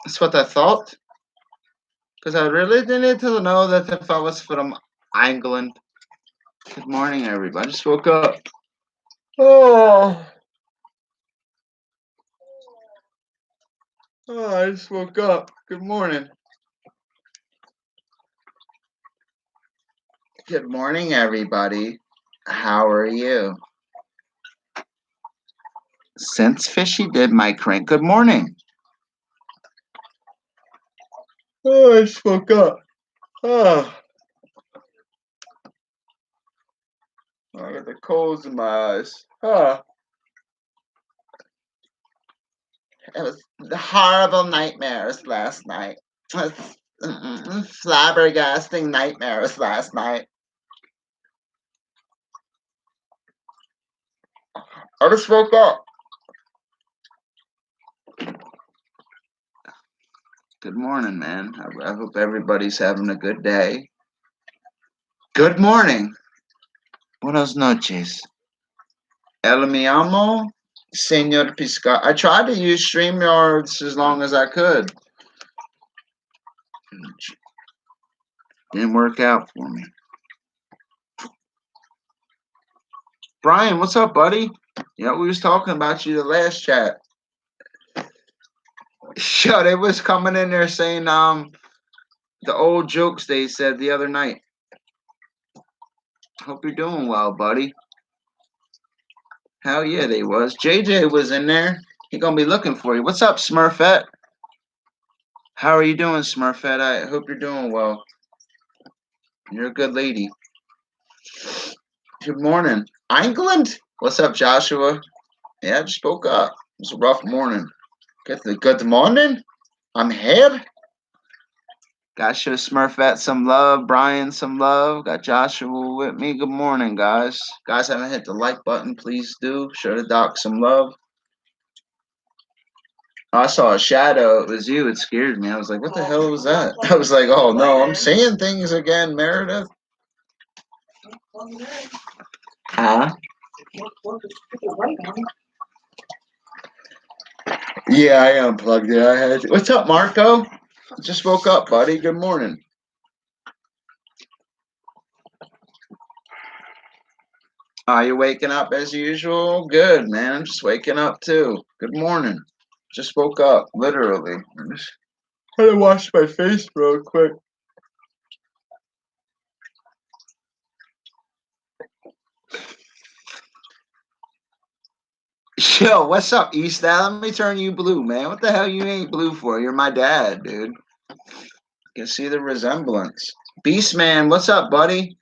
That's what I thought. Because I really didn't to know that if I was from England. Good morning, everybody. I just woke up. Oh, I just woke up. Good morning. Good morning, everybody. How are you? Since Fishy did my crank. Good morning. Oh, I just woke up. Oh, I got the coals in my eyes. Oh, it was the horrible nightmares last night. Flabbergasting nightmares last night. I just woke up. Good morning, man. I hope everybody's having a good day. Good morning. Buenas noches. El mi amo, Senor Pisca. I tried to use StreamYards as long as I could. Didn't work out for me. Brian, what's up, buddy? Yeah, we was talking about you the last chat. Yo, they was coming in there saying the old jokes they said the other night. Hope you're doing well, buddy. Hell yeah, they was. JJ was in there. He gonna be looking for you. What's up, Smurfette? How are you doing, Smurfette? I hope you're doing well. You're a good lady. Good morning. England? What's up, Joshua? Yeah, I just spoke up. It was a rough morning. Good morning. I'm here. Got show Smurfette some love. Brian some love. Got Joshua with me. Good morning, guys. Guys, haven't hit the like button. Please do. Show the doc some love. I saw a shadow. It was you. It scared me. I was like, what the hell was that? I was like, oh no, I'm seeing things again, Meredith. Huh? Yeah, I unplugged it. I had to. What's up, Marco? Just woke up, buddy. Good morning. Are you waking up as usual? Good, man. I'm just waking up too. Good morning. Just woke up, literally. I just had to wash my face real quick. Yo, what's up, East? Let me turn you blue, man. What the hell you ain't blue for? You're my dad, dude. You can see the resemblance. Beastman, what's up, buddy?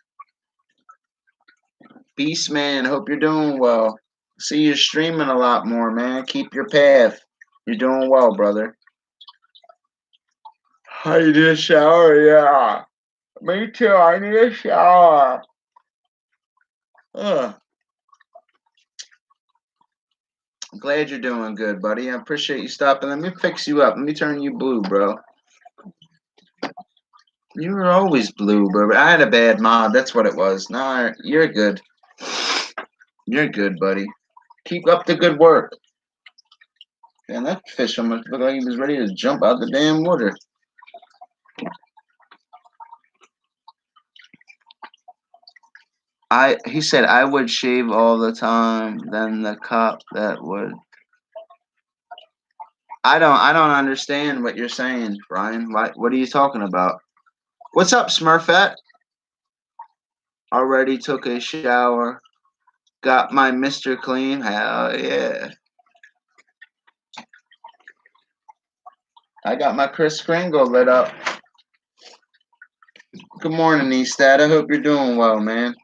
Beastman, hope you're doing well. See you streaming a lot more, man. Keep your path. You're doing well, brother. I need a shower, yeah. Me too. I need a shower. Ugh. I'm glad you're doing good, buddy. I appreciate you stopping. Let me fix you up. Let me turn you blue, bro. You were always blue, bro. I had a bad mod. That's what it was. Nah, you're good. You're good, buddy. Keep up the good work. Man, that fish almost looked like he was ready to jump out the damn water. He said I would shave all the time. Then the cop that would. I don't understand what you're saying, Brian. What are you talking about? What's up, Smurfette? Already took a shower. Got my Mr. Clean. Hell yeah. I got my Chris Kringle lit up. Good morning, Eastad. I hope you're doing well, man.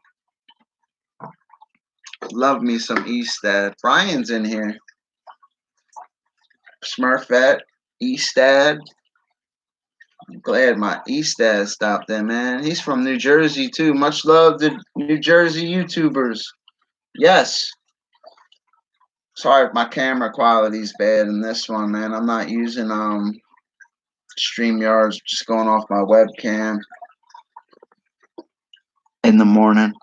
Love me some Eastad. Brian's in here. Smurfette, Eastad. I'm glad my Eastad stopped in, man. He's from New Jersey, too. Much love to New Jersey YouTubers. Yes. Sorry if my camera quality's bad in this one, man. I'm not using StreamYards, just going off my webcam in the morning.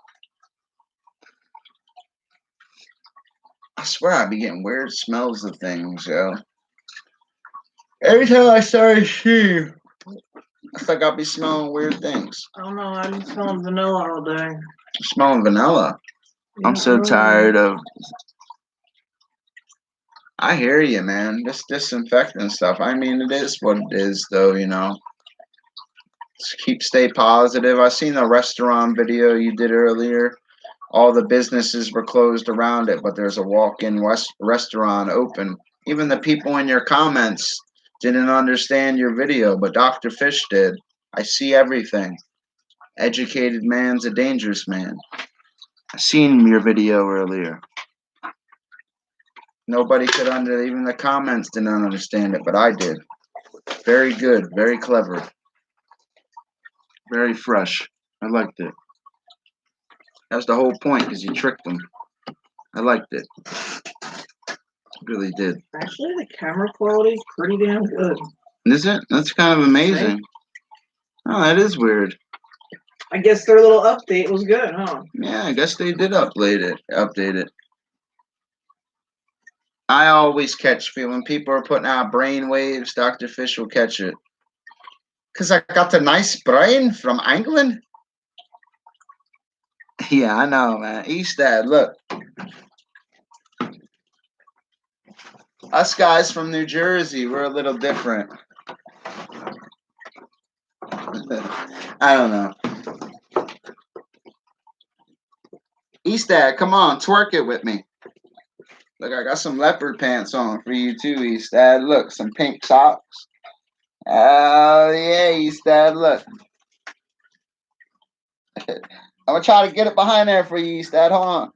I swear I be getting weird smells of things, yo. Every time I start to see, I think I'll be smelling weird things. I don't know. I've been smelling vanilla all day. Smelling vanilla. Yeah, I'm so really tired of. I hear you, man. This disinfectant stuff. I mean, it is what it is, though. You know. Stay positive. I seen the restaurant video you did earlier. All the businesses were closed around it, but there's a walk-in restaurant open. Even the people in your comments didn't understand your video, but Dr. Fish did. I see everything. Educated man's a dangerous man. I seen your video earlier. Nobody could even the comments didn't understand it, but I did. Very good, very clever, very fresh. I liked it. That was the whole point, because you tricked them. I liked it. Really did. Actually, the camera quality is pretty damn good. Is it? That's kind of amazing. Oh, that is weird. I guess their little update was good, huh? Yeah, I guess they did update it. I always catch when people are putting out brain waves. Dr. Fish will catch it. Cause I got a nice brain from England. Yeah, I know, man. Eastad, look. Us guys from New Jersey, we're a little different. I don't know. Eastad, come on, twerk it with me. Look, I got some leopard pants on for you too, Eastad. Look, some pink socks. Oh yeah, Eastad, look. I'm gonna try to get it behind there for you, Eastad. Hold on.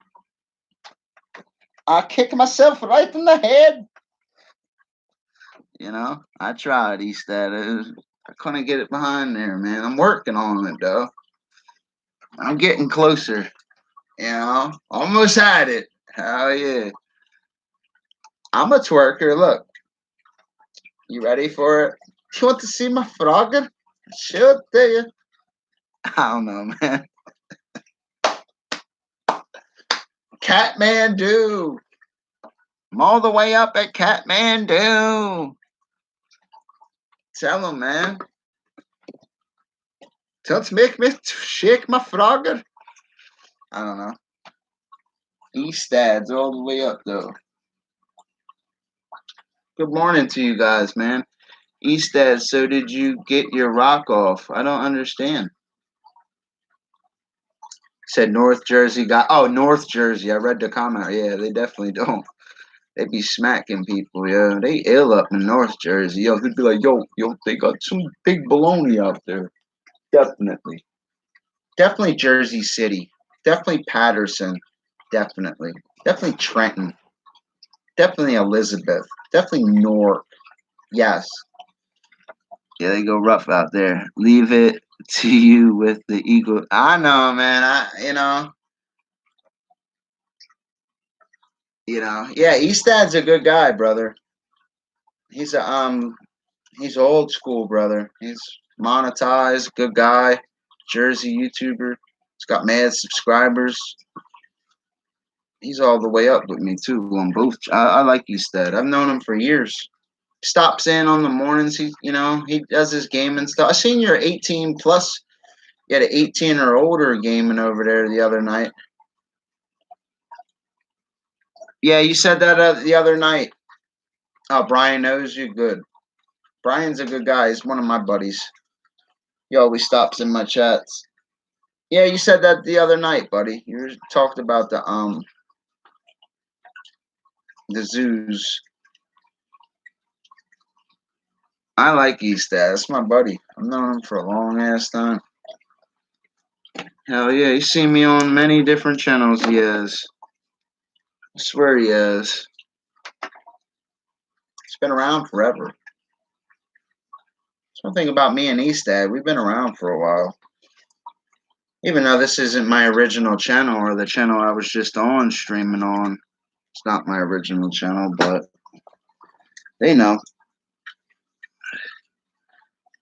I kicked myself right in the head. You know, I tried, Eastad. I couldn't get it behind there, man. I'm working on it though. I'm getting closer. You know, almost had it. Hell yeah. I'm a twerker. Look, you ready for it? You want to see my frogger? Sure, tell you. I don't know, man. Catmandu. I'm all the way up at Catmandu. Tell him, man. Don't make me shake my frogger. I don't know. Eastad's all the way up, though. Good morning to you guys, man. Eastad, so did you get your rock off? I don't understand. Said North Jersey got. Oh, North Jersey. I read the comment. Yeah, they definitely don't. They be smacking people, yo. They ill up in North Jersey. Yo, they'd be like, yo, they got some big baloney out there. Definitely. Definitely Jersey City. Definitely Patterson. Definitely. Definitely Trenton. Definitely Elizabeth. Definitely Newark. Yes. Yeah, they go rough out there. Leave it to you with the Eagle. I know, man. Yeah, Eastad's a good guy, brother. He's he's old school, brother. He's monetized, good guy, Jersey YouTuber. He's got mad subscribers. He's all the way up with me too on both. I like Eastad. I've known him for years. Stops in on the mornings. He does his gaming stuff. I seen your 18 plus. You had an 18 or older gaming over there the other night. Yeah, you said that the other night. Oh, Brian knows you. Good. Brian's a good guy. He's one of my buddies. He always stops in my chats. Yeah, you said that the other night, buddy. You talked about the zoos. I like Eastad. That's my buddy. I've known him for a long ass time. Hell yeah, he's seen me on many different channels. He has. I swear he has. He's been around forever. That's one thing about me and Eastad. We've been around for a while. Even though this isn't my original channel or the channel I was just on streaming on. It's not my original channel, but they know.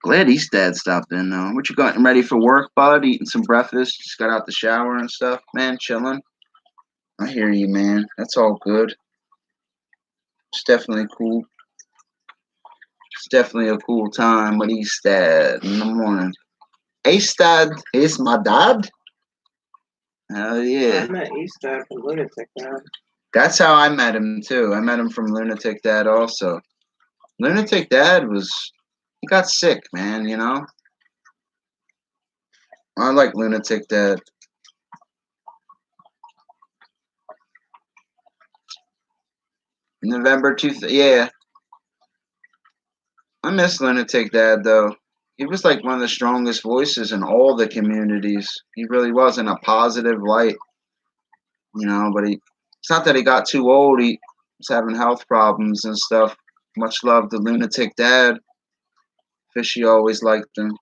Glad Eastad stopped in though. What you getting ready for work, bud? Eating some breakfast? Just got out the shower and stuff, man. Chilling. I hear you, man. That's all good. It's definitely cool. It's definitely a cool time with Eastad in the morning. Eastad is my dad? Hell yeah. I met Eastside from Lunatic Dad. That's how I met him too. I met him from Lunatic Dad also. Lunatic Dad he got sick, man, you know? I like Lunatic Dad. November 2nd, yeah. I miss Lunatic Dad though. He was like one of the strongest voices in all the communities. He really was in a positive light, you know, but it's not that he got too old, he was having health problems and stuff. Much love to Lunatic Dad. Fishy always liked him.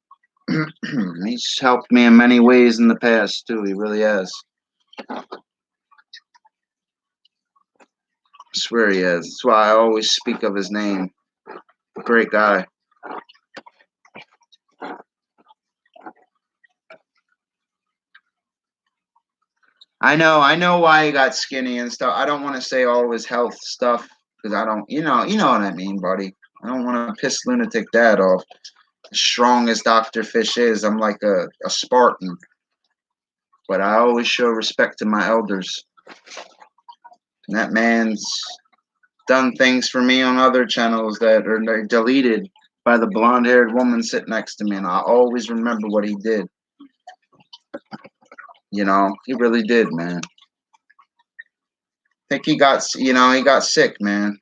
He's helped me in many ways in the past too. He really has. I swear he has. That's why I always speak of his name. Great guy. I know why he got skinny and stuff. I don't want to say all his health stuff because I don't, you know what I mean, buddy. I don't want to piss Lunatic Dad off. As strong as Dr. Fish is, I'm like a Spartan. But I always show respect to my elders. And that man's done things for me on other channels that are deleted by the blonde-haired woman sitting next to me, and I always remember what he did. You know, he really did, man. I think he got sick, man.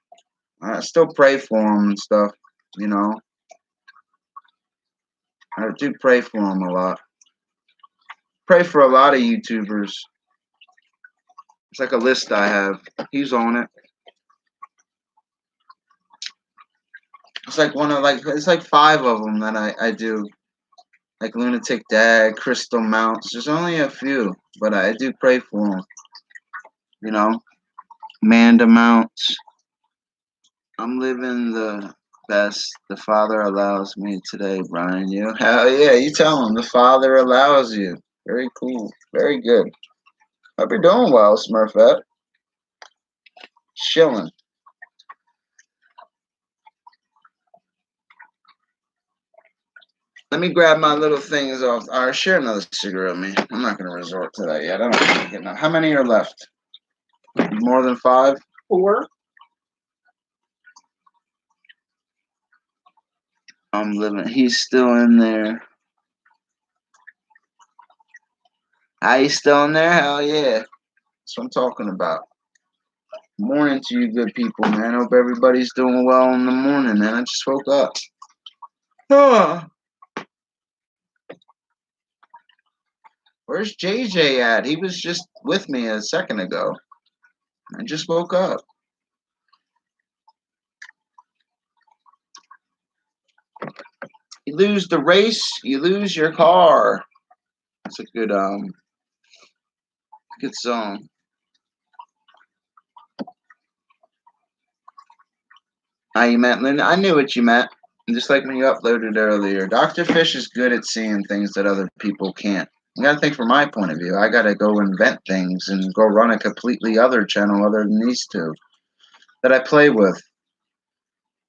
I still pray for him and stuff, you know. I do pray for him a lot. Pray for a lot of YouTubers. It's like a list I have. He's on it. It's like it's like 5 of them that I do. Like Lunatic Dad, Crystal Mounts. There's only a few, but I do pray for them. You know, Amanda Mounts. I'm living the best the Father allows me today, Brian. You hell yeah, you tell him the Father allows you. Very cool. Very good. Hope you're doing well, Smurfette. Chilling. Let me grab my little things off. All right, share another cigarette with me. I'm not going to resort to that yet. I don't want to get enough. How many are left? More than 5? 4. I'm living. He's still in there. He's still in there? Hell yeah. That's what I'm talking about. Morning to you good people, man. Hope everybody's doing well in the morning, man. I just woke up. Oh. Where's JJ at? He was just with me a second ago. I just woke up. You lose the race, you lose your car. That's a good song. How you meant, Linda? I knew what you meant. Just like when you uploaded earlier. Dr. Fish is good at seeing things that other people can't. You gotta think from my point of view. I gotta go invent things and go run a completely other channel other than these two that I play with.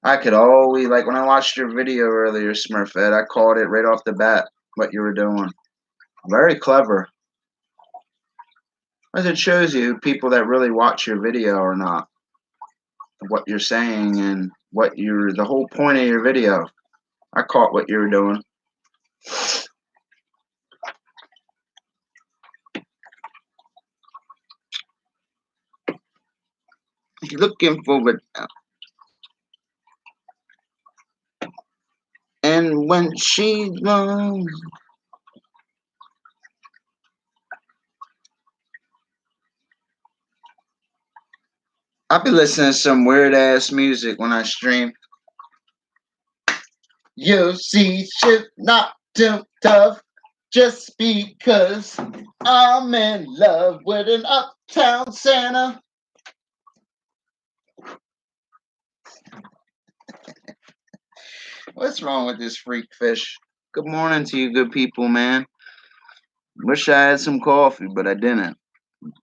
I could always, like when I watched your video earlier, Smurfette, I called it right off the bat what you were doing. Very clever. As it shows you people that really watch your video or not. What you're saying and the whole point of your video. I caught what you were doing. Looking forward. And when she runs, I'll be listening to some weird ass music when I stream. You see, shit not too tough just because I'm in love with an uptown Santa. What's wrong with this freak fish? Good morning to you good people, man. Wish I had some coffee, but I didn't.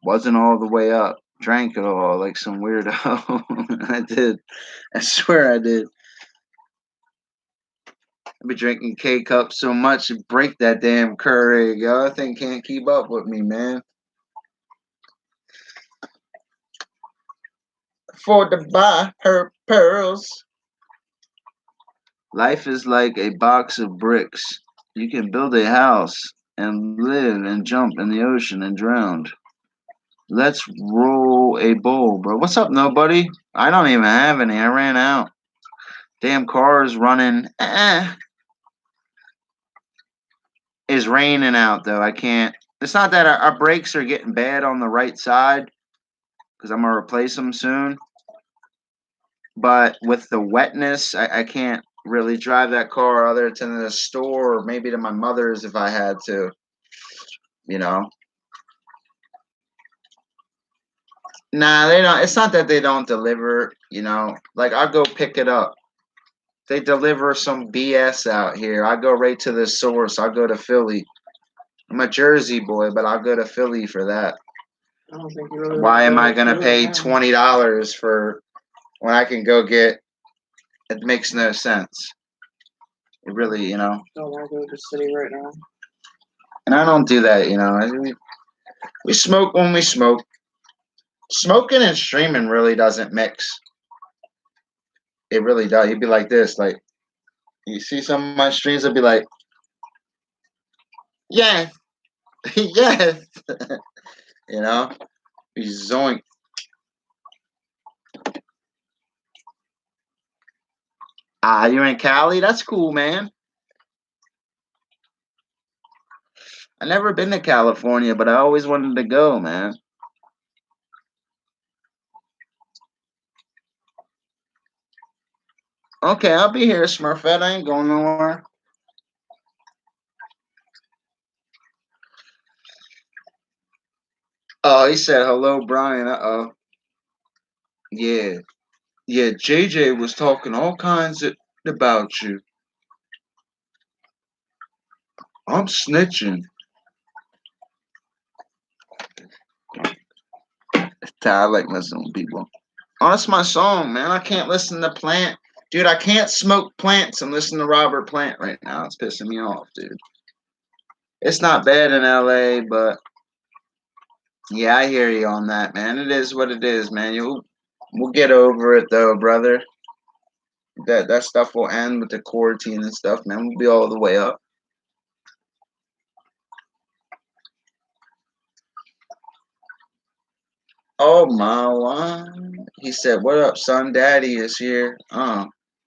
Wasn't all the way up. Drank it all like some weirdo. I did. I swear I did. I be drinking K cups so much it break that damn Keurig, yo. That thing can't keep up with me, man. For to buy her pearls. Life is like a box of bricks. You can build a house and live and jump in the ocean and drown. Let's roll a bowl, bro. What's up, nobody? I don't even have any. I ran out. Damn car is running. It's raining out, though. I can't. It's not that our brakes are getting bad on the right side because I'm going to replace them soon. But with the wetness, I can't really drive that car other than to the store or maybe to my mother's if I had to, you know. Nah, they don't. It's not that they don't deliver, you know. Like, I'll go pick it up. They deliver some BS out here. I go right to the source. I'll go to Philly. I'm a Jersey boy, but I'll go to Philly for that. I don't think you really Why am I going gonna pay $20 for when I can go get? It makes no sense. It really, you know. Don't want to go to the city right now. And I don't do that, you know. We smoke when we smoke. Smoking and streaming really doesn't mix. It really does. You'd be like this, like you see some of my streams. I'd be like, yeah, yes, you know. Be zoink. Ah, you're in Cali? That's cool, man. I never been to California, but I always wanted to go, man. Okay, I'll be here, Smurfette. I ain't going nowhere. Oh, he said hello, Brian. Uh-oh. Yeah. Yeah, JJ was talking all kinds about you. I'm snitching. I like listening to people. Oh, that's my song, man. I can't listen to Plant. Dude, I can't smoke plants and listen to Robert Plant right now. It's pissing me off, dude. It's not bad in LA, but yeah, I hear you on that, man. It is what it is, man. We'll get over it though, brother. That stuff will end with the quarantine and stuff, man. We'll be all the way up. Oh my one. He said, "What up, son? Daddy is here."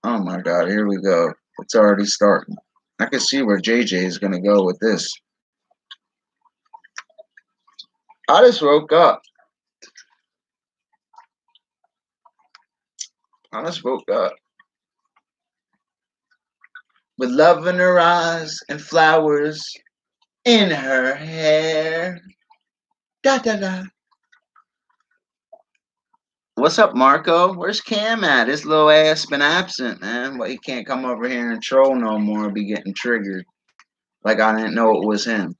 Oh my God, here we go. It's already starting. I can see where JJ is gonna go with this. I just woke up. I just woke up. With love in her eyes and flowers in her hair. Da da da. What's up, Marco? Where's Cam at? His little ass been absent, man. But he can't come over here and troll no more. Be getting triggered. Like I didn't know it was him.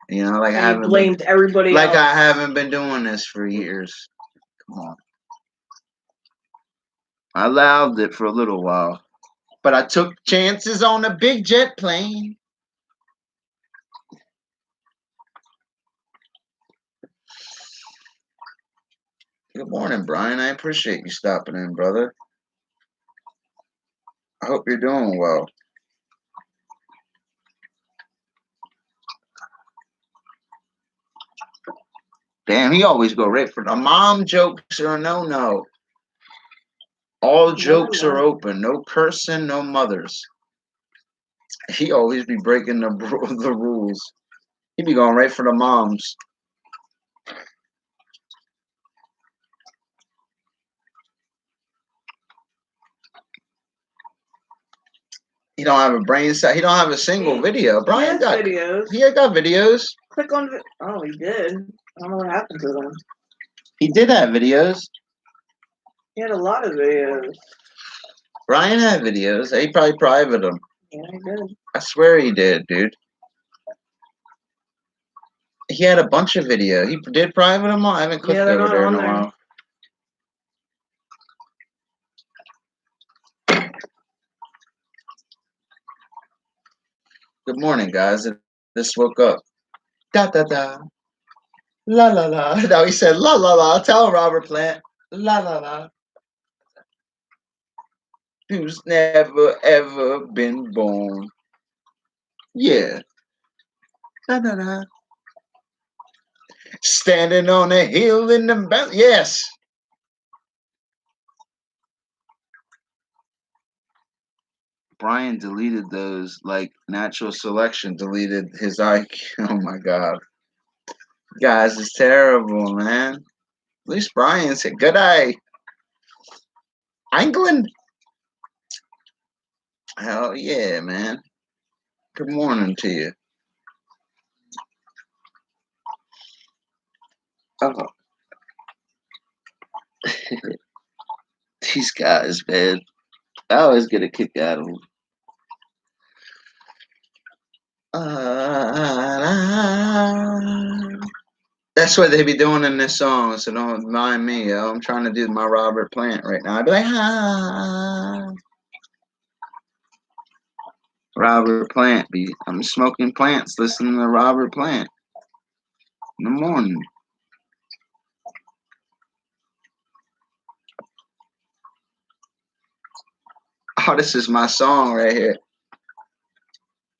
You know, like I haven't blamed everybody like else. I haven't been doing this for years. Come on. I allowed it for a little while. But I took chances on a big jet plane. Good morning, Brian. I appreciate you stopping in, brother. I hope you're doing well. Damn, he always go right for the mom jokes are a no-no. All jokes are open. No cursing, no mothers. He always be breaking the rules. He be going right for the moms. He don't have a brain set. He don't have a single video. Brian got videos. He got videos. Click on. Oh, he did. I don't know what happened to them. He did have videos. He had a lot of videos. Brian had videos. He probably private them. Yeah, he did. I swear he did, dude. He had a bunch of video. He did private them all. I haven't clicked over there in a while. Good morning, guys. I just woke up. Da da da. La la la. No, he said la la la. Tell Robert Plant. La la la. Who's never ever been born. Yeah. Da da da. Standing on a hill in the mountain. Yes. Brian deleted those, like natural selection deleted his IQ. Oh my god. Guys, it's terrible, man. At least Brian said, good day. England? Hell yeah, man. Good morning to you. Oh, these guys, man. I always get a kick out of them. That's what they be doing in this song, so don't mind me, yo. I'm trying to do my Robert Plant right now. I'd be like, Robert Plant. I'm smoking plants, listening to Robert Plant in the morning. Oh, this is my song right here.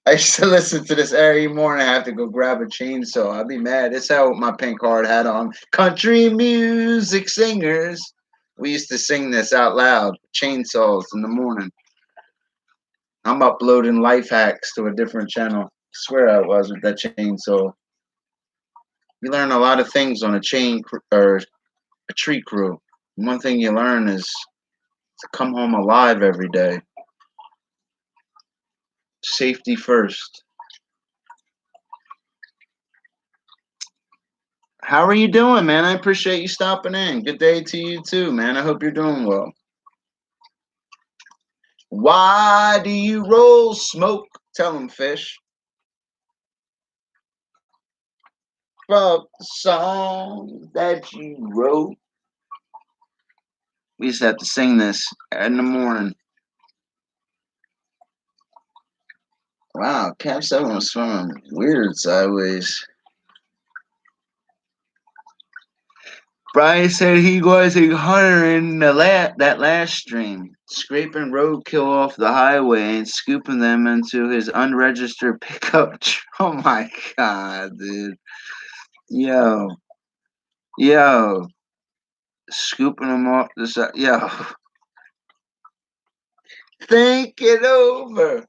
I used to listen to this every morning. I have to go grab a chainsaw. I'd be mad. It's how my pink hard hat on. Country music singers. We used to sing this out loud. Chainsaws in the morning. I'm uploading life hacks to a different channel. I swear I was with that chainsaw. You learn a lot of things on or a tree crew. One thing you learn is to come home alive every day. Safety first. How are you doing, man? I appreciate you stopping in. Good day to you too, man. I hope you're doing well. Why do you roll smoke? Tell him, fish. About the song that you wrote. We used to have to sing this in the morning. Wow, Cap 7 was swimming weird sideways. Brian said he was a hunter in that last stream, scraping roadkill off the highway and scooping them into his unregistered pickup. Oh my god, dude. Yo, yo, scooping them off the side. Yo, think it over.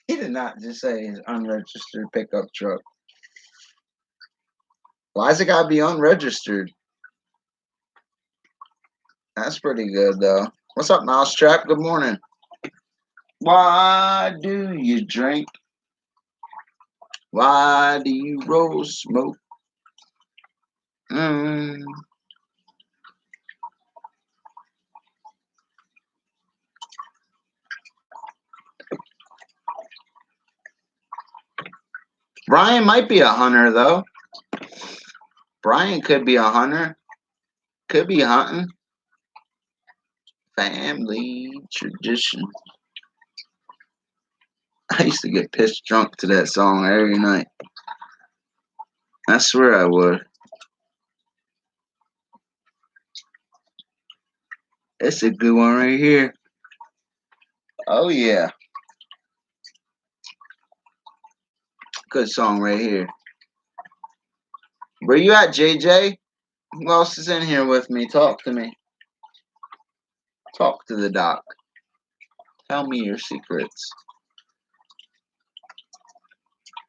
He did not just say his unregistered pickup truck. Why's it gotta be unregistered? That's pretty good, though. What's up, Mousetrap? Good morning. Why do you drink? Why do you roll smoke? Mm. Brian might be a hunter, though. Brian could be a hunter. Could be hunting. Family tradition. I used to get pissed drunk to that song every night. I swear I would. It's a good one right here. Oh, yeah. Good song right here. Where you at, JJ? Who else is in here with me? Talk to me. Talk to the doc. Tell me your secrets.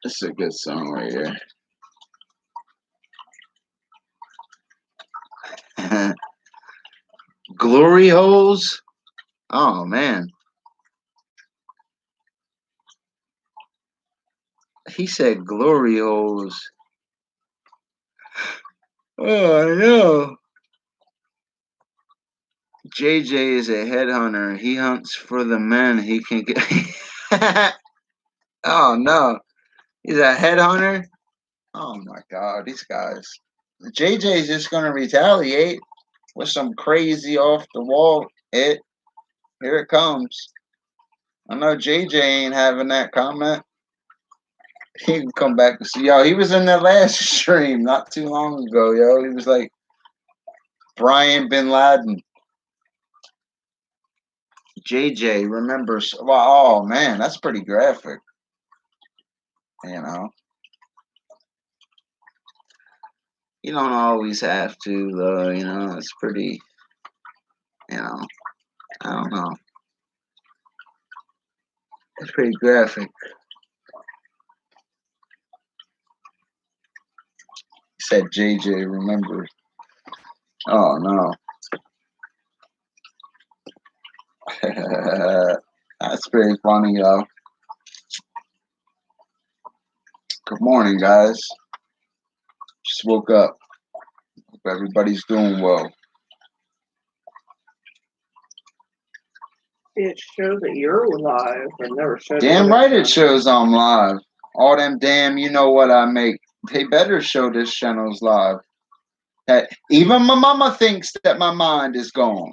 This is a good song right here. Glory holes? Oh, man. He said glory holes. Oh, I know. JJ is a headhunter. He hunts for the men he can get. Oh, no. He's a headhunter? Oh, my God. These guys. JJ's just going to retaliate with some crazy off the wall hit. Here it comes. I know JJ ain't having that comment. He can come back and see. Yo, he was in that last stream not too long ago, yo. He was like Brian Bin Laden. JJ remembers. Well, oh man, that's pretty graphic. You know, you don't always have to, though. You know, it's pretty. You know, I don't know. It's pretty graphic. He said JJ remembers. Oh no. That's pretty funny, yo. Good morning, guys. Just woke up. Hope everybody's doing well. It shows that you're live, but never shows. Damn right it shows I'm live. All them damn, you know what I make. They better show this channel's live. That even my mama thinks that my mind is gone.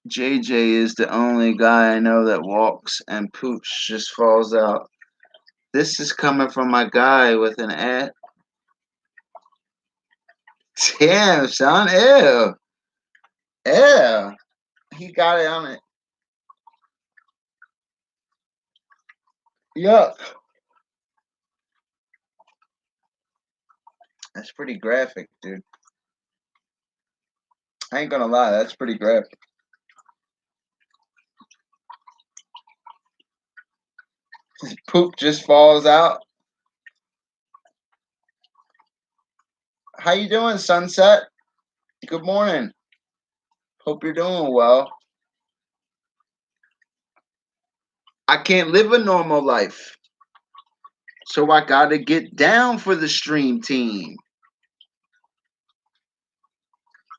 JJ is the only guy I know that walks and pooch just falls out. This is coming from my guy with an ad. Damn, son. Ew. Ew. He got it on it. Yuck. That's pretty graphic, dude. I ain't gonna lie, that's pretty graphic. His poop just falls out. How you doing, Sunset? Good morning. Hope you're doing well. I can't live a normal life. So I gotta get down for the stream team.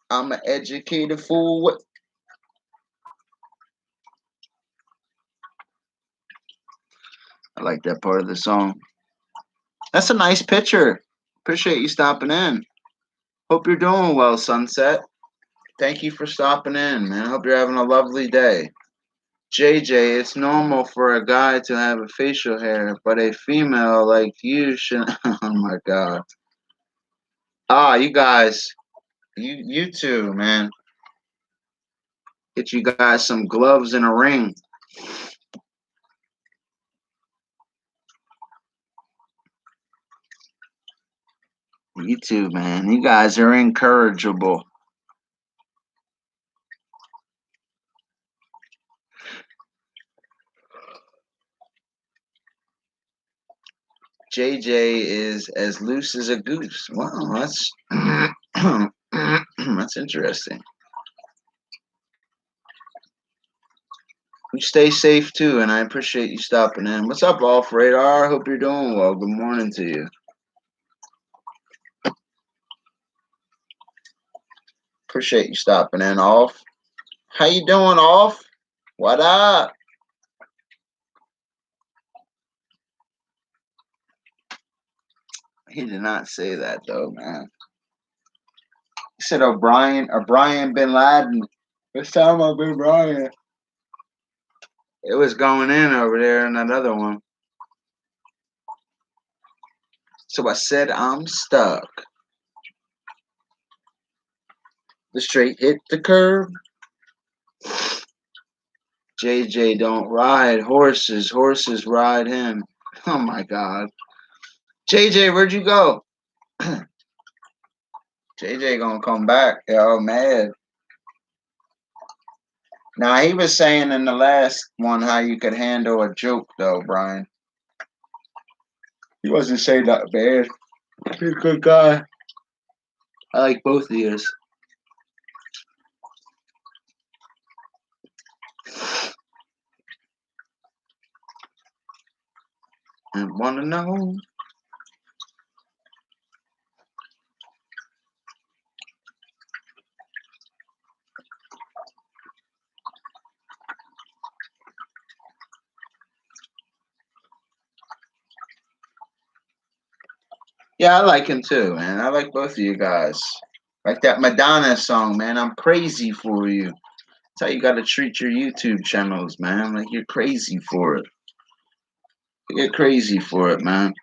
I'm an educated fool. I like that part of the song. That's a nice picture. Appreciate you stopping in. Hope you're doing well, Sunset. Thank you for stopping in, man. Hope you're having a lovely day. JJ, it's normal for a guy to have a facial hair, but a female like you should. Oh my god. Ah, you guys, you too, man. Get you guys some gloves and a ring. You too, man. You guys are incorrigible. JJ is as loose as a goose. Wow, that's that's interesting. You stay safe too, and I appreciate you stopping in. What's up, Off Radar? Hope you're doing well. Good morning to you. Appreciate you stopping in, Off. How you doing, Off? What up? He did not say that though, man. He said O'Brien Bin Laden. This time I've been Brian. It was going in over there in that other one. So I said I'm stuck. The straight hit the curb. JJ don't ride horses. Horses ride him. Oh my god. JJ, where'd you go? JJ gonna come back. Yo, mad. Now he was saying in the last one how you could handle a joke though, Brian. He wasn't saying that bad. He's a good guy. I like both of yours. And wanna know? Yeah, I like him too, man. I like both of you guys. Like that Madonna song, man. I'm crazy for you. That's how you gotta treat your YouTube channels, man. Like you're crazy for it. Get crazy for it, man.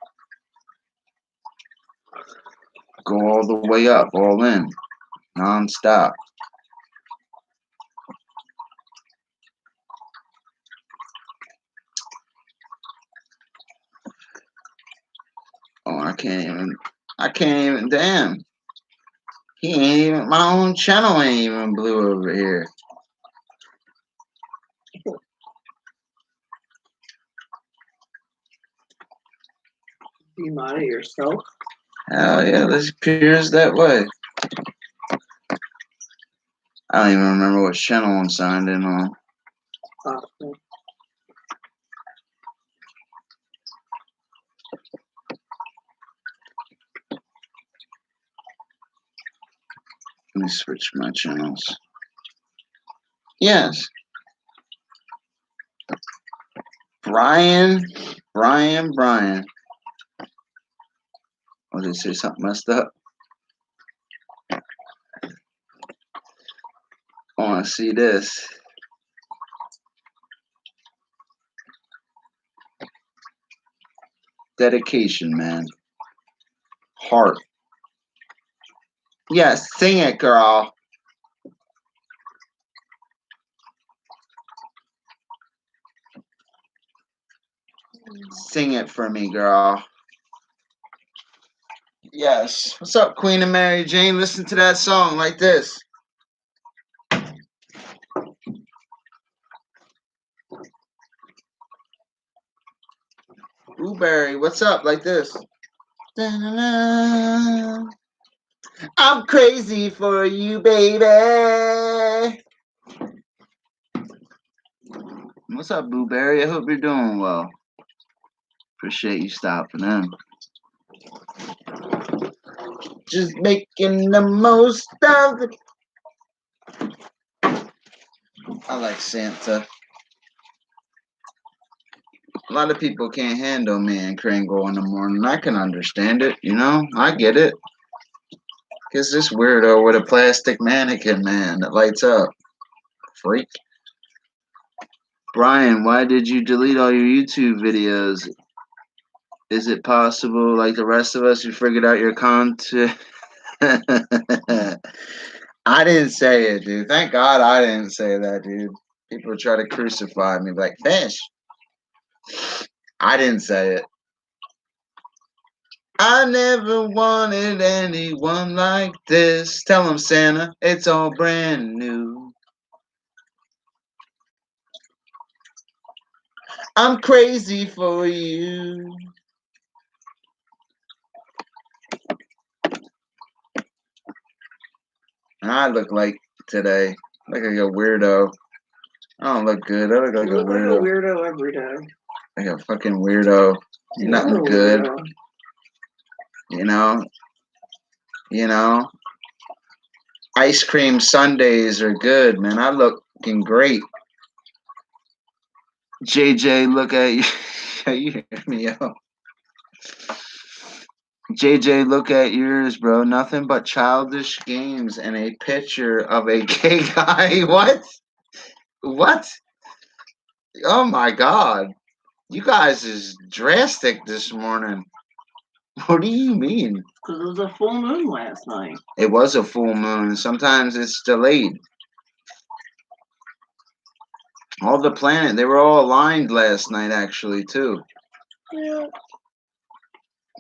Go all the way up, all in, non-stop. Oh, I can't even, damn. He ain't even, my own channel ain't even blue over here. Be mad at yourself. Hell yeah, this appears that way. I don't even remember what channel I'm signed in on. Awesome. Let me switch my channels. Yes. Brian. Oh, did they say something messed up? I want to see this. Dedication, man. Heart. Yes, sing it, girl. Sing it for me, girl. Yes. What's up, Queen of Mary Jane? Listen to that song like this. Blueberry, what's up? Like this. Da-na-na. I'm crazy for you, baby. What's up, Blueberry? I hope you're doing well. Appreciate you stopping in. Just making the most of it. I like Santa. A lot of people can't handle me and Kringle in the morning. I can understand it, you know? I get it. It's this weirdo with a plastic mannequin, man, that lights up. Freak. Brian, why did you delete all your YouTube videos? Is it possible, like the rest of us, you figured out your content? I didn't say it, dude. Thank God I didn't say that, dude. People try to crucify me like, fish. I didn't say it. I never wanted anyone like this. Tell him, Santa, it's all brand new. I'm crazy for you. And I look like today. Look like a weirdo. I don't look good. I look like You look a weirdo. like a weirdo every day. Like a fucking weirdo. You Nothing are a good. weirdo. You know? Ice cream sundaes are good, man. I looking great. JJ, look at you. You hear me out. JJ, look at yours, bro. Nothing but childish games and a picture of a gay guy. What? What? Oh my God. You guys is drastic this morning. What do you mean? Because it was a full moon last night. It was a full moon. Sometimes it's delayed. All the planet, they were all aligned last night, actually, too. Yeah.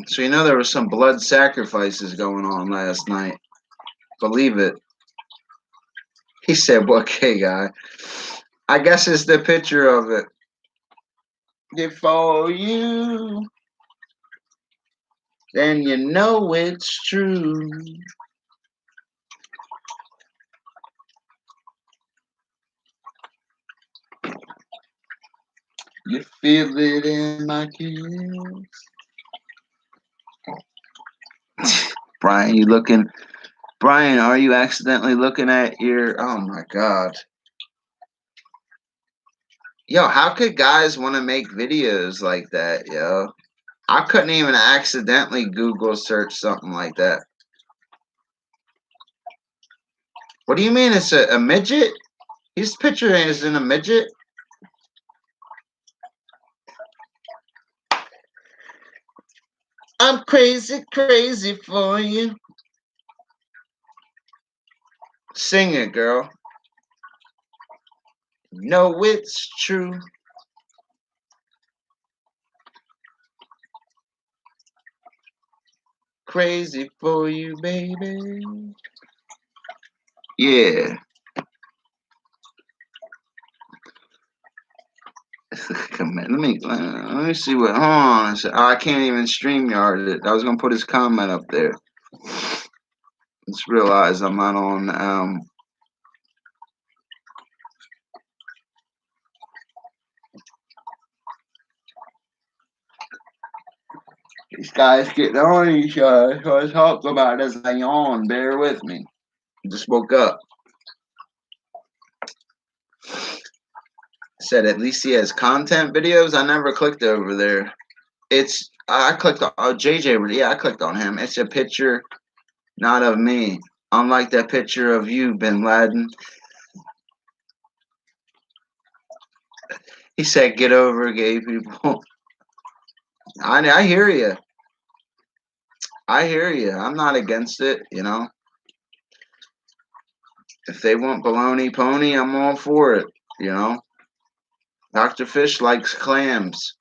So you know there was some blood sacrifices going on last night. Believe it. He said, "What gay guy?" I guess it's the picture of it. Before you, then you know it's true. You feel it in my kiss. Brian, you looking? Brian, are you accidentally looking at your? Oh my God. Yo, how could guys want to make videos like that, yo? I couldn't even accidentally Google search something like that. What do you mean it's a midget? His picture isn't a midget. I'm crazy, crazy for you. Sing it, girl. No, it's true. Crazy for you, baby. Yeah. Let me see what. Hold on. I can't even StreamYard it. I was gonna put his comment up there. Just realize I'm not on. These guys getting on each other. So I talk about it as I yawn. Bear with me. I just woke up. Said at least he has content videos. I never clicked over there. I clicked on JJ. Yeah, I clicked on him. It's a picture, not of me. Unlike that picture of you, Bin Laden. He said, "Get over gay people." I hear you. I hear you. I'm not against it. If they want baloney pony, I'm all for it. Dr. Fish likes clams.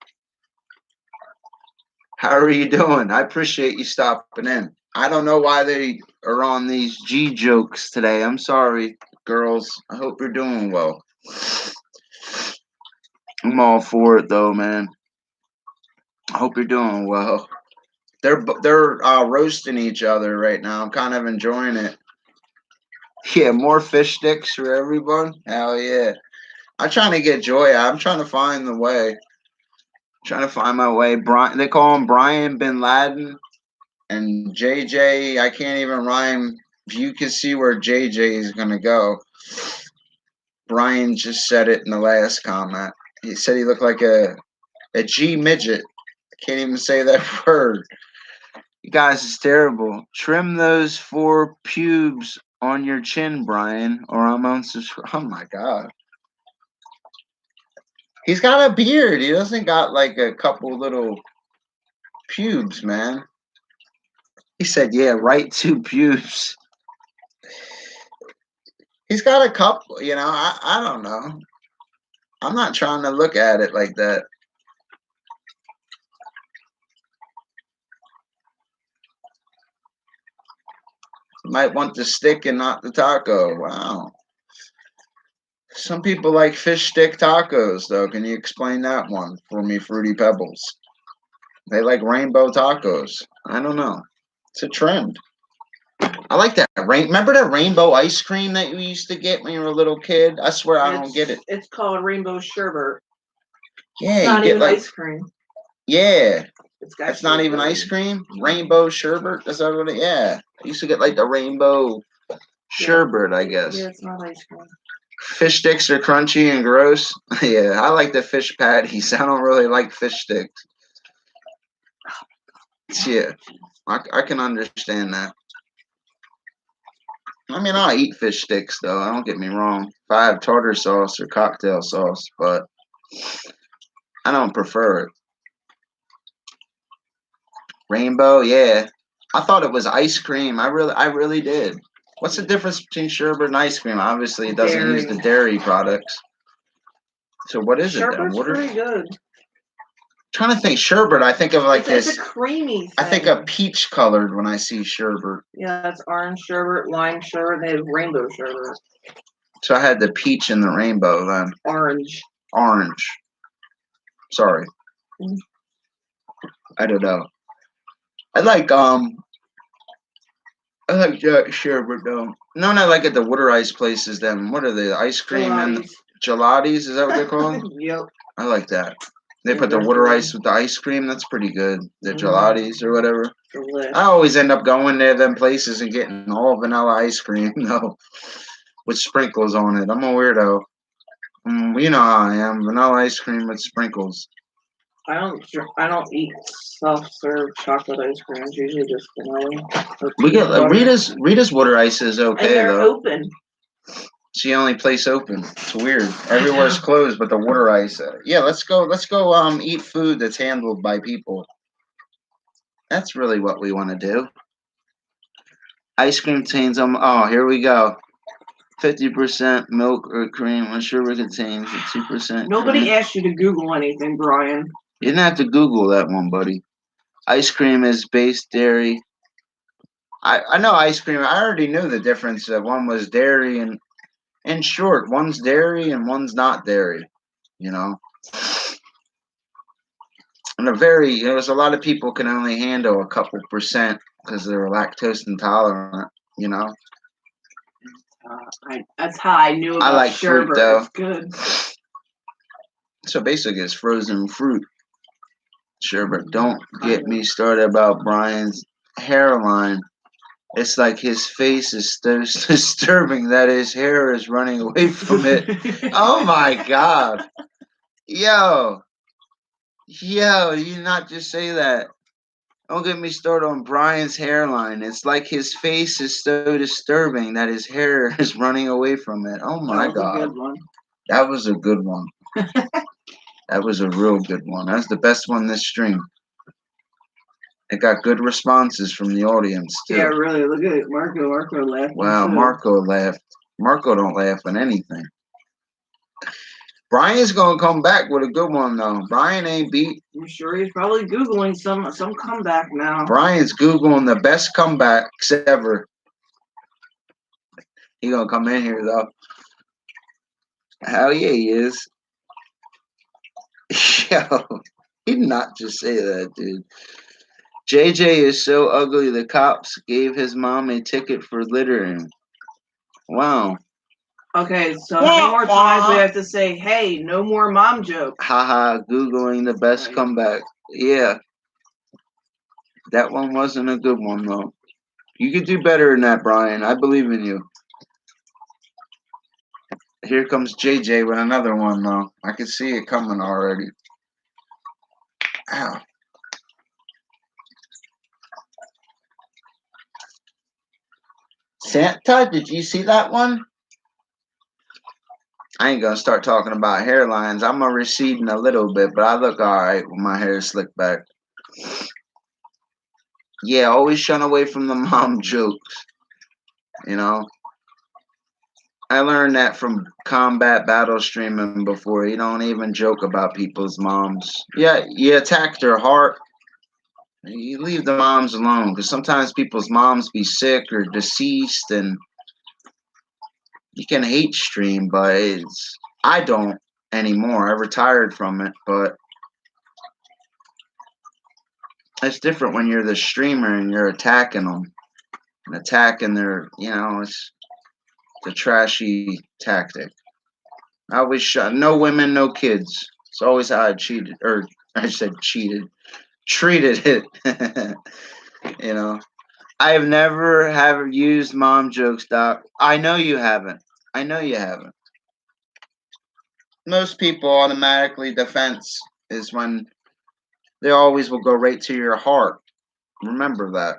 How are you doing? I appreciate you stopping in. I don't know why they are on these G jokes today. I'm sorry, girls. I hope you're doing well. I'm all for it though, man. I hope you're doing well. They're roasting each other right now. I'm kind of enjoying it. Yeah, more fish sticks for everyone. Hell yeah! I'm trying to get joy. I'm trying to find the way. Trying to find my way. Brian, they call him Brian Bin Laden and JJ. I can't even rhyme. You can see where JJ is gonna go. Brian just said it in the last comment. He said he looked like a G midget. I can't even say that word. You guys, it's terrible. Trim those 4 pubes on your chin, Brian, or I'm unsubscribed. Oh my god. He's got a beard. He doesn't got like a couple little pubes, man. He said, yeah, right 2 pubes. He's got a couple, I don't know. I'm not trying to look at it like that. Might want the stick and not the taco. Wow. Some people like fish stick tacos, though. Can you explain that one for me, Fruity Pebbles? They like rainbow tacos. I don't know. It's a trend. I like that. Remember that rainbow ice cream that you used to get when you were a little kid? I swear I don't get it. It's called rainbow sherbet. Yeah, it's not even ice cream. Yeah. It's not even ice cream? Rainbow sherbet? Is that what it? Yeah. I used to get like the rainbow sherbet, I guess. Yeah, it's not ice cream. Fish sticks are crunchy and gross. Yeah, I like the fish patties. I don't really like fish sticks. Yeah, I can understand that. I mean, I'll eat fish sticks, though. Don't get me wrong. If I have tartar sauce or cocktail sauce, but I don't prefer it. Rainbow, yeah. I thought it was ice cream. I really did. What's the difference between sherbet and ice cream? Obviously, it doesn't use the dairy products. So what is it then? Sherbet's pretty good. Trying to think sherbet, I think of like this. It's a creamy thing. I think of peach colored when I see sherbet. Yeah, it's orange sherbet, lime sherbet. They have rainbow sherbet. So I had the peach and the rainbow then. Orange. Sorry. I don't know. I like sherbet though. No, I like at the water ice places. Then what are they? Ice cream and gelatis? Is that what they're called? Yep. I like that. They put the water ice with the ice cream. That's pretty good. The gelatis or whatever. I always end up going there, them places, and getting all vanilla ice cream though, with sprinkles on it. I'm a weirdo. You know how I am. Vanilla ice cream with sprinkles. I don't eat self-serve chocolate ice cream. It's usually just vanilla. We get Rita's water ice is okay and they're though. Open. It's the only place open. It's weird. Everywhere's closed, but the water ice. Yeah, let's go. Eat food that's handled by people. That's really what we want to do. Ice cream contains oh, here we go. 50% milk or cream. I'm sure it contains a 2% Nobody cream. asked you to Google anything, Brian. You didn't have to Google that one, buddy. Ice cream is base dairy. I know ice cream. I already knew the difference that one was dairy and in short, one's dairy and one's not dairy. You know, and there's a lot of people can only handle a couple percent because they're lactose intolerant. You know, That's how I knew I about like fruit sherbet. though. It's good. So basically, it's frozen fruit. Sherbet. Don't get me started about Brian's hairline. It's like his face is so disturbing that his hair is running away from it. Oh my god. Yo. Yo, you not just say that. Don't get me started on Brian's hairline. It's like his face is so disturbing that his hair is running away from it. Oh my god. A good one. That was a good one. That was a real good one. That's the best one this stream. It got good responses from the audience too. Yeah, really. Look at it. Marco laughed. Wow, too. Marco laughed. Marco don't laugh at anything. Brian's gonna come back with a good one though. Brian ain't beat. I'm sure he's probably Googling some comeback now. Brian's Googling the best comebacks ever. He gonna come in here though. Hell yeah, he is. Yo, he did not just say that, dude. JJ is so ugly the cops gave his mom a ticket for littering. Wow. Okay, so how many more times we have to say, hey, no more mom jokes? Haha, Googling the best comeback. Yeah. That one wasn't a good one, though. You could do better than that, Brian. I believe in you. Here comes JJ with another one, though. I can see it coming already. Ow. Santa, did you see that one? I ain't gonna start talking about hairlines. I'm a receding a little bit, but I look alright with my hair slicked back. Yeah, always shun away from the mom jokes. You know? I learned that from combat battle streaming before. You don't even joke about people's moms. Yeah, you attack their heart. You leave the moms alone because sometimes people's moms be sick or deceased, and you can hate stream, but I don't anymore. I retired from it, but it's different when you're the streamer and you're attacking them and attacking their. It's the trashy tactic. I always shot no women, no kids. It's always how I cheated, or I said cheated, treated it. you know, I have never have used mom jokes, Doc. I know you haven't. I know you haven't. Most people automatically defense is when they always will go right to your heart. Remember that.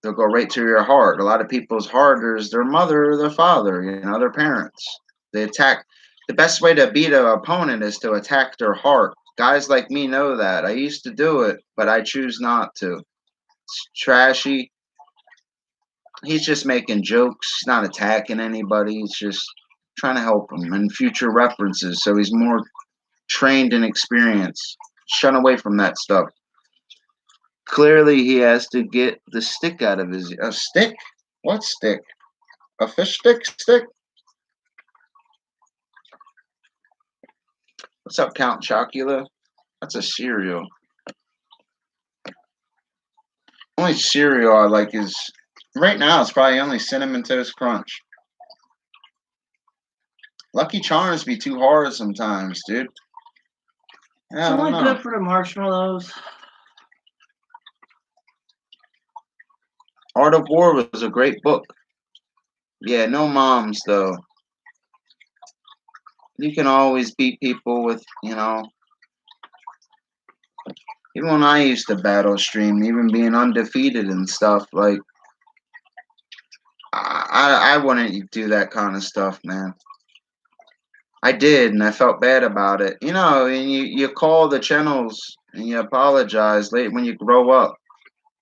They'll go right to your heart. A lot of people's heart is their mother or their father, their parents. They attack. The best way to beat an opponent is to attack their heart. Guys like me know that. I used to do it, but I choose not to. It's trashy. He's just making jokes. He's not attacking anybody. He's just trying to help him in future references so he's more trained and experienced. Shun away from that stuff. Clearly, he has to get the stick out of his... A stick? What stick? A fish stick? Stick? What's up, Count Chocula? That's a cereal. Only cereal I like is... Right now, it's probably only Cinnamon Toast Crunch. Lucky Charms be too hard sometimes, dude. It's only good for the marshmallows. Art of War was a great book. Yeah, no moms, though. You can always beat people with, Even when I used to battle stream, even being undefeated and stuff, like, I wouldn't do that kind of stuff, man. I did, and I felt bad about it. And you call the channels and you apologize late when you grow up.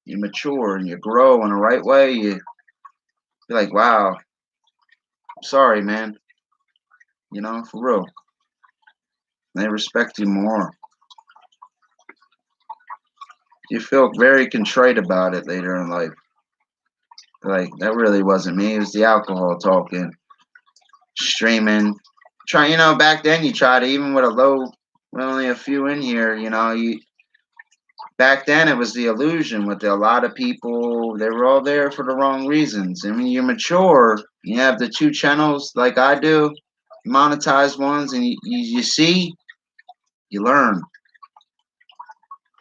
you mature and you grow in the right way, you're like, wow, I'm sorry, man. For real. They respect you more. You feel very contrite about it later in life. Like, that really wasn't me. It was the alcohol talking, streaming. Back then you tried to, even with only a few in here, back then it was the illusion with a lot of people. They were all there for the wrong reasons. And when you mature, you have the two channels like I do, monetized ones, and you see, you learn.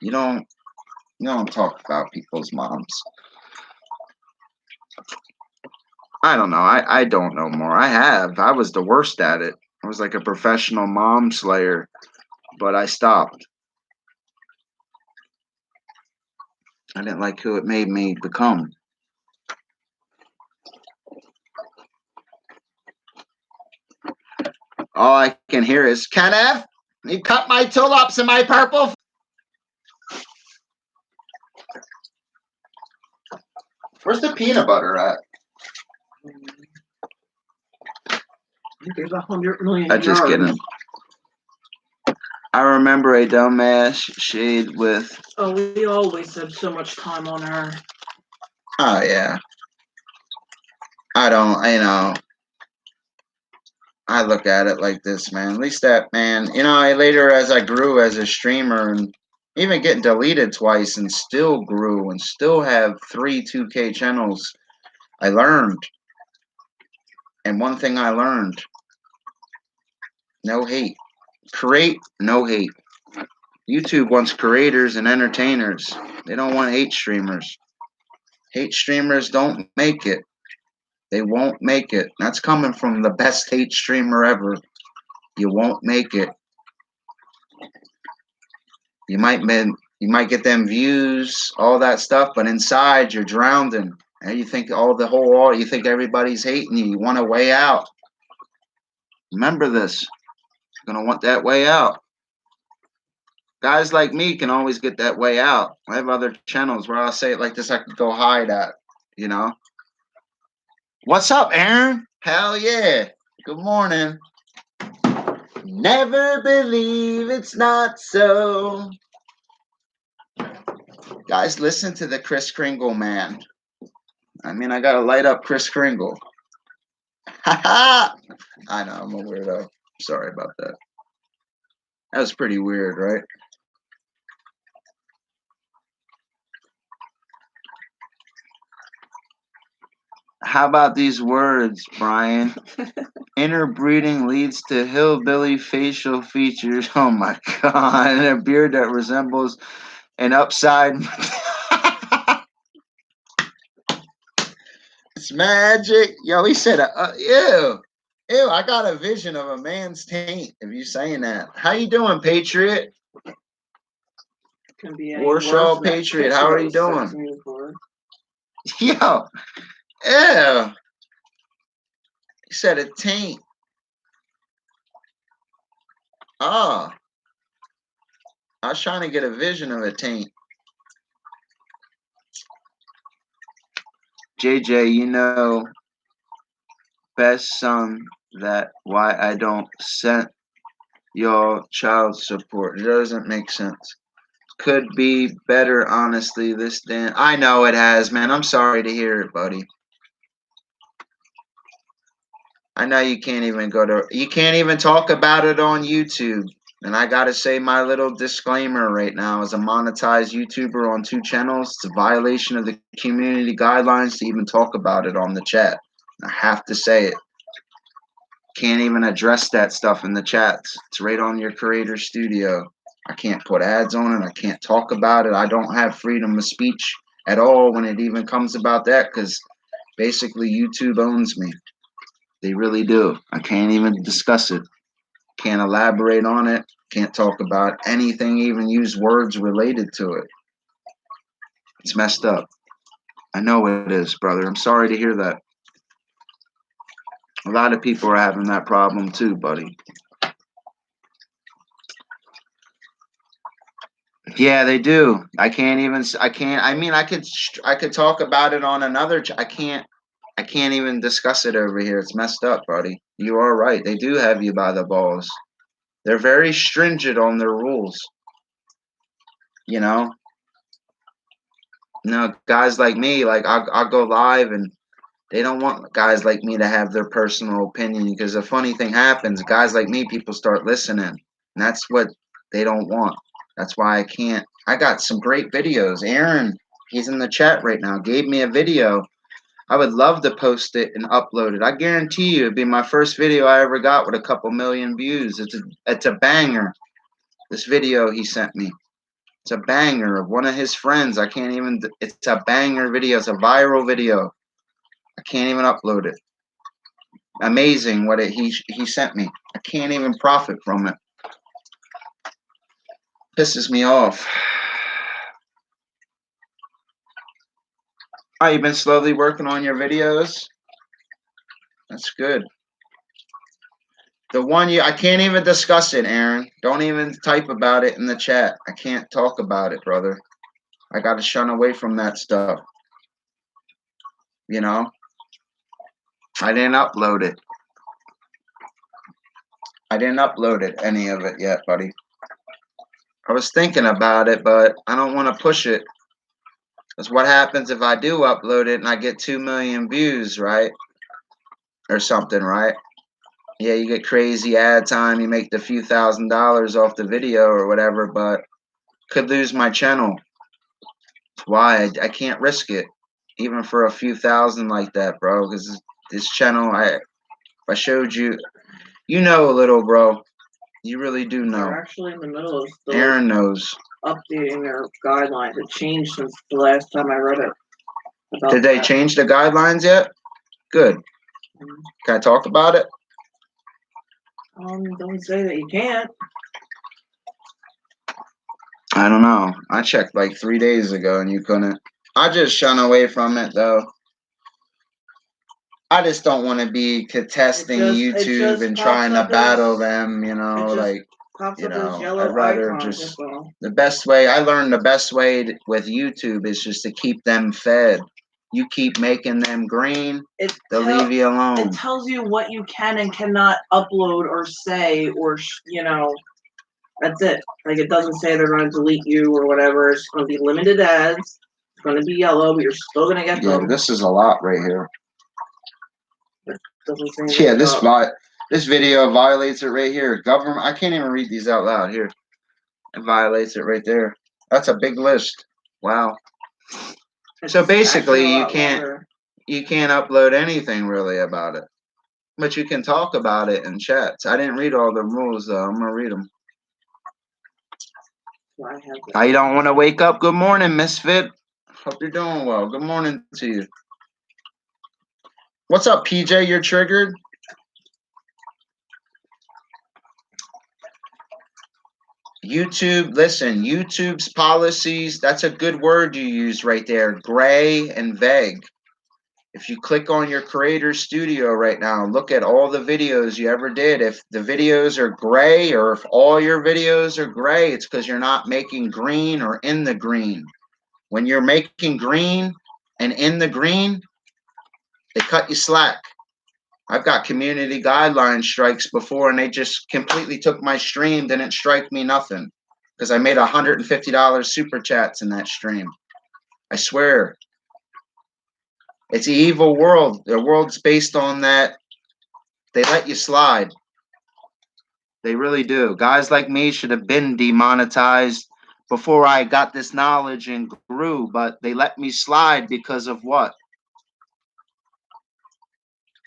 You don't talk about people's moms. I don't know. I don't know more. I was the worst at it. I was like a professional mom slayer, but I stopped. I didn't like who it made me become. All I can hear is, Kenneth, you cut my tulips and my purple. Where's the peanut butter at? I think there's 100 million I'm just yards. kidding. I remember a dumbass shade with. Oh, we always had so much time on her. Oh, yeah. I don't, I look at it like this, man. At least that, man, I later, as I grew as a streamer and even getting deleted twice and still grew and still have 2K channels, I learned. And one thing I learned, no hate. Create, no hate. YouTube wants creators and entertainers. They don't want hate streamers. Hate streamers don't make it. They won't make it. That's coming from the best hate streamer ever. You won't make it. You might get them views, all that stuff, but inside you're drowning. And you think you think everybody's hating you. You want a way out. Remember this. You're gonna want that way out. Guys like me can always get that way out. I have other channels where I'll say it like this, I could go hide at, What's up, Aaron? Hell yeah. Good morning. Never believe it's not so. Guys, listen to the Kris Kringle man. I mean, I gotta light up Kris Kringle. I know, I'm a weirdo. Sorry about that. That was pretty weird, right? How about these words, Brian? Interbreeding leads to hillbilly facial features. Oh my god, and a beard that resembles an upside. It's magic. Yo, he said, ew. Ew, I got a vision of a man's taint if you saying that. How you doing, Patriot? Can be Warshaw Patriot, how are you doing? Yo, ew. He said a taint. Oh. I was trying to get a vision of a taint. JJ, best son that why I don't send your child support. It doesn't make sense. Could be better, honestly. This damn. I know it has, man. I'm sorry to hear it, buddy. I know you can't even talk about it on YouTube. And I gotta say my little disclaimer right now, as a monetized YouTuber on 2 channels, it's a violation of the community guidelines to even talk about it on the chat. I have to say it. Can't even address that stuff in the chats. It's right on your creator studio. I can't put ads on it. I can't talk about it. I don't have freedom of speech at all when it even comes about that, because basically YouTube owns me. They really do. I can't even discuss it. Can't elaborate on it. Can't talk about anything, even use words related to it. It's messed up. I know it is, brother. I'm sorry to hear that. A lot of people are having that problem too, buddy. Yeah, they do. I can't even. I can't. I mean, I could. I could talk about it on another. I can't. I can't even discuss it over here. It's messed up, buddy. You are right. They do have you by the balls. They're very stringent on their rules. You know. No, guys like me, like I'll go live and they don't want guys like me to have their personal opinion because a funny thing happens. Guys like me, people start listening. And that's what they don't want. That's why I can't. I got some great videos. Aaron, he's in the chat right now, gave me a video. I would love to post it and upload it. I guarantee you it'd be my first video I ever got with a couple million views. It's a banger. This video he sent me. It's a banger of one of his friends. I can't even. It's a banger video. It's a viral video. I can't even upload it. Amazing what he sent me. I can't even profit from it. Pisses me off. Oh, you've been slowly working on your videos? That's good. The one I can't even discuss it, Aaron. Don't even type about it in the chat. I can't talk about it, brother. I got to shun away from that stuff. You know? I didn't upload it. I didn't upload it, any of it yet, buddy. I was thinking about it, but I don't want to push it. Because what happens if I do upload it and I get 2 million views, right? Or something, right? Yeah, you get crazy ad time. You make the few $1,000s off the video or whatever, but could lose my channel. That's why I can't risk it, even for a few thousand like that, bro. Because this channel, if I showed you, you know a little, bro. You really do know. They're actually in the middle of still Aaron knows. updating their guidelines. It changed since the last time I read it. Did they change the guidelines yet? Good. Can I talk about it? Don't say that you can't. I don't know. I checked like 3 days ago and you couldn't. I just shun away from it though. I just don't want to be contesting YouTube and trying to battle them, you know, like, you know, I'd rather just, the best way, I learned the best way with YouTube is just to keep them fed. You keep making them green, they'll leave you alone. It tells you what you can and cannot upload or say or, you know, that's it. Like, it doesn't say they're going to delete you or whatever. It's going to be limited ads. It's going to be yellow, but you're still going to get them. Yeah, this is a lot right here. Doesn't say yeah, this video violates it right here. Government, I can't even read these out loud here. It violates it right there. That's a big list. Wow. So basically, you can't upload anything really about it, but you can talk about it in chats. I didn't read all the rules though. I'm gonna read them. I don't want to wake up. Good morning, Misfit. Hope you're doing well. Good morning to you. What's up, PJ? You're triggered? YouTube, listen, YouTube's policies, that's a good word you use right there, gray and vague. If you click on your creator studio right now, look at all the videos you ever did. If the videos are gray or if all your videos are gray, it's because you're not making green or in the green. When you're making green and in the green, they cut you slack. I've got community guideline strikes before and they just completely took my stream, didn't strike me nothing. Because I made $150 super chats in that stream. I swear. It's an evil world. The world's based on that. They let you slide. They really do. Guys like me should have been demonetized before I got this knowledge and grew, but they let me slide because of what?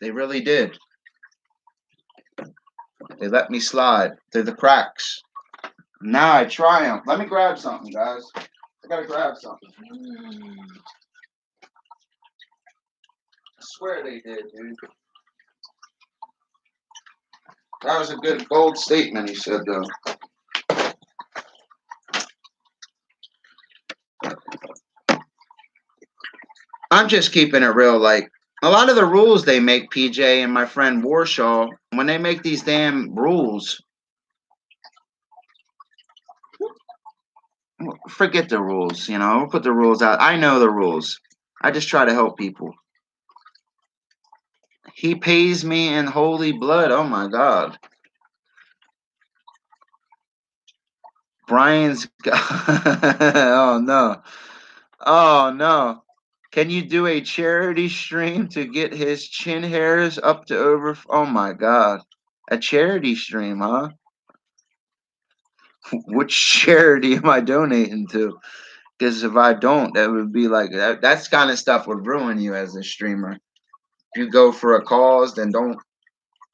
They really did. They let me slide through the cracks. Now I triumph. Let me grab something, guys. I gotta grab something. I swear they did, dude. That was a good, bold statement he said, though. I'm just keeping it real. Like, a lot of the rules they make, PJ and my friend Warshaw, when they make these damn rules, Forget the rules, you know. We'll put the rules out. I know the rules. I just try to help people. He pays me in holy blood. Oh my God. Brian's. Oh no. Oh no. Can you do a charity stream to get his chin hairs up to over? Oh my God. A charity stream, huh? Which charity am I donating to? Because if I don't, that would be like that's kind of stuff would ruin you as a streamer. If you go for a cause, then don't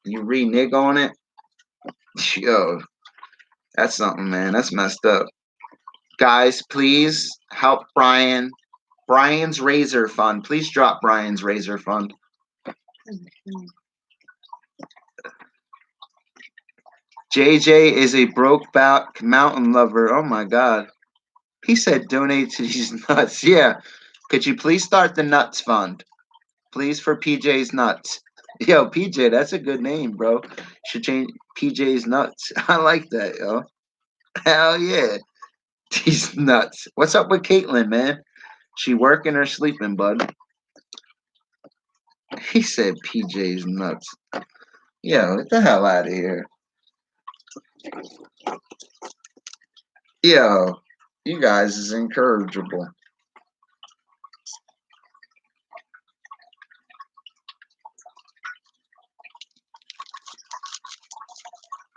you renege on it? Yo, that's something, man. That's messed up. Guys, please help Brian. Brian's Razor Fund. Please drop Brian's Razor Fund. JJ is a broke back mountain lover. Oh my God. He said donate to these nuts. Yeah. Could you please start the Nuts Fund? Please for PJ's Nuts. Yo, PJ, that's a good name, bro. Should change PJ's Nuts. I like that, yo. Hell yeah. These nuts. What's up with Caitlin, man? She working or sleeping, bud? He said PJ's nuts. Yo, get the hell out of here. Yo, you guys is incorrigible.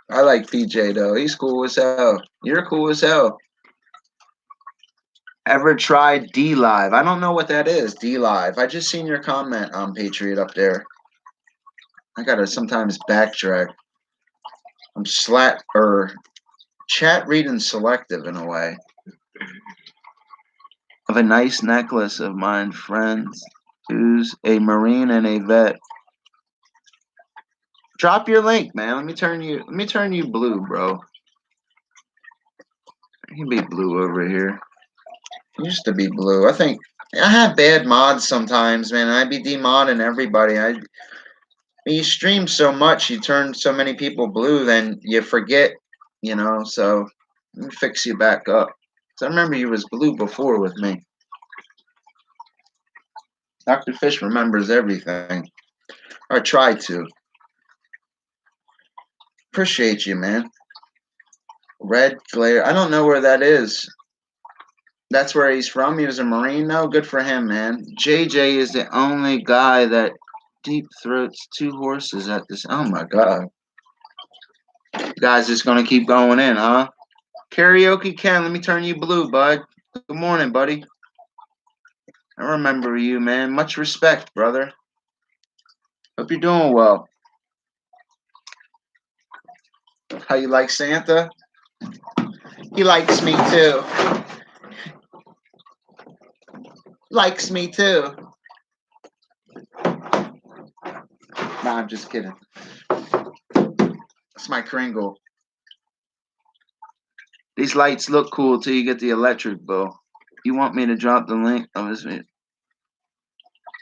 I like PJ though. He's cool as hell. You're cool as hell. Ever tried D Live? I don't know what that is. D Live. I just seen your comment on Patriot up there. I gotta sometimes backtrack. I'm chat reading selective in a way. Of a nice necklace of mine friends who's a Marine and a vet. Drop your link, man. Let me turn you blue, bro. You be blue over here. Used to be blue. I think I have bad mods sometimes, man. I be demodding everybody. You stream so much, you turn so many people blue, then you forget, you know. So let me fix you back up. So I remember you was blue before with me. Dr. Fish remembers everything. Or try to. Appreciate you, man. Red glare. I don't know where that is. That's where he's from. He was a Marine, though. Good for him, man. JJ is the only guy that deep throats two horses at this. Oh my God. You guys just gonna keep going in, huh? Karaoke Ken, let me turn you blue, bud. Good morning, buddy. I remember you, man. Much respect, brother. Hope you're doing well. How you like Santa? He likes me too. Likes me too. Nah, I'm just kidding. That's my Kringle. These lights look cool till you get the electric bill. You want me to drop the link of this video?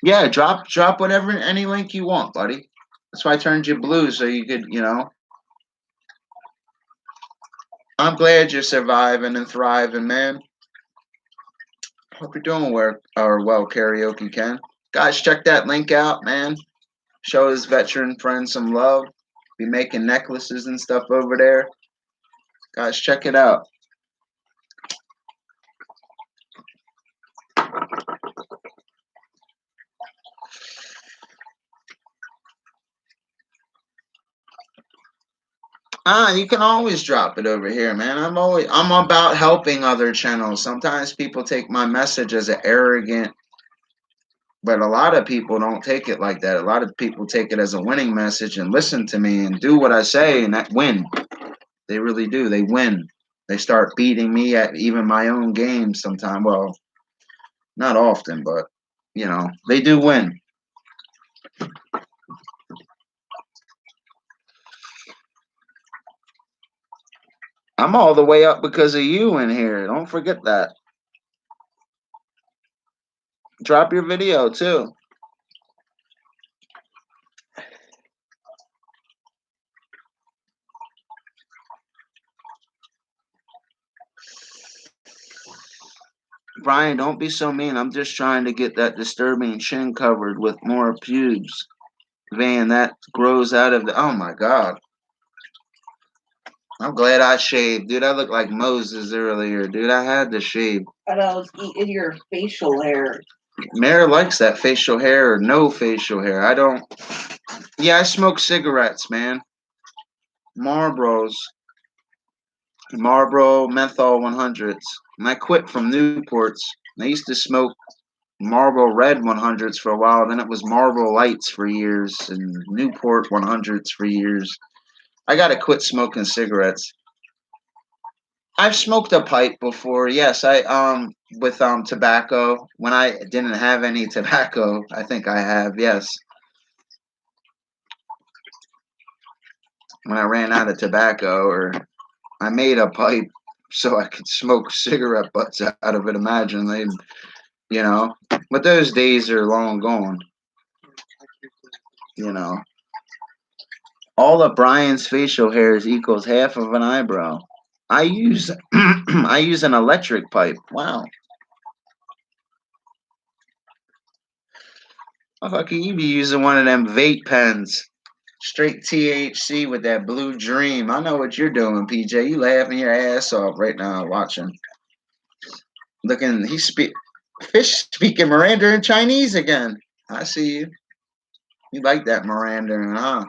Yeah, drop whatever any link you want, buddy. That's why I turned you blue so you could, you know. I'm glad you're surviving and thriving, man. Hope you're doing well, karaoke, Ken. Guys, check that link out, man. Show his veteran friend some love. Be making necklaces and stuff over there. Guys, check it out. You can always drop it over here, man. I'm about helping other channels. Sometimes people take my message as an arrogant, but a lot of people don't take it like that. A lot of people take it as a winning message and listen to me and do what I say and that win. They really do. They win. They start beating me at even my own games sometimes. Well, not often, but you know, they do win. I'm all the way up because of you in here. Don't forget that. Drop your video too. Brian, don't be so mean. I'm just trying to get that disturbing chin covered with more pubes. Van, that grows out of the. Oh my god. I'm glad I shaved, dude. I looked like Moses earlier, dude. I had to shave. But I was eating your facial hair. Mare likes that facial hair or no facial hair. I don't. Yeah, I smoke cigarettes, man. Marlboros. Marlboro menthol 100s. And I quit from Newports. I used to smoke Marlboro Red 100s for a while. Then it was Marlboro Lights for years and Newport 100s for years. I got to quit smoking cigarettes. I've smoked a pipe before. Yes, I with tobacco when I didn't have any tobacco. I think I have. Yes, when I ran out of tobacco, or I made a pipe so I could smoke cigarette butts out of it. Imagine they, you know. But those days are long gone. You know, all of Brian's facial hairs equals half of an eyebrow. I use I use an electric pipe. Wow. Motherfucker, you be using one of them vape pens. Straight THC with that blue dream. I know what you're doing, PJ. You laughing your ass off right now watching. Looking, fish speaking Miranda in Chinese again. I see you. You like that Miranda, huh?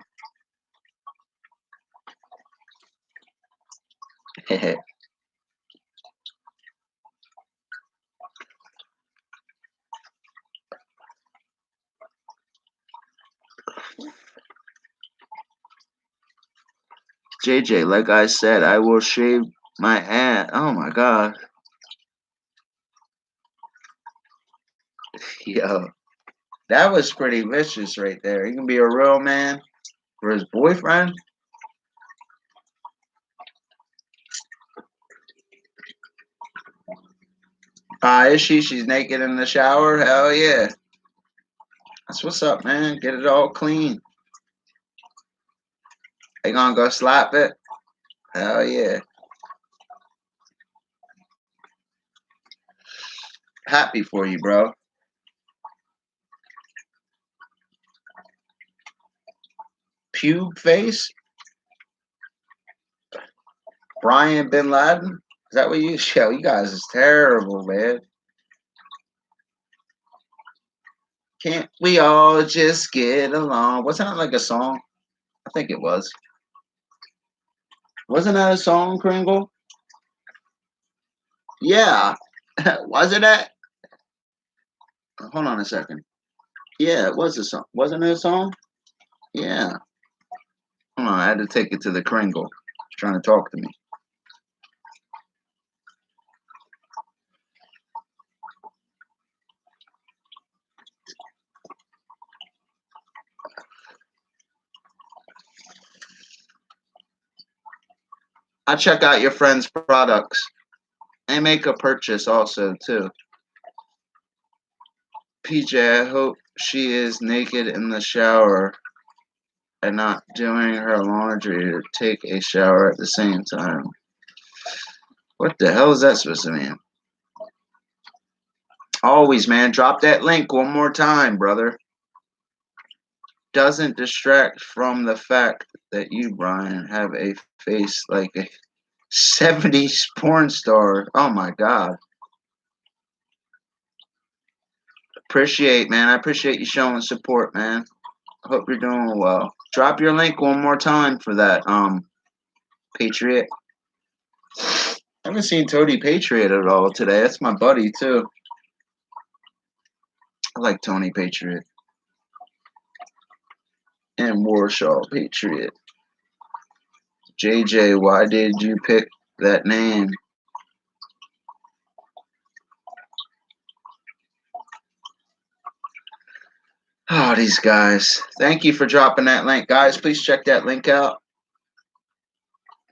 JJ, like I said, I will shave my ass. Oh my god. Yo, that was pretty vicious right there. He can be a real man for his boyfriend. Is she? She's naked in the shower? Hell yeah. That's what's up, man. Get it all clean. They gonna go slap it? Hell yeah. Happy for you, bro. Pube face? Brian Bin Laden? Is that what you show? You guys is terrible, man. Can't we all just get along? Wasn't that like a song? I think it was. Wasn't that a song, Kringle? Yeah. Wasn't it? Hold on a second. Yeah, it was a song. Wasn't it a song? Yeah. Hold on, I had to take it to the Kringle. He's trying to talk to me. I check out your friend's products. They make a purchase also too. PJ, I hope she is naked in the shower and not doing her laundry to take a shower at the same time. What the hell is that supposed to mean? Always, man, drop that link one more time, brother. Doesn't distract from the fact that you, Brian, have a face like a 70s porn star. Oh my god. Appreciate, man. I appreciate you showing support, man. Hope you're doing well. Drop your link one more time for that, Patriot. I haven't seen Tony Patriot at all today. That's my buddy too. I like Tony Patriot. And Warshaw Patriot. JJ, why did you pick that name? Oh, these guys. Thank you for dropping that link. Guys, please check that link out.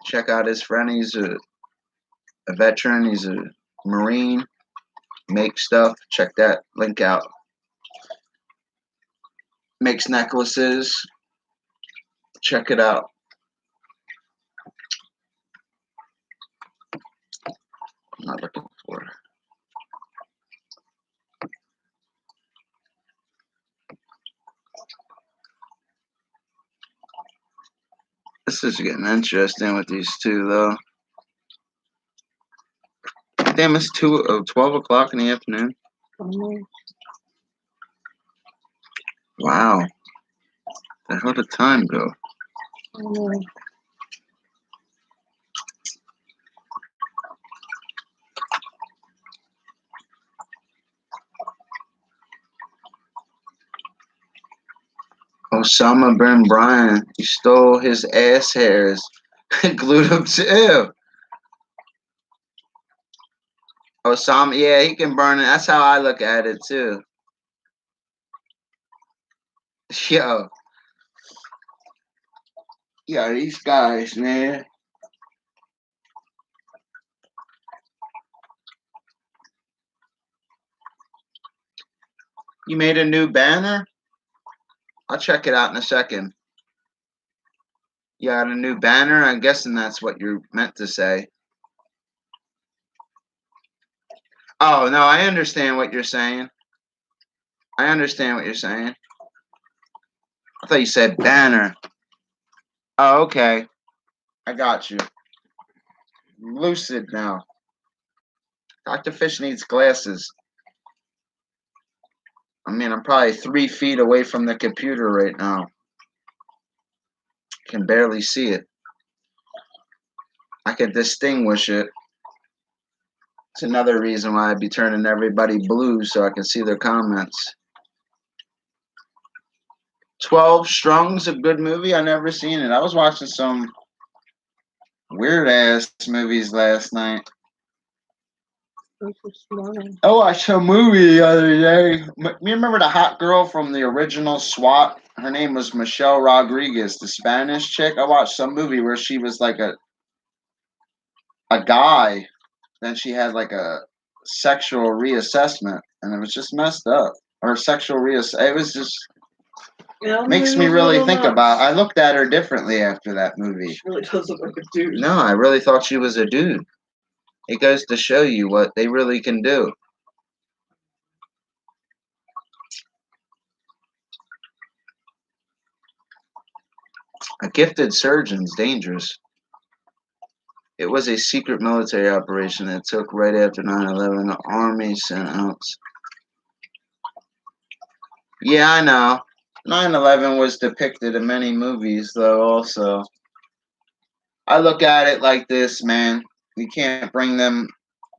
Check out his friend. He's a veteran. He's a Marine. Make stuff. Check that link out. Makes necklaces. Check it out. I'm not looking for it. This is getting interesting with these two, though. Damn, it's 12 o'clock in the afternoon. Wow. The hell did time go? Osama bin Laden, he stole his ass hairs and glued them to. Osama, yeah, he can burn it. That's how I look at it too. Yo, yeah, these guys, man. You made a new banner? I'll check it out in a second. You got a new banner? I'm guessing that's what you're meant to say. Oh, no, I understand what you're saying. I understand what you're saying. I thought you said banner. Oh, okay. I got you. Lucid now. Dr. Fish needs glasses. I mean, I'm probably 3 feet away from the computer right now. Can barely see it. I can distinguish it. It's another reason why I'd be turning everybody blue so I can see their comments. 12 Strong's a good movie. I never seen it. I was watching some weird ass movies last night. I watched a movie the other day. You remember the hot girl from the original SWAT? Her name was Michelle Rodriguez, the Spanish chick. I watched some movie where she was like a guy. Then she had like a sexual reassessment, and it was just messed up. Or sexual reassessment. It was just makes me really think about. I looked at her differently after that movie. She really does look like a dude. No, I really thought she was a dude. It goes to show you what they really can do. A gifted surgeon's dangerous. It was a secret military operation that took right after 9/11. The Army sent out. Yeah, I know. 9/11 was depicted in many movies, though, also. I look at it like this, man. We can't bring them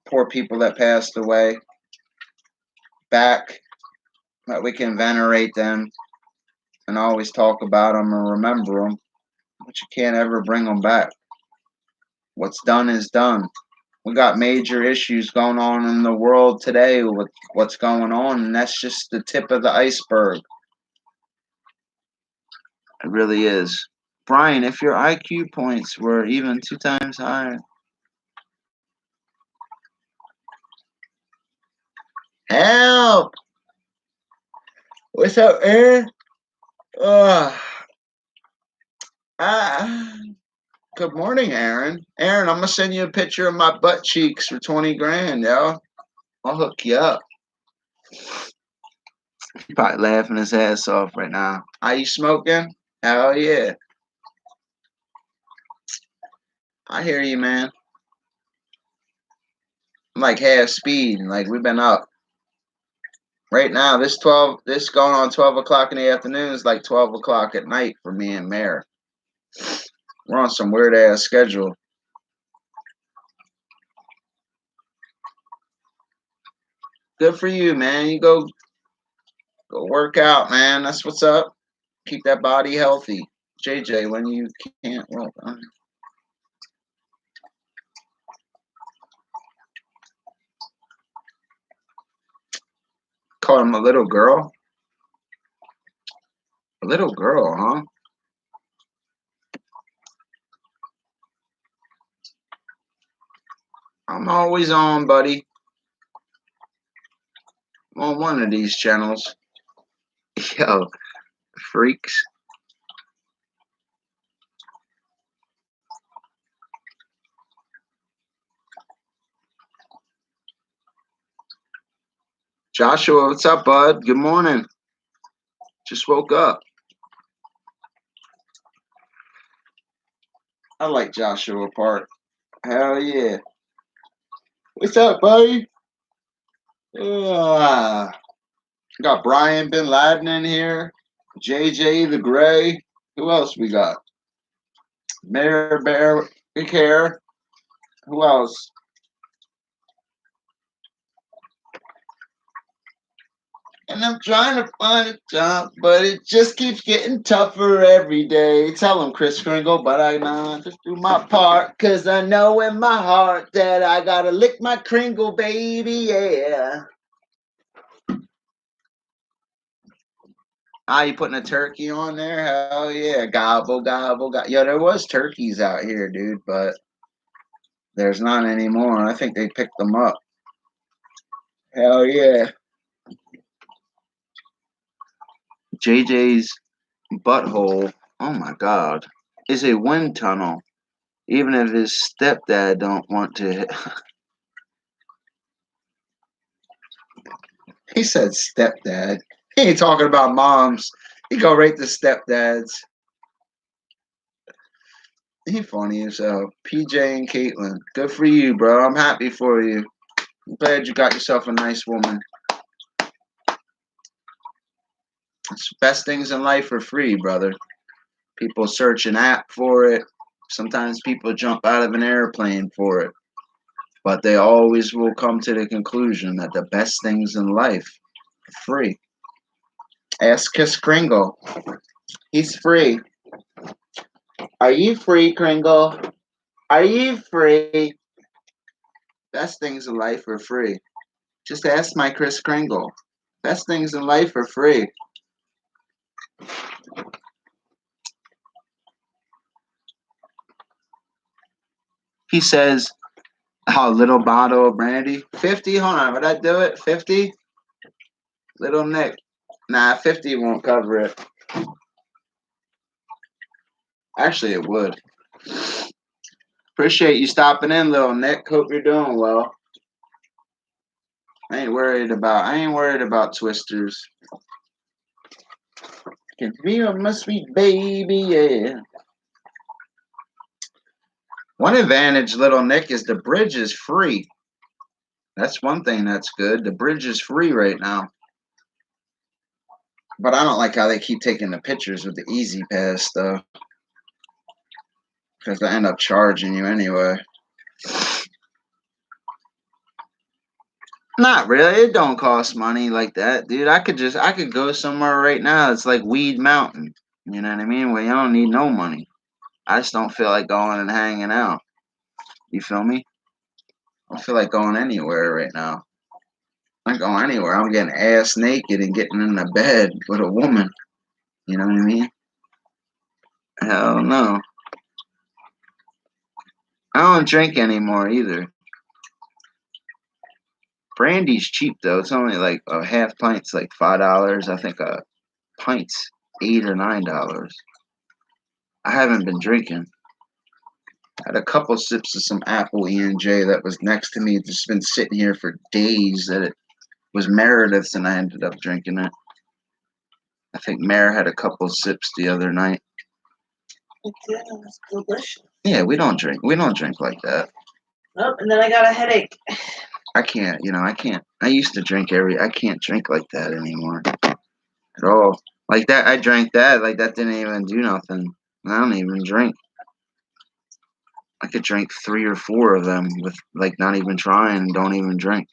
poor people that passed away back, but we can venerate them and always talk about them and remember them, but you can't ever bring them back. What's done is done. We got major issues going on in the world today with what's going on, and that's just the tip of the iceberg. It really is. Brian, if your IQ points were even 2 times higher. Help! What's up, Aaron? Ah, good morning, Aaron. Aaron, I'm gonna send you a picture of my butt cheeks for 20 grand, yo. I'll hook you up. He's probably laughing his ass off right now. Are you smoking? Hell yeah. I hear you, man. I'm like half speed, like we've been up. Right now, this going on 12 o'clock in the afternoon is like 12 o'clock at night for me and Mare. We're on some weird ass schedule. Good for you, man. You go work out, man. That's what's up. Keep that body healthy. JJ, when you can't, well, call him a little girl. A little girl, huh? I'm always on, buddy. I'm on one of these channels. Yo, freaks. Joshua, what's up, bud? Good morning. Just woke up. I like Joshua Park. Hell yeah. What's up, buddy? Got Brian Bin Laden in here. JJ the Gray. Who else we got? Mayor Bear Care. Who else? And I'm trying to find a job, but it just keeps getting tougher every day. Tell him, Chris Kringle, but I know just do my part, cause I know in my heart that I gotta lick my Kringle, baby, yeah. Ah, you putting a turkey on there? Hell yeah. Gobble, gobble, gobble. Yo, there was turkeys out here, dude, but there's not anymore. I think they picked them up. Hell yeah. JJ's butthole, oh my god, is a wind tunnel. Even if his stepdad don't want to. He said stepdad. He ain't talking about moms. He go right to stepdads. He funny as hell. PJ and Caitlin. Good for you, bro. I'm happy for you. I'm glad you got yourself a nice woman. Best things in life are free, brother. People search an app for it. Sometimes people jump out of an airplane for it. But they always will come to the conclusion that the best things in life are free. Ask Kiss Kringle. He's free. Are you free, Kringle? Are you free? Best things in life are free. Just ask my Chris Kringle. Best things in life are free. He says, oh, little bottle of brandy. 50? Hold on, would I do it? 50? Little Nick. Nah, 50 won't cover it. Actually, it would. Appreciate you stopping in, little Nick. Hope you're doing well. I ain't worried about twisters. Can be my sweet baby, yeah. One advantage, little Nick, is the bridge is free. That's one thing that's good. The bridge is free right now. But I don't like how they keep taking the pictures with the Easy Pass, though. Because they end up charging you anyway. Not really. It don't cost money like that, dude. I could go somewhere right now. It's like Weed Mountain. You know what I mean? Where you don't need no money. I just don't feel like going and hanging out. You feel me? I don't feel like going anywhere right now. I'm not going anywhere. I'm getting ass naked and getting in the bed with a woman. You know what I mean? Hell no. I don't drink anymore either. Brandy's cheap though. It's only like a half pint's like $5. I think a pint's $8 or $9. I haven't been drinking. I had a couple sips of some apple E&J that was next to me. It's just been sitting here for days. That it was Meredith's, and I ended up drinking it. I think Mare had a couple sips the other night. It's delicious. Yeah, we don't drink. We don't drink like that. Oh, and then I got a headache. I can't. I can't. I used to drink I can't drink like that anymore at all. Like that, I drank that. Like that didn't even do nothing. I don't even drink. I could drink 3 or 4 of them with like not even trying. Don't even drink.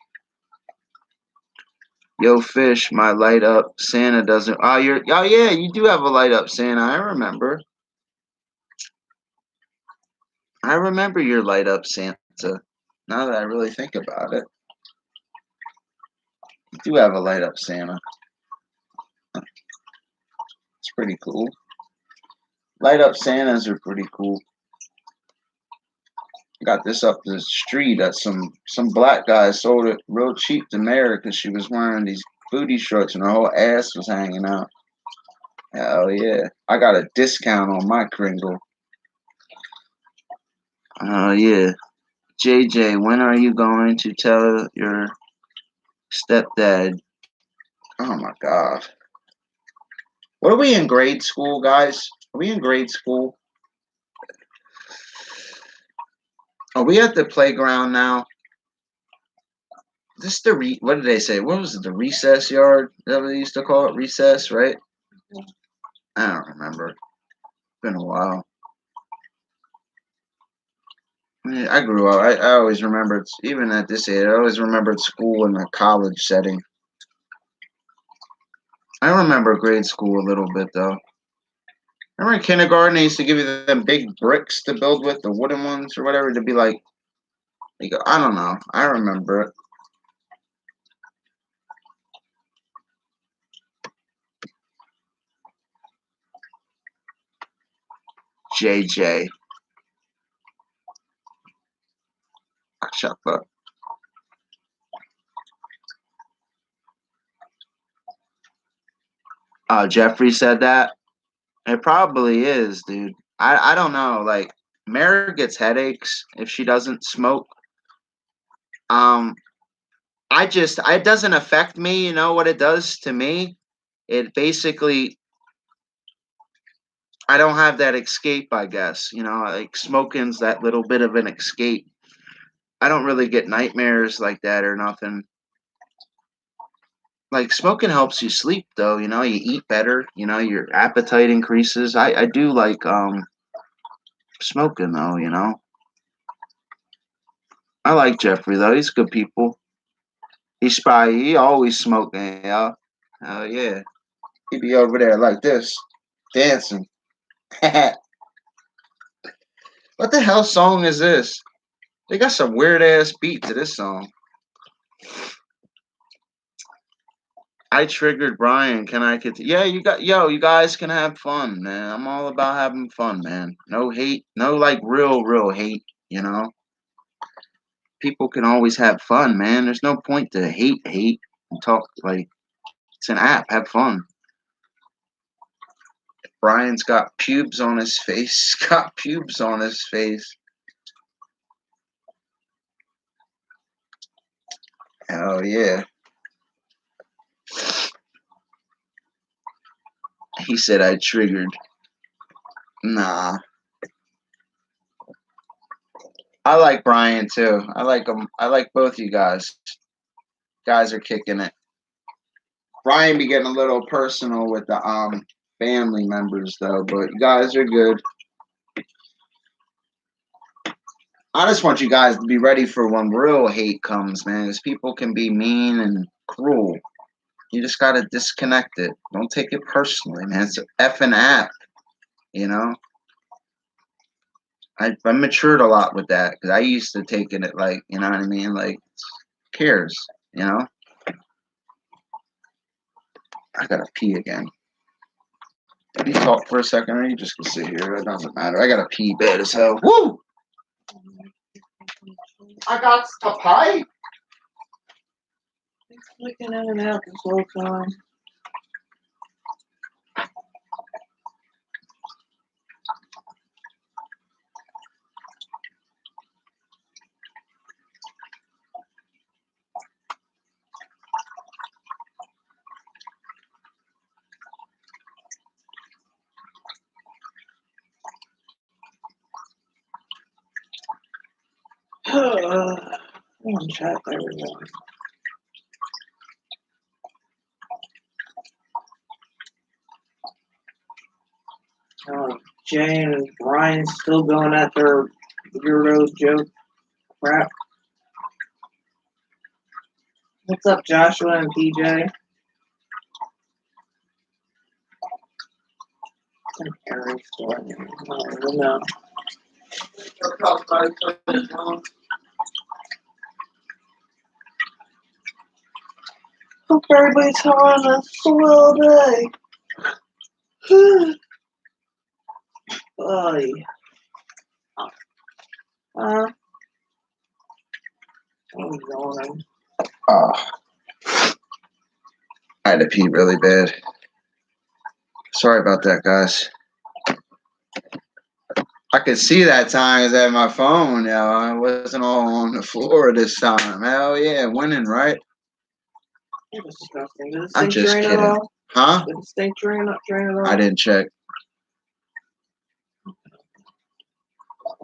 Yo, fish, my light up Santa doesn't. Oh, yeah, you do have a light up Santa. I remember. I remember your light up Santa. Now that I really think about it, you do have a light up Santa. It's pretty cool. Light up Santas are pretty cool. Got this up the street that some black guy sold it real cheap to Mary because she was wearing these booty shorts and her whole ass was hanging out. Hell yeah. I got a discount on my Kringle. Oh yeah. JJ, when are you going to tell your stepdad? Oh my god. What are we in grade school, guys? Are we in grade school? Are we at the playground now? This the what did they say? What was it? The recess yard? Is that what they used to call it? Recess, right? I don't remember. It's been a while. I grew up. I always remembered, even at this age, I always remembered school in a college setting. I remember grade school a little bit though. Remember in kindergarten they used to give you them big bricks to build with, the wooden ones or whatever, to be like I don't know. I remember it. JJ. Shut up. Jeffrey said that. It probably is, dude. I don't know. Like Mary gets headaches if she doesn't smoke. Um, it doesn't affect me. You know what it does to me? It basically, I don't have that escape. I guess like smoking's that little bit of an escape. I don't really get nightmares like that or nothing. Like smoking helps you sleep though. You eat better. Your appetite increases. I do like smoking though. I like Jeffrey though. He's good people. He always smoking, y'all. Oh yeah. He be over there like this, dancing. What the hell song is this? They got some weird ass beat to this song. I triggered Brian. Can I get? Yeah, you guys can have fun, man. I'm all about having fun, man. No hate, no like real hate. People can always have fun, man. There's no point to hate and talk like it's an app. Have fun. Brian's got pubes on his face. Got pubes on his face. Hell yeah. He said I triggered. Nah. I like Brian too. I like him. I like both you guys. Guys are kicking it. Brian be getting a little personal with the family members though, but you guys are good. I just want you guys to be ready for when real hate comes, man. Because people can be mean and cruel. You just gotta disconnect it. Don't take it personally, man. It's an effing app, you know. I matured a lot with that because I used to taking it like, you know what I mean, like, who cares, you know. I gotta pee again. Can you talk for a second, or you just can sit here? It doesn't matter. I gotta pee bad as hell. Woo! I got to pie. It's looking in and out this whole time. One chat, there we go. Jane and Brian still going at their weirdo joke crap. What's up, Joshua and PJ? And Harry still in there. I don't know. Hope everybody's having a swell day. Buddy. I'm yawning. I had to pee really bad. Sorry about that, guys. I could see that time 'cause I had my phone, I wasn't all on the floor this time. Hell yeah, winning, right? You're disgusting. Did the I'm stink just drain at kidding. all? Huh? Did the stink drain at all? I didn't check. Oh,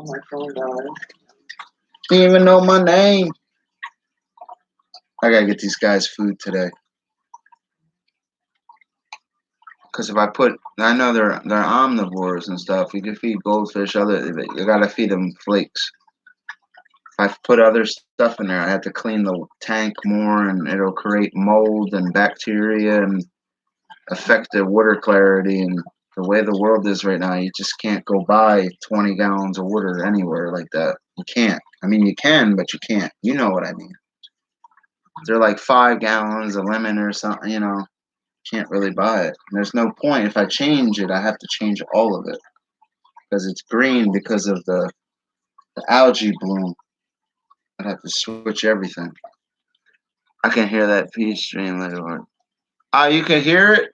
my phone died. Didn't even know my name. I gotta get these guys food today. Because if I put, I know they're omnivores and stuff. You can feed goldfish. You gotta feed them flakes. If I put other stuff in there, I have to clean the tank more, and it'll create mold and bacteria and affect the water clarity. And the way the world is right now, you just can't go buy 20 gallons of water anywhere like that. You can't. I mean, you can, but you can't. You know what I mean? They're like 5 gallons of lemon or something. Can't really buy it. And there's no point. If I change it, I have to change all of it because it's green because of the algae bloom. I'd have to switch everything. I can hear that pea stream later. Oh, you can hear it?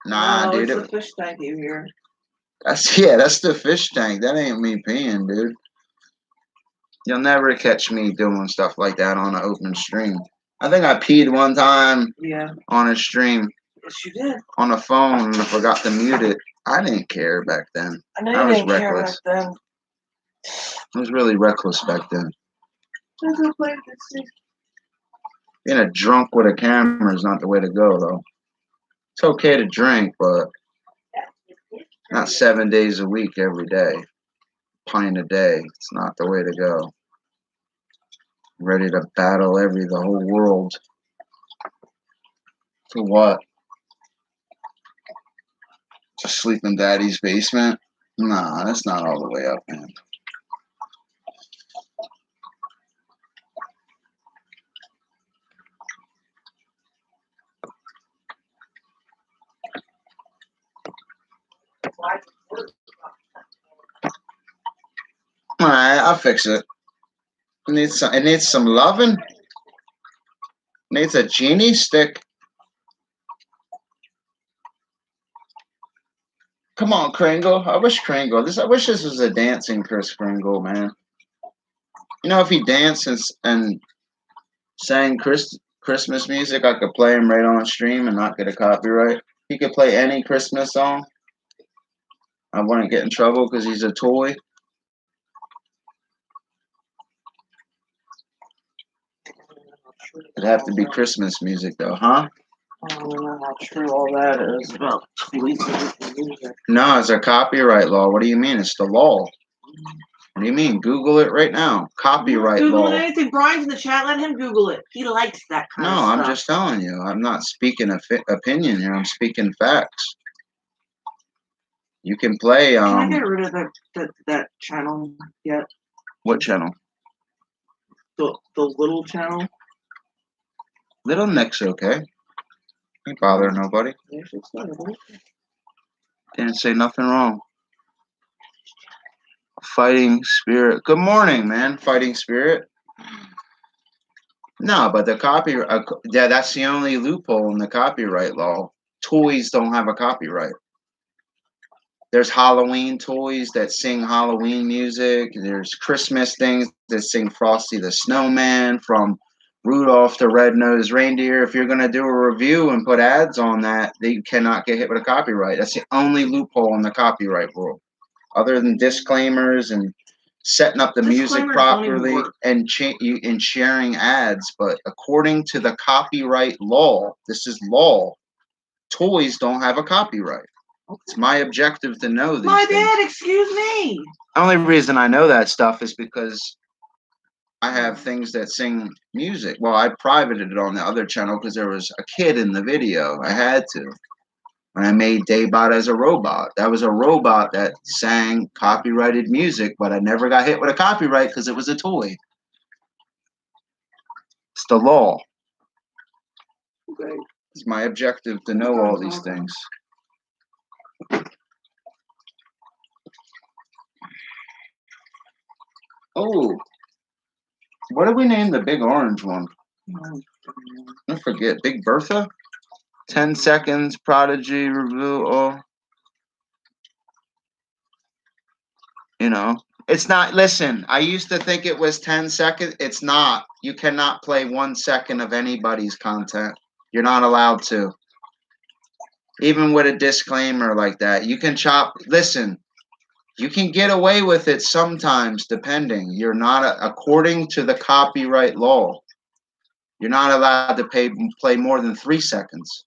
Nah, No, dude. it's the fish tank you hear. That's the fish tank. That ain't me peeing, dude. You'll never catch me doing stuff like that on an open stream. I think I peed one time on a stream. Yes, you did. On a phone and I forgot to mute it. I didn't care back then. I know you didn't care back then. I was really reckless back then. Being a drunk with a camera is not the way to go, though. It's okay to drink, but not 7 days a week every day. Pint a day. It's not the way to go. Ready to battle the whole world. For what? To sleep in daddy's basement? Nah, that's not all the way up, man. Alright, I'll fix it. It needs some loving. It needs a genie stick. Come on, Kringle. I wish this was a dancing Chris Kringle, man. If he danced and sang Christmas music, I could play him right on stream and not get a copyright. He could play any Christmas song. I wouldn't get in trouble because he's a toy. It'd have to be Christmas music, though, huh? I don't know how true all that is about music. No, it's a copyright law. What do you mean? It's the law. What do you mean? Google it right now. Copyright law. Googling anything. Brian's in the chat. Let him Google it. He likes that kind of stuff. No, I'm just telling you. I'm not speaking opinion here. I'm speaking facts. You can play. Can I get rid of that channel yet? What channel? The little channel. Little Nick's okay. Ain't bother nobody. Didn't say nothing wrong. Fighting Spirit. Good morning, man. Fighting Spirit. No, but the copyright. Yeah, that's the only loophole in the copyright law. Toys don't have a copyright. There's Halloween toys that sing Halloween music. There's Christmas things that sing Frosty the Snowman from Rudolph the Red-Nosed Reindeer. If you're going to do a review and put ads on that, they cannot get hit with a copyright. That's the only loophole in the copyright rule. Other than disclaimers and setting up the music properly and sharing ads. But according to the copyright law, this is law, toys don't have a copyright. Okay. It's my objective to know these things. Dad, excuse me. The only reason I know that stuff is because I have things that sing music. Well, I privated it on the other channel because there was a kid in the video. I had to. When I made Daybot as a robot. That was a robot that sang copyrighted music, but I never got hit with a copyright because it was a toy. It's the law. Okay. It's my objective to know all these things. Oh, what did we name the big orange one? I forget. Big Bertha? 10 seconds, Prodigy, review, oh. It's not, listen, I used to think it was 10 seconds. It's not. You cannot play 1 second of anybody's content. You're not allowed to. Even with a disclaimer like that. You can chop, listen, You can get away with it sometimes, depending. You're not, according to the copyright law, you're not allowed to play more than 3 seconds.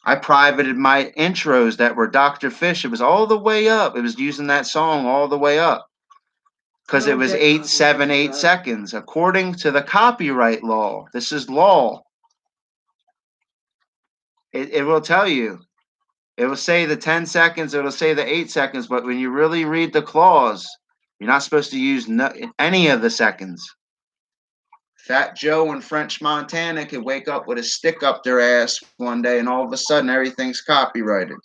I privated my intros that were Dr. Fish. It was all the way up. It was using that song all the way up because it was 8 seconds, according to the copyright law. This is law. It will tell you. It will say the 10 seconds. It'll say the 8 seconds. But when you really read the clause, you're not supposed to use any of the seconds. Fat Joe in French Montana could wake up with a stick up their ass one day, and all of a sudden everything's copyrighted.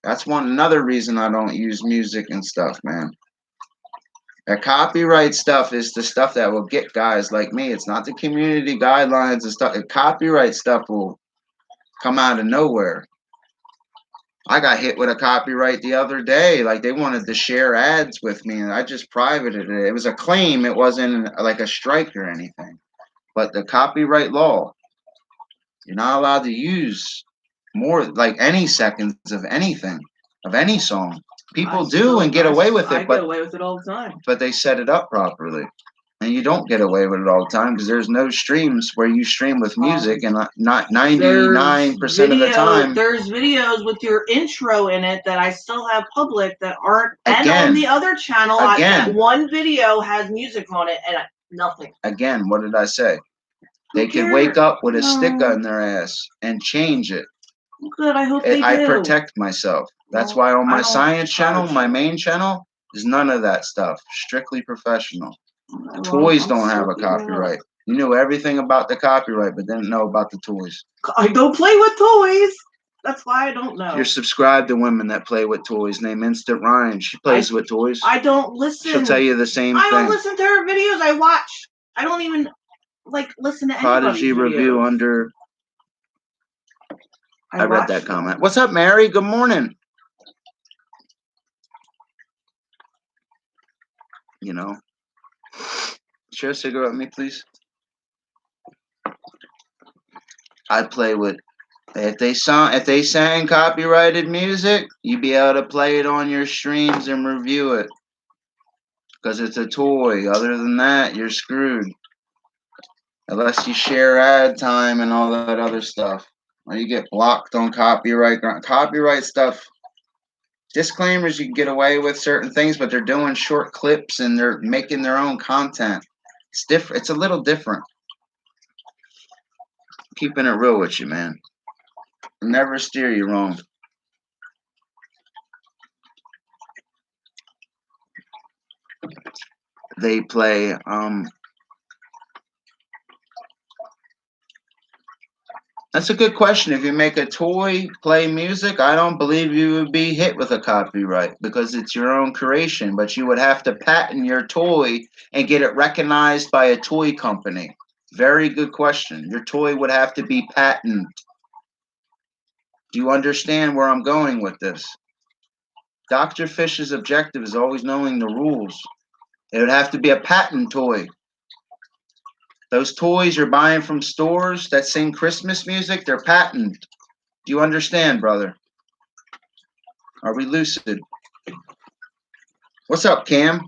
That's another reason I don't use music and stuff, man. That copyright stuff is the stuff that will get guys like me. It's not the community guidelines and stuff. The copyright stuff will come out of nowhere. I got hit with a copyright the other day. Like, they wanted to share ads with me, and I just privated it. It was a claim. It wasn't like a strike or anything. But the copyright law, you're not allowed to use more, like, any seconds of anything, of any song. People do and get away with it. I get away with it all the time. But they set it up properly. And you don't get away with it all the time because there's no streams where you stream with music, and not 99% of the time. There's videos with your intro in it that I still have public that aren't. And on the other channel, that one video has music on it and nothing. Again, what did I say? They could wake up with a stick on their ass and change it. Good, I hope they do. I protect myself. That's why on my science channel, my main channel, is none of that stuff. Strictly professional. Toys don't have a copyright. You knew everything about the copyright, but didn't know about the toys. I don't play with toys. That's why I don't know. You're subscribed to women that play with toys named Instant Ryan. She plays with toys. I don't listen. She'll tell you the same thing. I don't listen to her videos. I watch. I don't even listen to anybody's Prodigy videos. review under. I read that comment. What's up, Mary? Good morning. You know. Share a cigarette with me, please. I play with. If they sang copyrighted music, you'd be able to play it on your streams and review it. Because it's a toy. Other than that, you're screwed. Unless you share ad time and all that other stuff. Or you get blocked on copyright. Copyright stuff. Disclaimers, you can get away with certain things, but they're doing short clips and they're making their own content. It's different. It's a little different. Keeping it real with you, man. Never steer you wrong. They play that's a good question. If you make a toy play music, I don't believe you would be hit with a copyright because it's your own creation, but you would have to patent your toy and get it recognized by a toy company. Very good question. Your toy would have to be patented. Do you understand where I'm going with this? Dr. Fish's objective is always knowing the rules. It would have to be a patent toy. Those toys you're buying from stores that sing Christmas music, they're patented. Do you understand, brother? Are we lucid? What's up, Cam?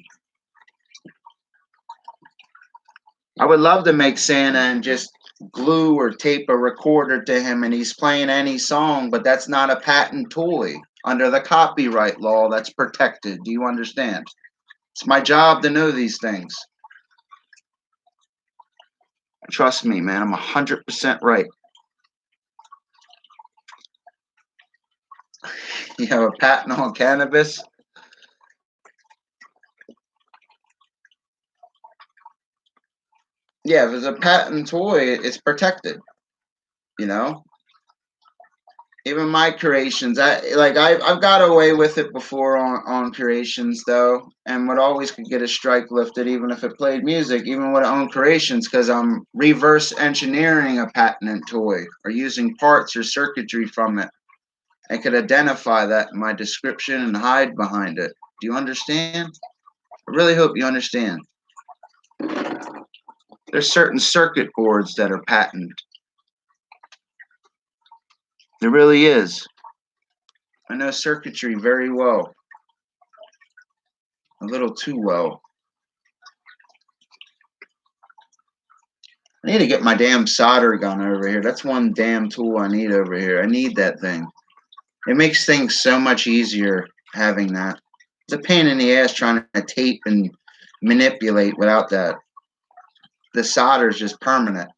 I would love to make Santa and just glue or tape a recorder to him and he's playing any song, but that's not a patent toy. Under the copyright law, that's protected. Do you understand? It's my job to know these things. Trust me, man, I'm 100% right. You have a patent on cannabis? Yeah, if it's a patent toy, it's protected. You know? Even my creations, I've got away with it before on creations though, and would always could get a strike lifted even if it played music, even with on creations, because I'm reverse engineering a patented toy or using parts or circuitry from it. I could identify that in my description and hide behind it. Do you understand? I really hope you understand. There's certain circuit boards that are patented. There really is. I know circuitry very well. a little too well. I need to get my damn solder gun over here. That's one damn tool I need over here. I need that thing. It makes things so much easier having that. It's a pain in the ass trying to tape and manipulate without that. The solder is just permanent.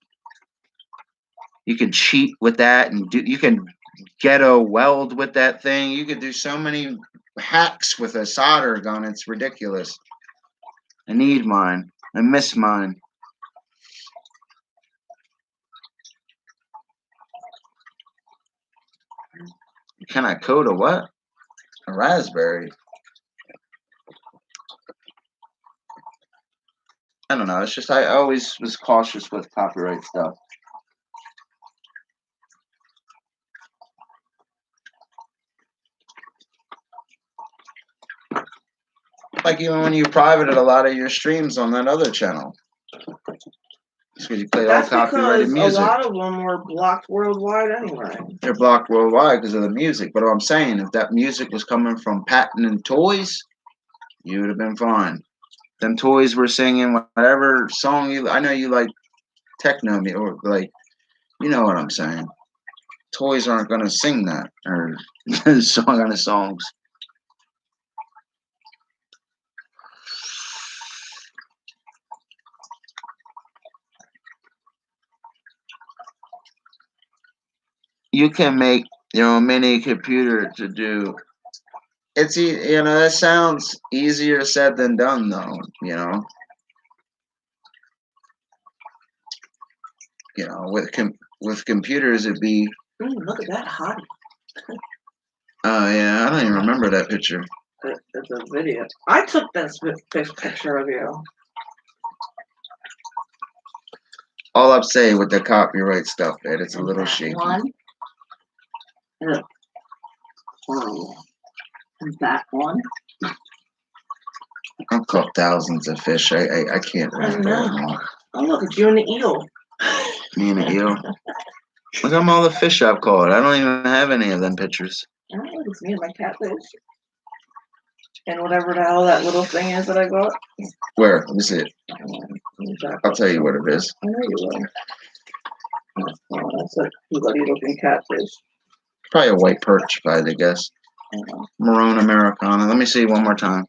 You can cheat with that and you can ghetto weld with that thing. You could do so many hacks with a solder gun. It's ridiculous. I need mine. I miss mine. Can I coat a what? A raspberry. I don't know. It's just I always was cautious with copyright stuff. Like even when you privated a lot of your streams on that other channel. Because you played all copyrighted music. A lot of them were blocked worldwide anyway. They're blocked worldwide because of the music. But what I'm saying, if that music was coming from patented toys, you would have been fine. Them toys were singing whatever song you. I know you like techno or like, you know what I'm saying. Toys aren't gonna sing that or song on the songs. You can make your own mini computer to do. It's that sounds easier said than done though. With computers it'd be. Look at that hottie. Oh yeah, I don't even remember that picture. It's a video. I took this picture of you. All I'm saying with the copyright stuff, Ed, it's a little shaky. One. Oh. And that one. I've caught thousands of fish. I can't remember anymore. Oh look, it's you and the eel. Me and the eel. Look at all the fish I've caught. I don't even have any of them pictures. I don't know, it's me and my catfish. And whatever the hell that little thing is that I got. Where? Let me see it. I'll tell you what it is. I know you will. That's a bloody looking catfish. Probably a white perch, if I had to guess. Maroon Americana. Let me see one more time.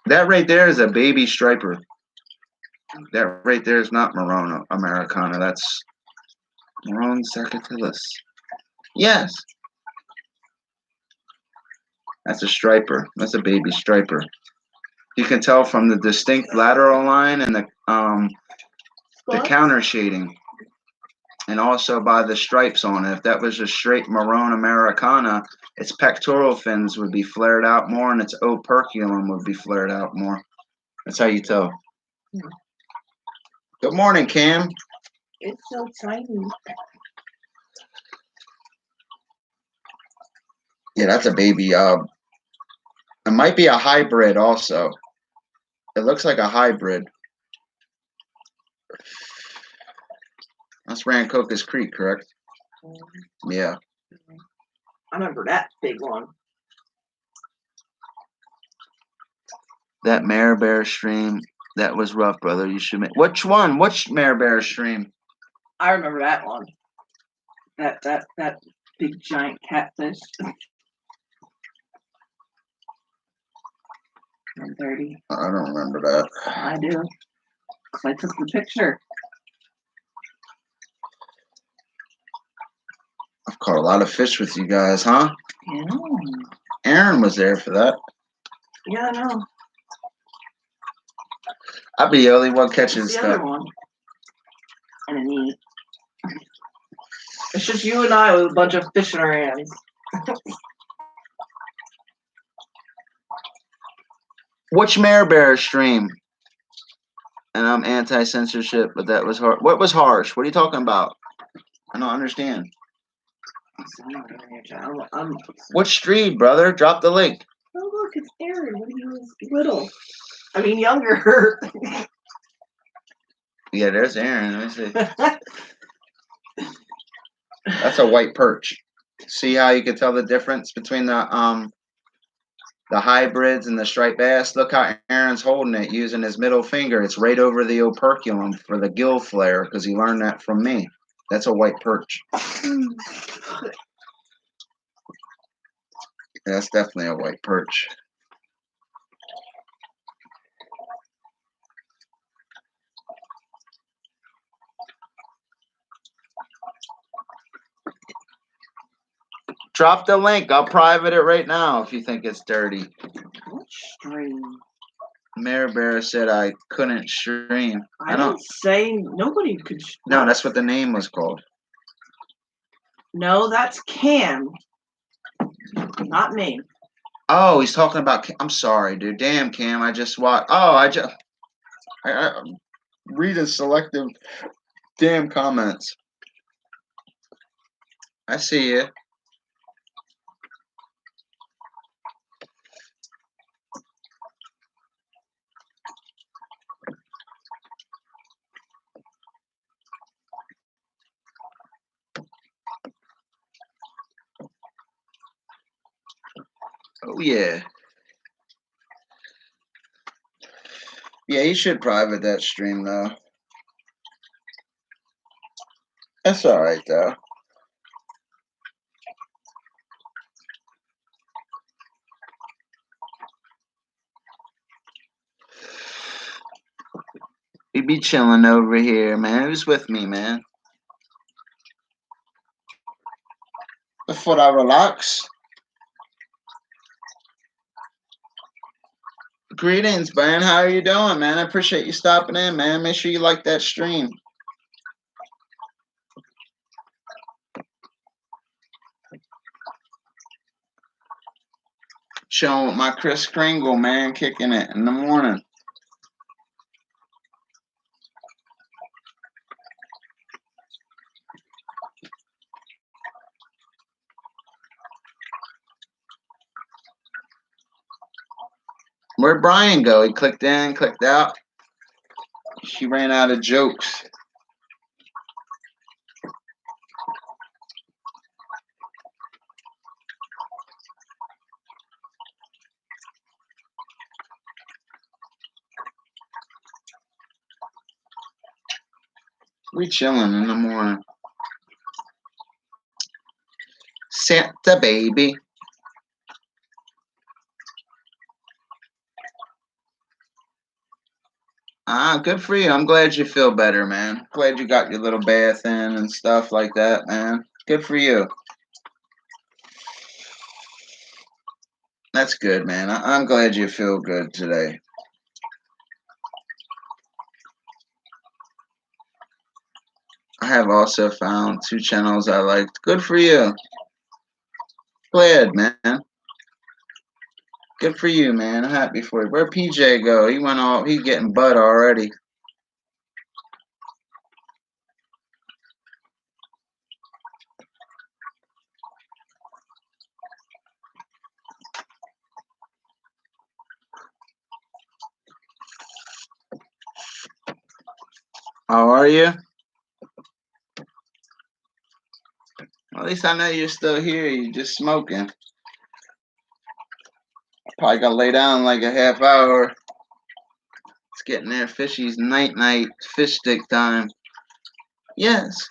That right there is a baby striper. That right there is not Maroon Americana. That's Maroon Sagittarius. Yes. That's a striper. That's a baby striper. You can tell from the distinct lateral line and the counter shading. And also by the stripes on it. If that was a straight Maroon Americana, its pectoral fins would be flared out more and its operculum would be flared out more. That's how you tell. Good morning, Cam. It's so tiny. Yeah, that's a baby. It might be a hybrid also. It looks like a hybrid. That's Rancocas Creek, correct? Yeah. I remember that big one. That mare bear stream, that was rough, brother. You should make. Which one? Which mare bear stream? I remember that one. That big giant catfish. 130. I don't remember that. I do. Cause I took the picture. I've caught a lot of fish with you guys, huh? Yeah. Aaron was there for that. Yeah, I know. I'll be the only one catching What's the stuff. other one? And a knee. It's just you and I with a bunch of fish in our hands. Which mare bear stream? And I'm anti-censorship, but that was hard. What was harsh? What are you talking about? I don't understand. What street, brother? Drop the link. Oh look, it's Aaron when he was little. I mean younger. Yeah, there's Aaron. Let me see. That's a white perch. See how you can tell the difference between the the hybrids and the striped bass. Look how Aaron's holding it using his middle finger. It's right over the operculum for the gill flare because he learned that from me. That's a white perch. That's definitely a white perch. Drop the link. I'll private it right now if you think it's dirty. What stream? Mare Bear said I couldn't stream. I don't say nobody could. No, that's what the name was called. No, that's Cam, not me. Oh, he's talking about. I'm sorry, dude. Damn, Cam. I just watched. Oh, I'm reading selective damn comments. I see you. Oh yeah. Yeah, you should private that stream though. That's all right though. We be chilling over here, man. Who's with me, man? Before I relax. Greetings, man. How are you doing, man? I appreciate you stopping in, man. Make sure you like that stream. Chilling with my Chris Kringle, man. Kicking it in the morning. Where'd Brian go? He clicked in, clicked out. She ran out of jokes. We chilling in the morning. Santa baby. Ah, good for you. I'm glad you feel better, man. Glad you got your little bath in and stuff like that, man. Good for you. That's good, man. I'm glad you feel good today. I have also found 2 channels I liked. Good for you. Glad, man. Good for you, man. I'm happy for you. Where'd PJ go? He went off. He's getting butt already. How are you? Well, at least I know you're still here. You're just smoking. Probably gotta lay down like a half hour. It's getting there. Fishy's night fish stick time. Yes.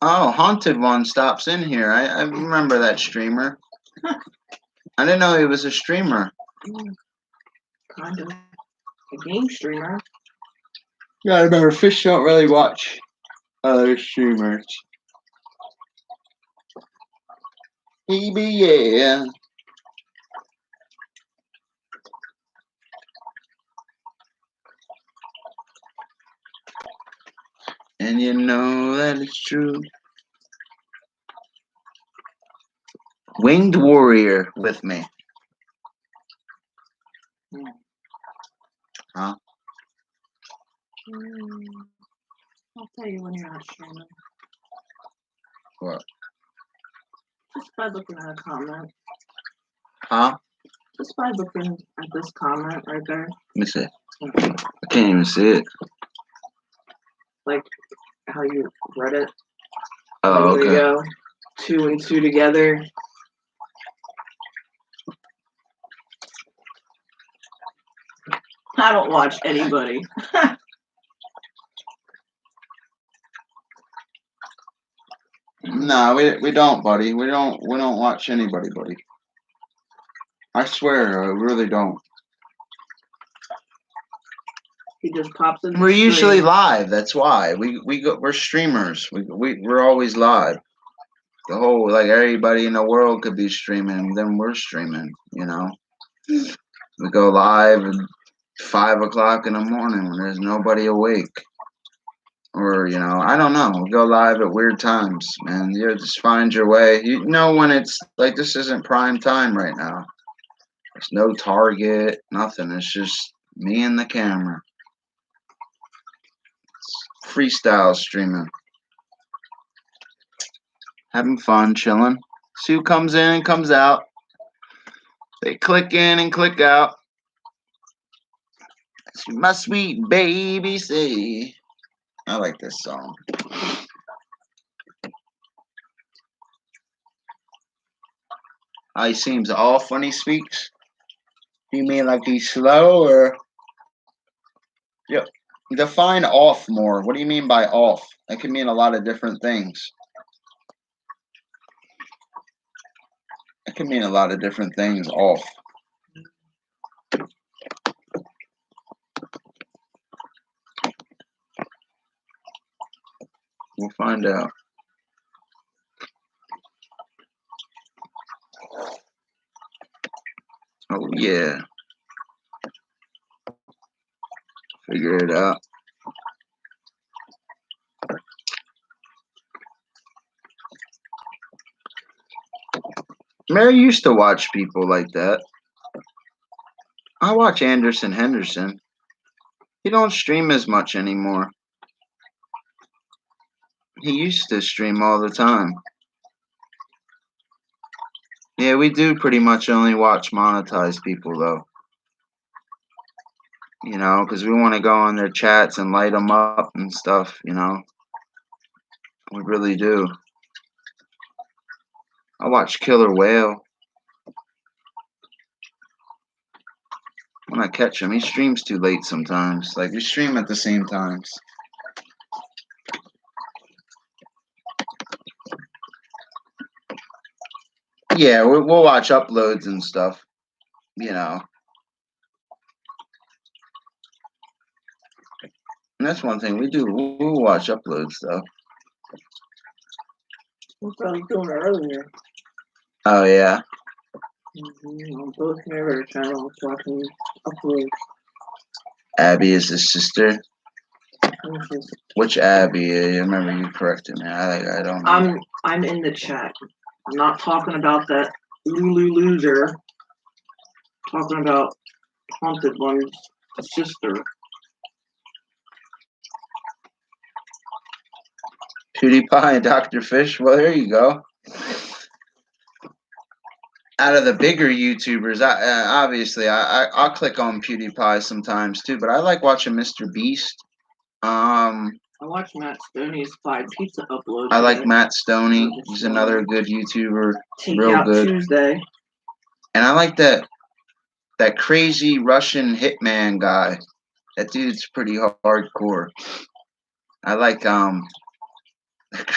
Oh, Haunted One stops in here. I remember that streamer. I didn't know he was a streamer. Kind of a game streamer. Yeah, I remember fish don't really watch other streamers. Maybe, yeah. And you know that it's true. Winged Warrior with me. Huh? I'll tell you when you're not streaming. What? Just by looking at a comment. Huh? Just by looking at this comment right there. Let me see. I can't even see it. like how you read it. Oh, Like, there you okay. go. 2 and 2 together. I don't watch anybody. No, we don't, buddy. We don't watch anybody, buddy. I swear, I really don't. He just pops in. We're usually live. That's why we're streamers. We're always live. The whole like everybody in the world could be streaming. Then we're streaming. You know, we go live at 5 o'clock in the morning when there's nobody awake. Or I don't know. We go live at weird times, man. You just find your way. You know when it's like this isn't prime time right now. There's no target, nothing. It's just me and the camera. It's freestyle streaming. Having fun, chilling. See who comes in and comes out. They click in and click out. My sweet baby say. I like this song. He seems off when he speaks. You mean like he's slow or? Yep. Define off more. What do you mean by off? That can mean a lot of different things. It can mean a lot of different things, off. We'll find out. Oh, yeah. Figure it out. Mary used to watch people like that. I watch Anderson Henderson. He don't stream as much anymore. He used to stream all the time. Yeah, we do pretty much only watch monetized people, though. Because we want to go on their chats and light them up and stuff, We really do. I watch Killer Whale. When I catch him, he streams too late sometimes. Like, we stream at the same times. Yeah, we'll watch uploads and stuff, And that's one thing we do. We'll watch uploads, though. That's what I was doing earlier. Oh, yeah? On both mirror channels watching uploads. Abby is his sister. Which Abby? I remember you corrected me. I don't know. I'm in the chat. I'm not talking about that Lulu loser. I'm talking about Haunted One's sister. PewDiePie and Dr. Fish. Well, there you go. Out of the bigger YouTubers, obviously I'll click on PewDiePie sometimes too, but I like watching Mr. Beast. I watch Matt Stoney's 5 pizza uploads. I like Matt Stoney. He's another good YouTuber. Real good. Tuesday. And I like that crazy Russian hitman guy. That dude's pretty hardcore. I like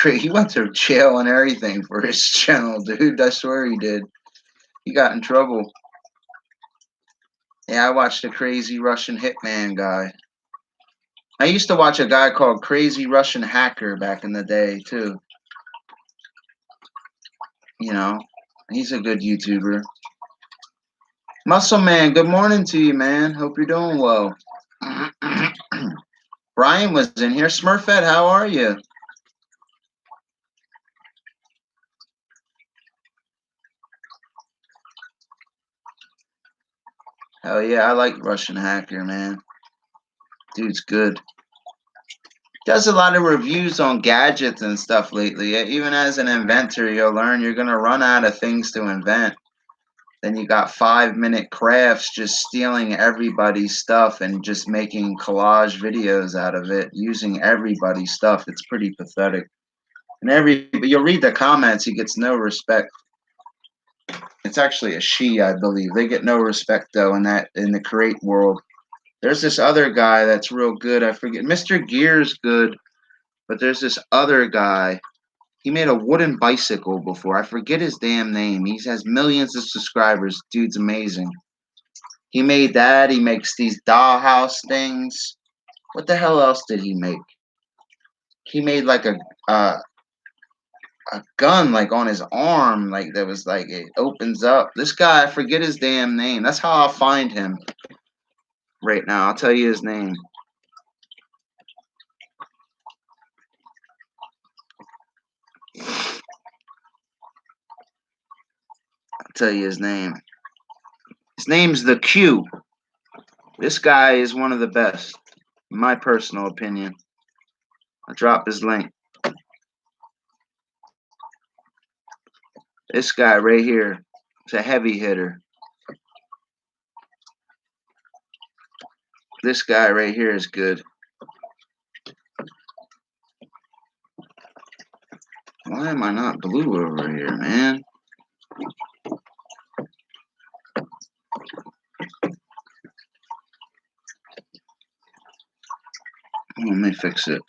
he went to jail and everything for his channel, dude. I swear he did. He got in trouble. Yeah, I watched the crazy Russian hitman guy. I used to watch a guy called Crazy Russian Hacker back in the day, too. He's a good YouTuber. Muscle Man, good morning to you, man. Hope you're doing well. Brian was in here. Smurfette, how are you? Hell yeah, I like Russian Hacker, man. Dude's good. Does a lot of reviews on gadgets and stuff lately. Even as an inventor, you'll learn you're going to run out of things to invent. Then you got 5-minute crafts just stealing everybody's stuff and just making collage videos out of it, using everybody's stuff. It's pretty pathetic. And you'll read the comments, he gets no respect. It's actually a she, I believe. They get no respect though in the create world. There's this other guy that's real good. I forget. Mr. Gear's good, but there's this other guy. He made a wooden bicycle before. I forget his damn name. He has millions of subscribers. Dude's amazing. He made that. He makes these dollhouse things. What the hell else did he make? He made like a gun like on his arm, like that was like it opens up. This guy, I forget his damn name. That's how I'll find him right now. I'll tell you his name. I'll tell you his name. His name's the Q. This guy is one of the best, in my personal opinion. I'll drop his link. This guy right here is a heavy hitter. This guy right here is good. Why am I not blue over here, man? Let me fix it.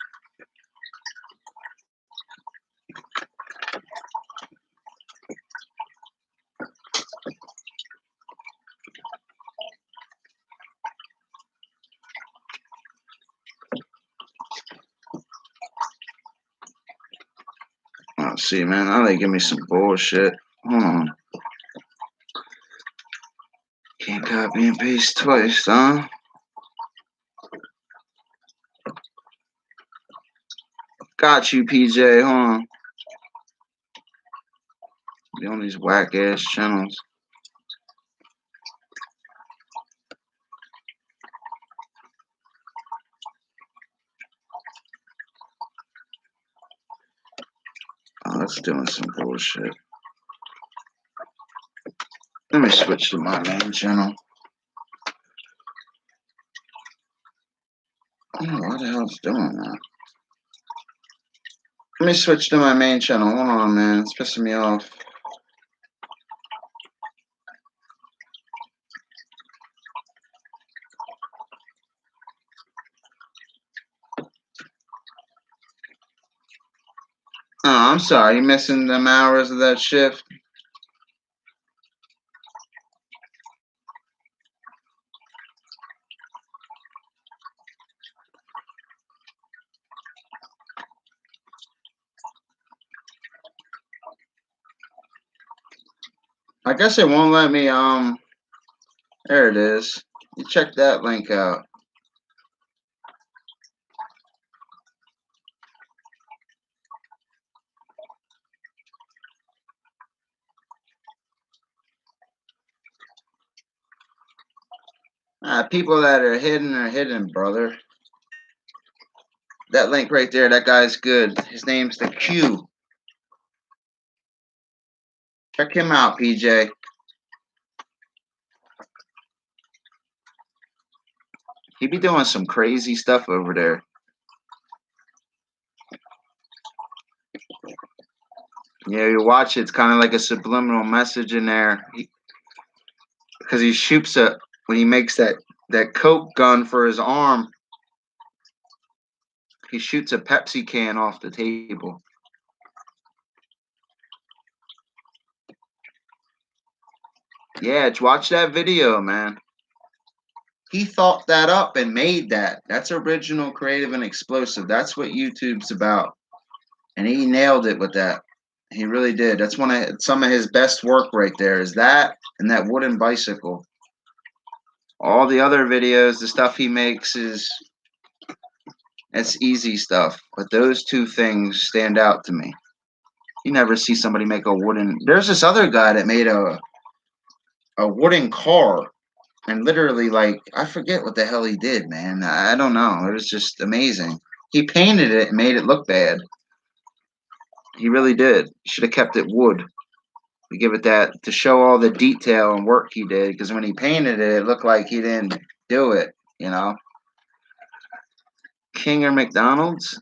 Let's see, man. Now they give me some bullshit. Hold on. Can't copy and paste twice, huh? Got you, PJ. Hold on. Be on these whack ass channels. Oh, that's doing some bullshit. Let me switch to my main channel. I don't know why the hell it's doing that. Let me switch to my main channel. Hold on, man. It's pissing me off. Oh, I'm sorry. You missing them hours of that shift? I guess it won't let me, there it is. You check that link out. People that are hidden, brother. That link right there, that guy's good. His name's the Q. Check him out, PJ. He be doing some crazy stuff over there. Yeah, you watch it. It's kind of like a subliminal message in there. Because he shoots when he makes that Coke gun for his arm, he shoots a Pepsi can off the table. Yeah, watch that video, man. He thought that up and made that. That's original, creative, and explosive. That's what YouTube's about. And he nailed it with that. He really did. That's some of his best work right there is that and that wooden bicycle. All the other videos, the stuff he makes it's easy stuff. But those two things stand out to me. You never see somebody make a wooden. There's this other guy that made a wooden car. And literally, like, I forget what the hell he did, man. I don't know. It was just amazing. He painted it and made it look bad. He really did. Should have kept it wood. You give it that to show all the detail and work he did, because when he painted it, it looked like he didn't do it, you know. King or McDonald's?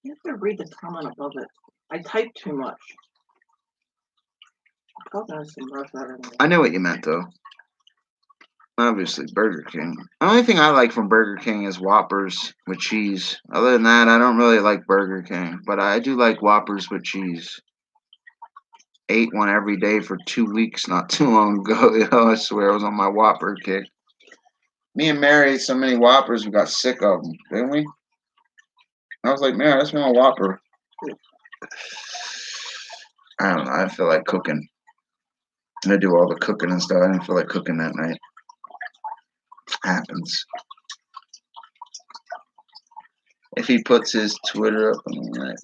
You have to read the comment above it. I typed too much. I knew what you meant though. Obviously, Burger King. The only thing I like from Burger King is Whoppers with cheese. Other than that, I don't really like Burger King, but I do like Whoppers with cheese. Ate one every day for 2 weeks not too long ago. You know, I swear I was on my Whopper kick. Me and Mary ate so many Whoppers we got sick of them, didn't we? I was like, Mary, that's my Whopper. I don't know. I feel like cooking. I do all the cooking and stuff. I didn't feel like cooking that night. Happens. If he puts his Twitter up, I'm like,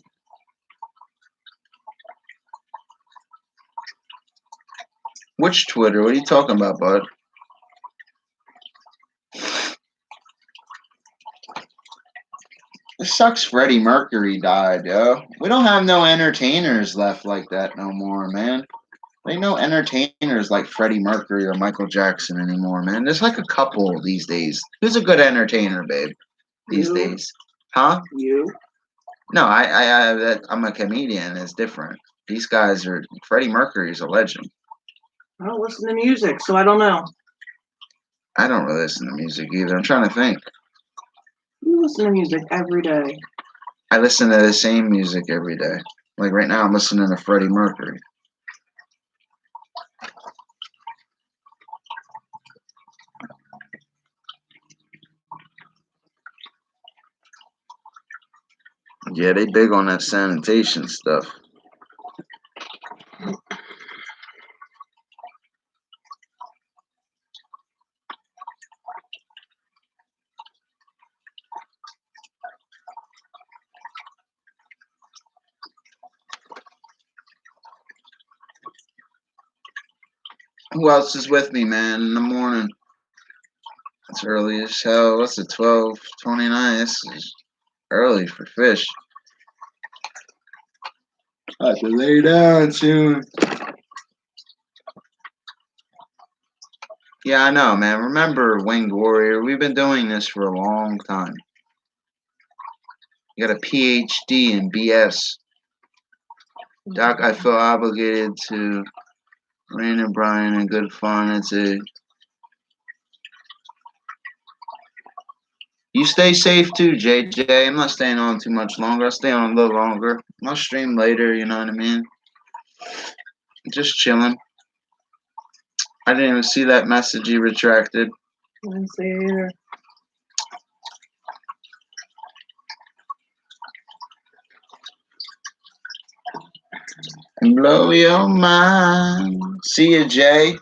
which Twitter? What are you talking about, bud? It sucks Freddie Mercury died, yo. We don't have no entertainers left like that no more, man. There ain't no entertainers like Freddie Mercury or Michael Jackson anymore, man. There's like a couple these days. Who's a good entertainer, babe, these days? Huh? You? No, I'm a comedian. It's different. These guys are. Freddie Mercury's a legend. I don't listen to music, so I don't know. I don't really listen to music either. I'm trying to think. You listen to music every day. I listen to the same music every day. Like right now, I'm listening to Freddie Mercury. Yeah, they big on that sanitation stuff. Who else is with me, man, in the morning? It's early as hell. What's it, 12:29? This is early for fish. I have to lay down soon. Yeah, I know, man. Remember, Winged Warrior, we've been doing this for a long time. You got a PhD in BS. Doc, I feel obligated to Rain and Brian and good fun. It's a. You stay safe too, JJ. I'm not staying on too much longer. I'll stay on a little longer. I'll stream later, you know what I mean? Just chilling. I didn't even see that message you retracted. I didn't see it either. Blow your mind. See you, Jay.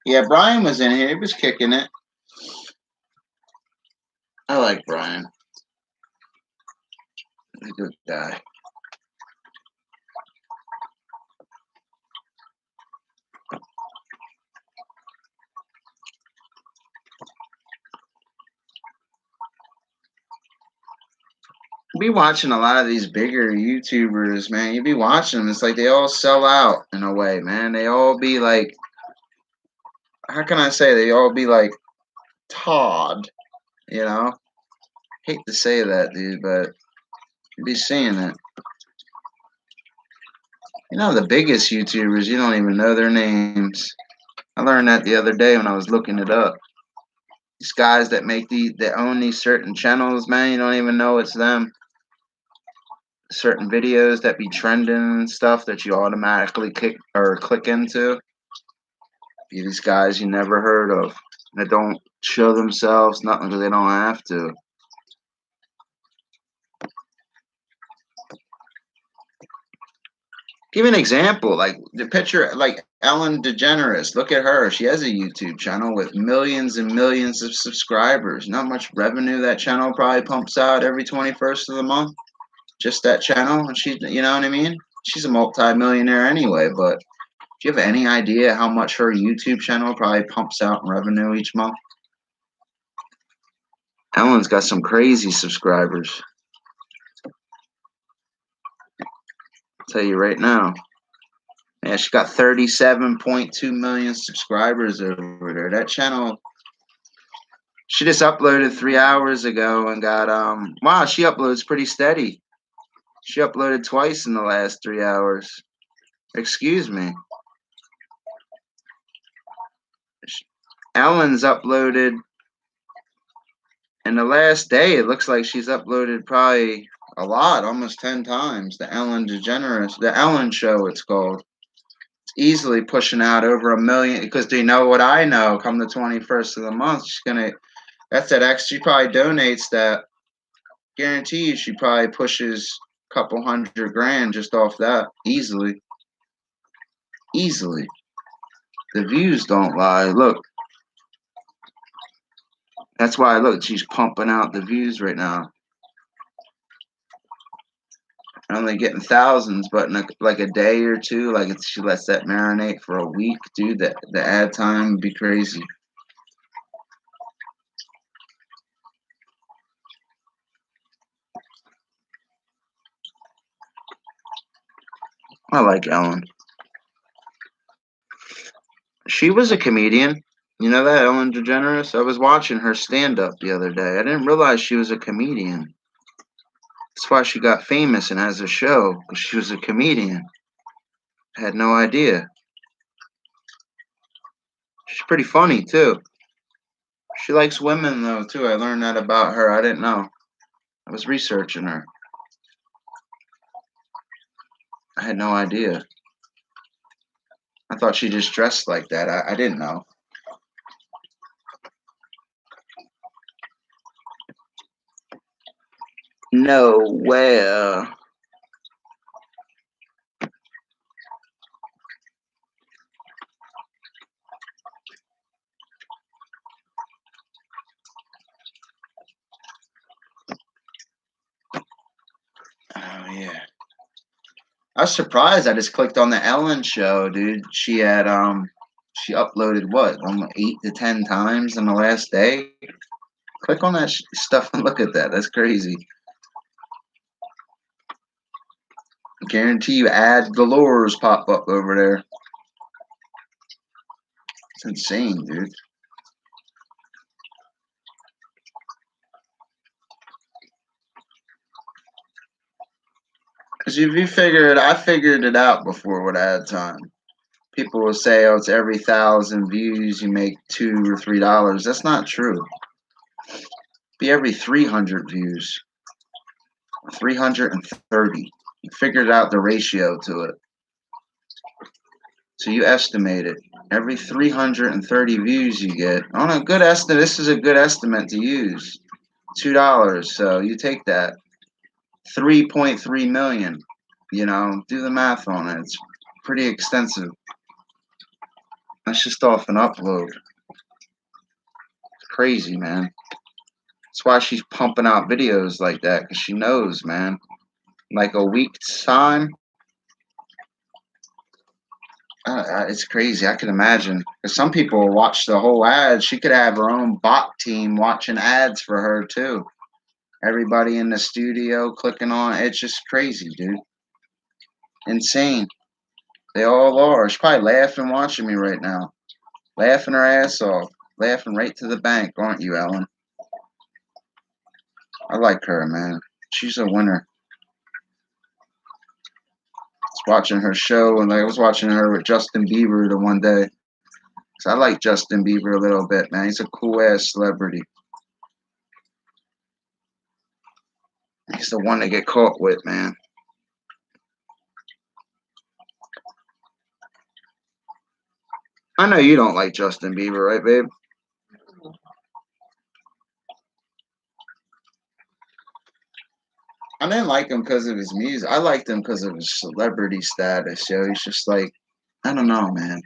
Yeah, Brian was in here. He was kicking it. I like Brian. He's a good guy. Be watching a lot of these bigger YouTubers, man. You be watching them. It's like they all sell out in a way, man. They all be like, how can I say? They all be like Todd, you know? Hate to say that, dude, but you be seeing it. You know, the biggest YouTubers, you don't even know their names. I learned that the other day when I was looking it up. These guys that that own these certain channels, man, you don't even know it's them. Certain videos that be trending and stuff that you automatically click into. These guys you never heard of. That don't show themselves, nothing, because they don't have to. Give an example, like the picture, like Ellen DeGeneres. Look at her. She has a YouTube channel with millions and millions of subscribers. Not much revenue that channel probably pumps out every 21st of the month. Just that channel, and you know what I mean? She's a multi-millionaire anyway, but do you have any idea how much her YouTube channel probably pumps out in revenue each month? Ellen's got some crazy subscribers. I'll tell you right now. Yeah, she got 37.2 million subscribers over there. That channel, she just uploaded 3 hours ago and got wow, she uploads pretty steady. She uploaded twice in the last 3 hours. Excuse me. Ellen's uploaded in the last day. It looks like she's uploaded probably a lot, almost 10 times. The Ellen DeGeneres, the Ellen Show, it's called. It's easily pushing out over 1 million because they know what I know. Come the 21st of the month, she's gonna. That's that X. She probably donates that. Guarantee you, she probably pushes a couple $100,000 just off that easily. Easily. The views don't lie. Look. That's why, look, she's pumping out the views right now. Only getting thousands, but in like a day or two, like if she lets that marinate for a week, dude, the ad time would be crazy. I like Ellen. She was a comedian. You know that, Ellen DeGeneres? I was watching her stand up the other day. I didn't realize she was a comedian. That's why she got famous and has a show, because she was a comedian. I had no idea. She's pretty funny, too. She likes women, though, too. I learned that about her. I didn't know. I was researching her. I had no idea. I thought she just dressed like that. I didn't know. No way. Oh yeah. I was surprised. I just clicked on the Ellen show, dude. She had she uploaded what, almost 8 to 10 times in the last day. Click on that stuff and look at that. That's crazy. Guarantee you ad galores pop up over there. It's insane, dude. Because if you figure it, I figured it out before with ad time. People will say, "Oh, it's every 1,000 views you make $2 or $3." That's not true. Be every 300 views, 330. You figured out the ratio to it. So you estimate it. Every 330 views you get. On a good estimate, this is a good estimate to use. $2. So you take that. 3.3 million. You know, do the math on it. It's pretty extensive. That's just off an upload. It's crazy, man. That's why she's pumping out videos like that, because she knows, man. Like a week's time, it's crazy. I can imagine. Because some people will watch the whole ad. She could have her own bot team watching ads for her, too. Everybody in the studio clicking on it. It's just crazy, dude. Insane. They all are. She's probably laughing watching me right now. Laughing her ass off. Laughing right to the bank, aren't you, Ellen? I like her, man. She's a winner. I was watching her show, and I was watching her with Justin Bieber the one day. So I like Justin Bieber a little bit, man. He's a cool ass celebrity. He's the one to get caught with, man. I know you don't like Justin Bieber, right, babe? I didn't like him because of his music. I liked him because of his celebrity status. Yo, he's just like, I don't know, man.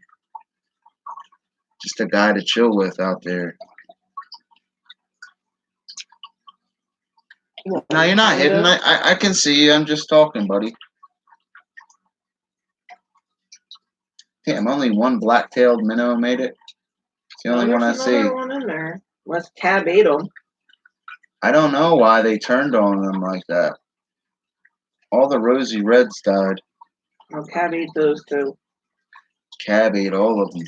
Just a guy to chill with out there. No, you're not hidden. I can see you. I'm just talking, buddy. Damn, only one black-tailed minnow made it. It's the only one I see. One in there. Unless Tab ate them. I don't know why they turned on them like that. All the rosy reds died. Well, Tab ate those too. Cab ate all of them.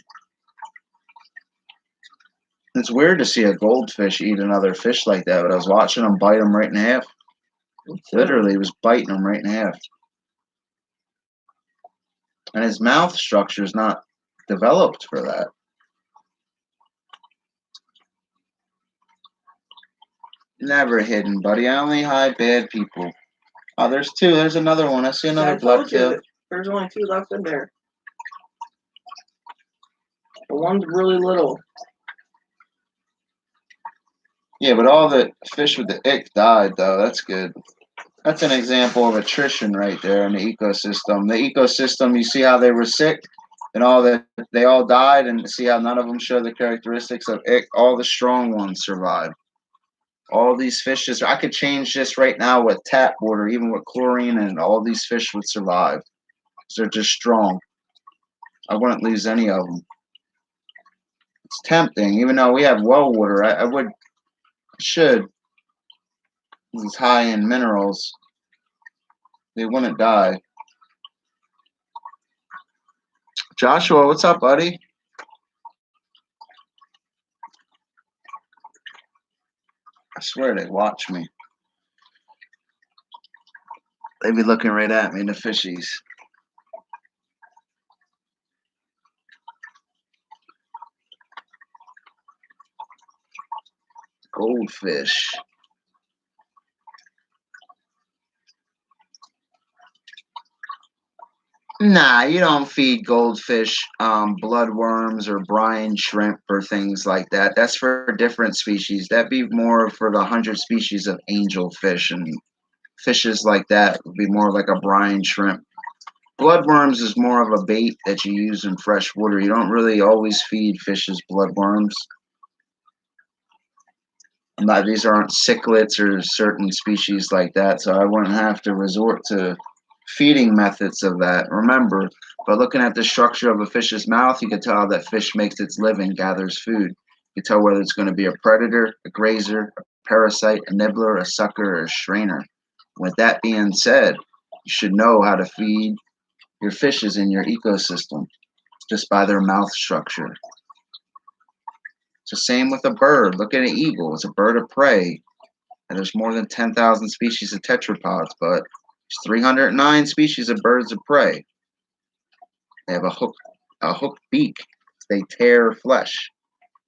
It's weird to see a goldfish eat another fish like that, but I was watching him bite him right in half. Literally, he was biting him right in half. And his mouth structure is not developed for that. Never hidden, buddy. I only hide bad people. Oh, there's two. There's another one. I see another I told you blacktail. that there's only 2 left in there. The one's really little. Yeah, but all the fish with the ick died, though. That's good. That's an example of attrition right there in the ecosystem. The ecosystem, you see how they were sick, and they all died, and see how none of them show the characteristics of ick. All the strong ones survived. All these fishes, I could change this right now with tap water, even with chlorine, and all these fish would survive. They're just strong. I wouldn't lose any of them. It's tempting, even though we have well water. I should. It's high in minerals. They wouldn't die. Joshua, what's up, buddy? I swear they watch me. They be looking right at me, the fishies. Goldfish. Nah, you don't feed goldfish bloodworms or brine shrimp or things like that. That's for different species. That'd be more for the 100 species of angelfish, and fishes like that would be more like a brine shrimp. Bloodworms is more of a bait that you use in fresh water. You don't really always feed fishes bloodworms. These aren't cichlids or certain species like that, so I wouldn't have to resort to feeding methods of that. Remember, by looking at the structure of a fish's mouth, you can tell how that fish makes its living, gathers food. You can tell whether it's going to be a predator, a grazer, a parasite, a nibbler, a sucker, or a strainer. With that being said, you should know how to feed your fishes in your ecosystem just by their mouth structure. It's the same with a bird. Look at an eagle. It's a bird of prey. And there's more than 10,000 species of tetrapods, but there's 309 species of birds of prey. They have a hooked beak. They tear flesh.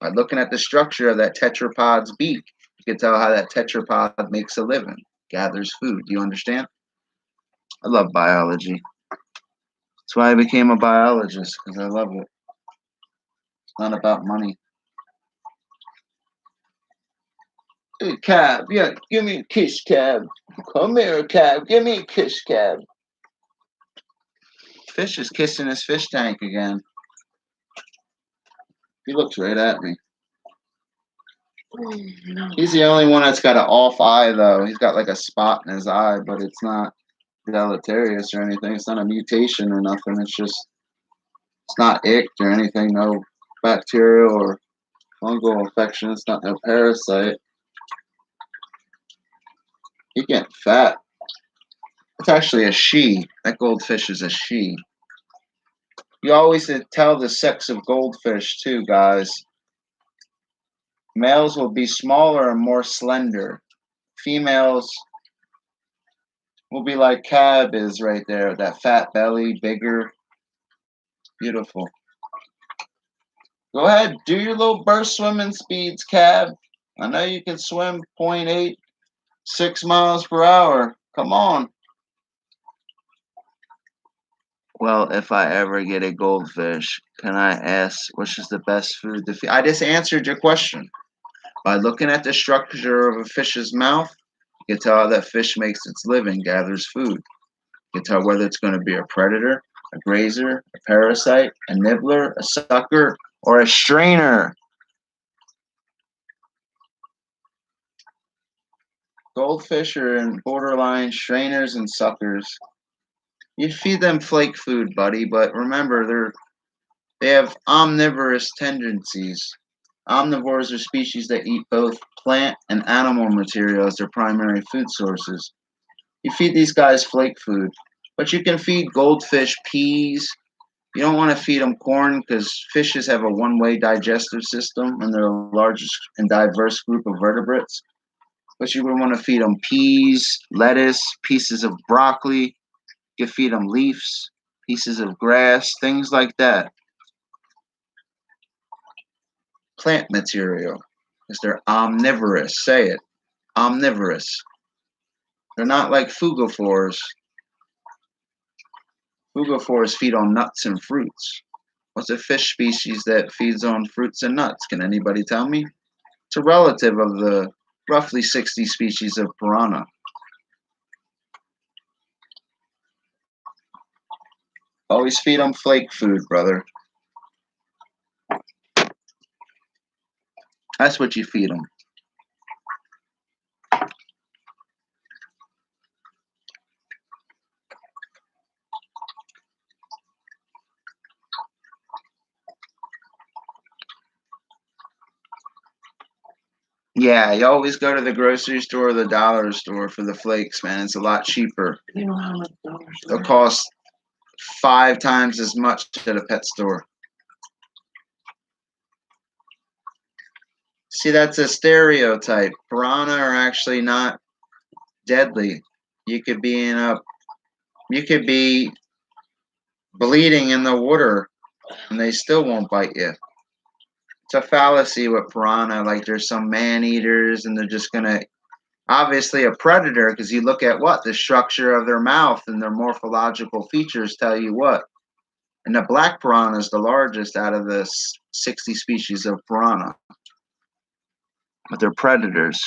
By looking at the structure of that tetrapod's beak, you can tell how that tetrapod makes a living, gathers food. Do you understand? I love biology. That's why I became a biologist, because I love it. It's not about money. Hey, Cab, yeah, give me a kiss, Cab. Come here, Cab, give me a kiss, Cab. Fish is kissing his fish tank again. He looks right at me. He's the only one that's got an off eye, though. He's got like a spot in his eye, but it's not deleterious or anything. It's not a mutation or nothing. It's not icked or anything. No bacterial or fungal infection. It's not no parasite. He getting fat. It's actually a she. That goldfish is a she. You always tell the sex of goldfish too, guys. Males will be smaller and more slender. Females will be like Cab is right there. That fat belly, bigger. Beautiful. Go ahead, do your little burst swimming speeds, Cab. I know you can swim 0.86 miles per hour. Come on. Well, if I ever get a goldfish, can I ask which is the best food to feed? I just answered your question. By looking at the structure of a fish's mouth, you can tell how that fish makes its living, gathers food. You can tell whether it's going to be a predator, a grazer, a parasite, a nibbler, a sucker, or a strainer. Goldfish are in borderline strainers and suckers. You feed them flake food, buddy, but remember they have omnivorous tendencies. Omnivores are species that eat both plant and animal material as their primary food sources. You feed these guys flake food, but you can feed goldfish peas. You don't want to feed them corn because fishes have a one-way digestive system and they're the largest and diverse group of vertebrates. But you would want to feed them peas, lettuce, pieces of broccoli. You could feed them leaves, pieces of grass, things like that. Plant material, because they're omnivorous. Say it, omnivorous. They're not like fugivores. Fugivores feed on nuts and fruits. What's a fish species that feeds on fruits and nuts? Can anybody tell me? It's a relative of the roughly 60 species of piranha. Always feed them flake food, brother. That's what you feed them. Yeah, you always go to the grocery store or the dollar store for the flakes, man. It's a lot cheaper. You know how much dollars They'll cost 5 times as much at a pet store. See, that's a stereotype. Piranha are actually not deadly. You could be bleeding in the water and they still won't bite you. It's a fallacy with piranha. Like there's some man eaters and they're just gonna obviously a predator because you look at what the structure of their mouth and their morphological features tell you what. And the black piranha is the largest out of the 60 species of piranha. But they're predators.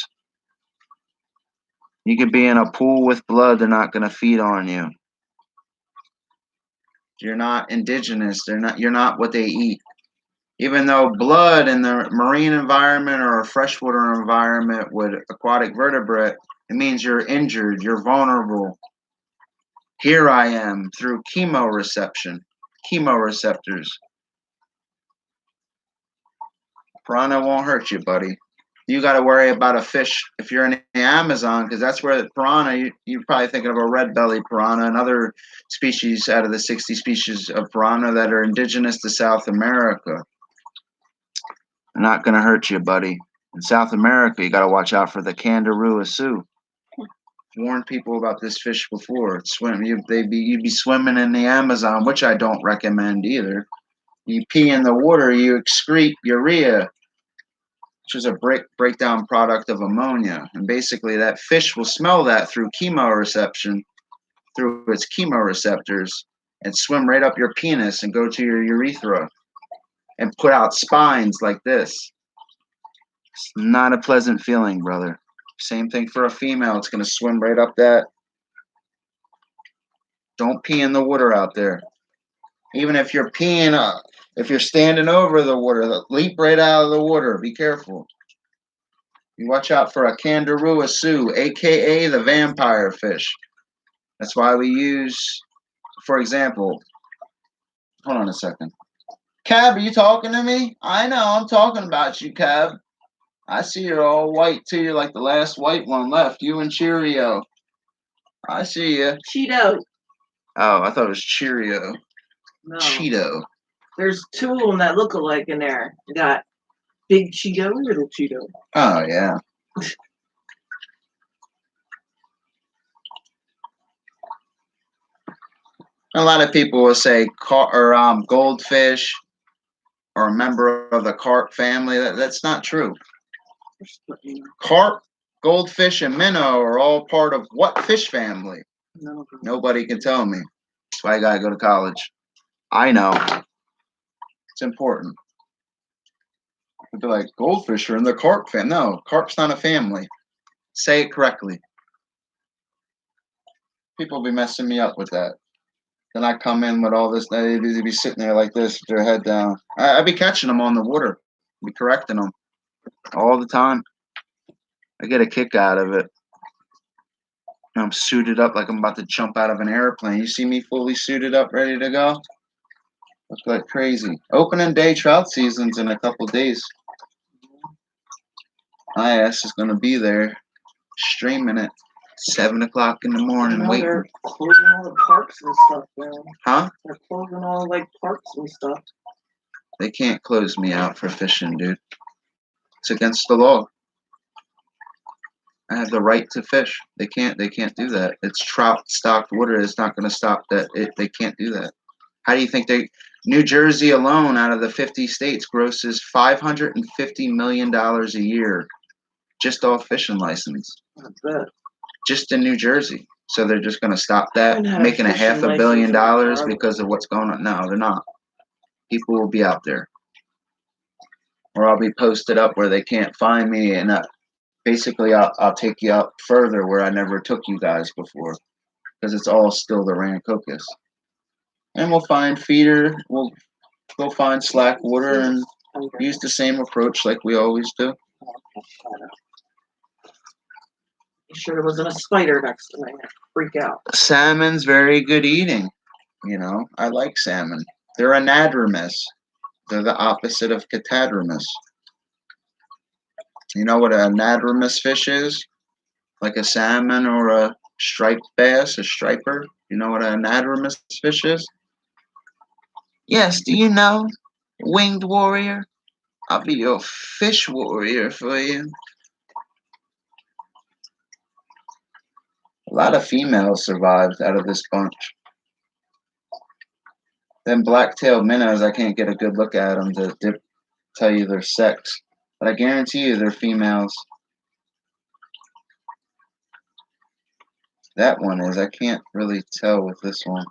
You could be in a pool with blood, they're not going to feed on you. You're not indigenous. You're not what they eat. Even though blood in the marine environment or a freshwater environment with aquatic vertebrate, it means you're injured, you're vulnerable. Here I am through chemoreceptors. Piranha won't hurt you, buddy. You got to worry about a fish if you're in the Amazon, because that's where the piranha, you're probably thinking of a red belly piranha and other species out of the 60 species of piranha that are indigenous to South America. They're not going to hurt you, buddy. In South America, you got to watch out for the kangaroo sioux. Warned people about this fish before. You'd be swimming in the Amazon, which I don't recommend either. You pee in the water, you excrete urea, which is a breakdown product of ammonia. And basically that fish will smell that through chemoreception, through its chemoreceptors, and swim right up your penis and go to your urethra and put out spines like this. It's not a pleasant feeling, brother. Same thing for a female. It's going to swim right up that. Don't pee in the water out there. Even if you're peeing, if you're standing over the water, leap right out of the water. Be careful. You watch out for a kangaroo sioux, aka the vampire fish. That's why we use, for example, hold on a second. Cab, are you talking to me? I know, I'm talking about you, Cab. I see you're all white too. You're like the last white one left. You and Cheerio. I see you. Cheeto. Oh, I thought it was Cheerio. No. Cheeto. There's 2 of them that look alike in there. You got Big Cheeto and Little Cheeto. Oh, yeah. A lot of people will say goldfish or a member of the carp family. That's not true. Carp, goldfish, and minnow are all part of what fish family? No. Nobody can tell me. That's why I gotta go to college. I know. It's important. They'd be like, goldfish are in the carp family. No, carp's not a family. Say it correctly. People be messing me up with that. Then I come in with all this. They'd be sitting there like this with their head down. I'd be catching them on the water. Be correcting them all the time. I get a kick out of it. I'm suited up like I'm about to jump out of an airplane. You see me fully suited up, ready to go? Look like crazy. Opening day trout season's in a couple days. My ass is gonna be there, streaming it. 7 o'clock in the morning, waiting. They're closing all the parks and stuff down. Huh? They're closing all like parks and stuff. They can't close me out for fishing, dude. It's against the law. I have the right to fish. They can't do that. It's trout stocked water. It's not going to stop that. They can't do that. How do you think New Jersey alone, out of the 50 states, grosses $550 million a year just off fishing license. I bet. Just in New Jersey. So they're just going to stop that, haven't had a making a fishing $500 license million in forever. because of what's going on. No, they're not. People will be out there. Or I'll be posted up where they can't find me, and basically I'll take you up further where I never took you guys before, because it's all still the Rancocas. And we'll find feeder. We'll go find slack water and use the same approach like we always do. You sure there wasn't a spider next to me? I'd freak out. Salmon's very good eating. You know, I like salmon. They're anadromous. They're the opposite of catadromous. You know what an anadromous fish is? Like a salmon or a striped bass, a striper. You know what an anadromous fish is? Yes, do you know, winged warrior? I'll be your fish warrior for you. A lot of females survived out of this bunch. Them black-tailed minnows, I can't get a good look at them to tell you their sex. But I guarantee you they're females. That one is. I can't really tell with this one.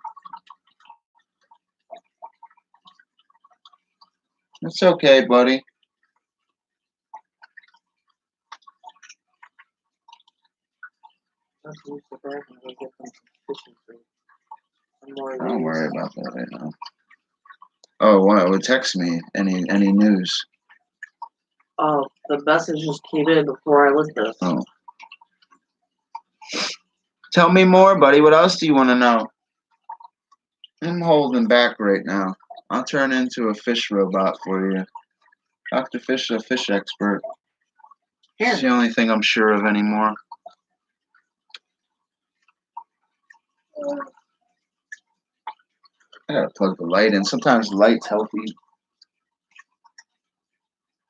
It's okay, buddy. Don't worry about that right now. Oh, wow, well, text me any news. Oh, the message just came in before I lit this. Oh. Tell me more, buddy. What else do you want to know? I'm holding back right now. I'll turn into a fish robot for you. Dr. Fish is a fish expert. Here. It's the only thing I'm sure of anymore. I gotta plug the light in. Sometimes the light's healthy.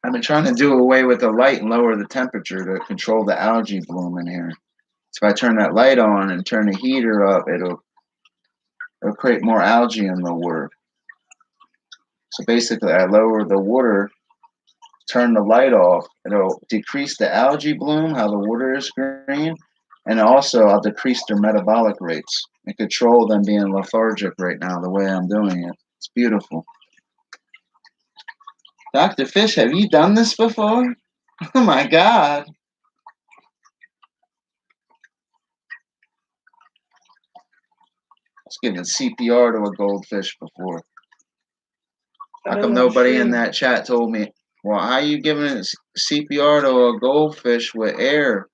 I've been trying to do away with the light and lower the temperature to control the algae bloom in here. So if I turn that light on and turn the heater up, it'll create more algae in the water. So basically, I lower the water, turn the light off. It'll decrease the algae bloom, how the water is green, and also I'll decrease their metabolic rates and control them being lethargic right now the way I'm doing it. It's beautiful. Dr. Fish, have you done this before? Oh my God. I was giving CPR to a goldfish before. How come nobody in that chat told me, well, how are you giving CPR to a goldfish with air?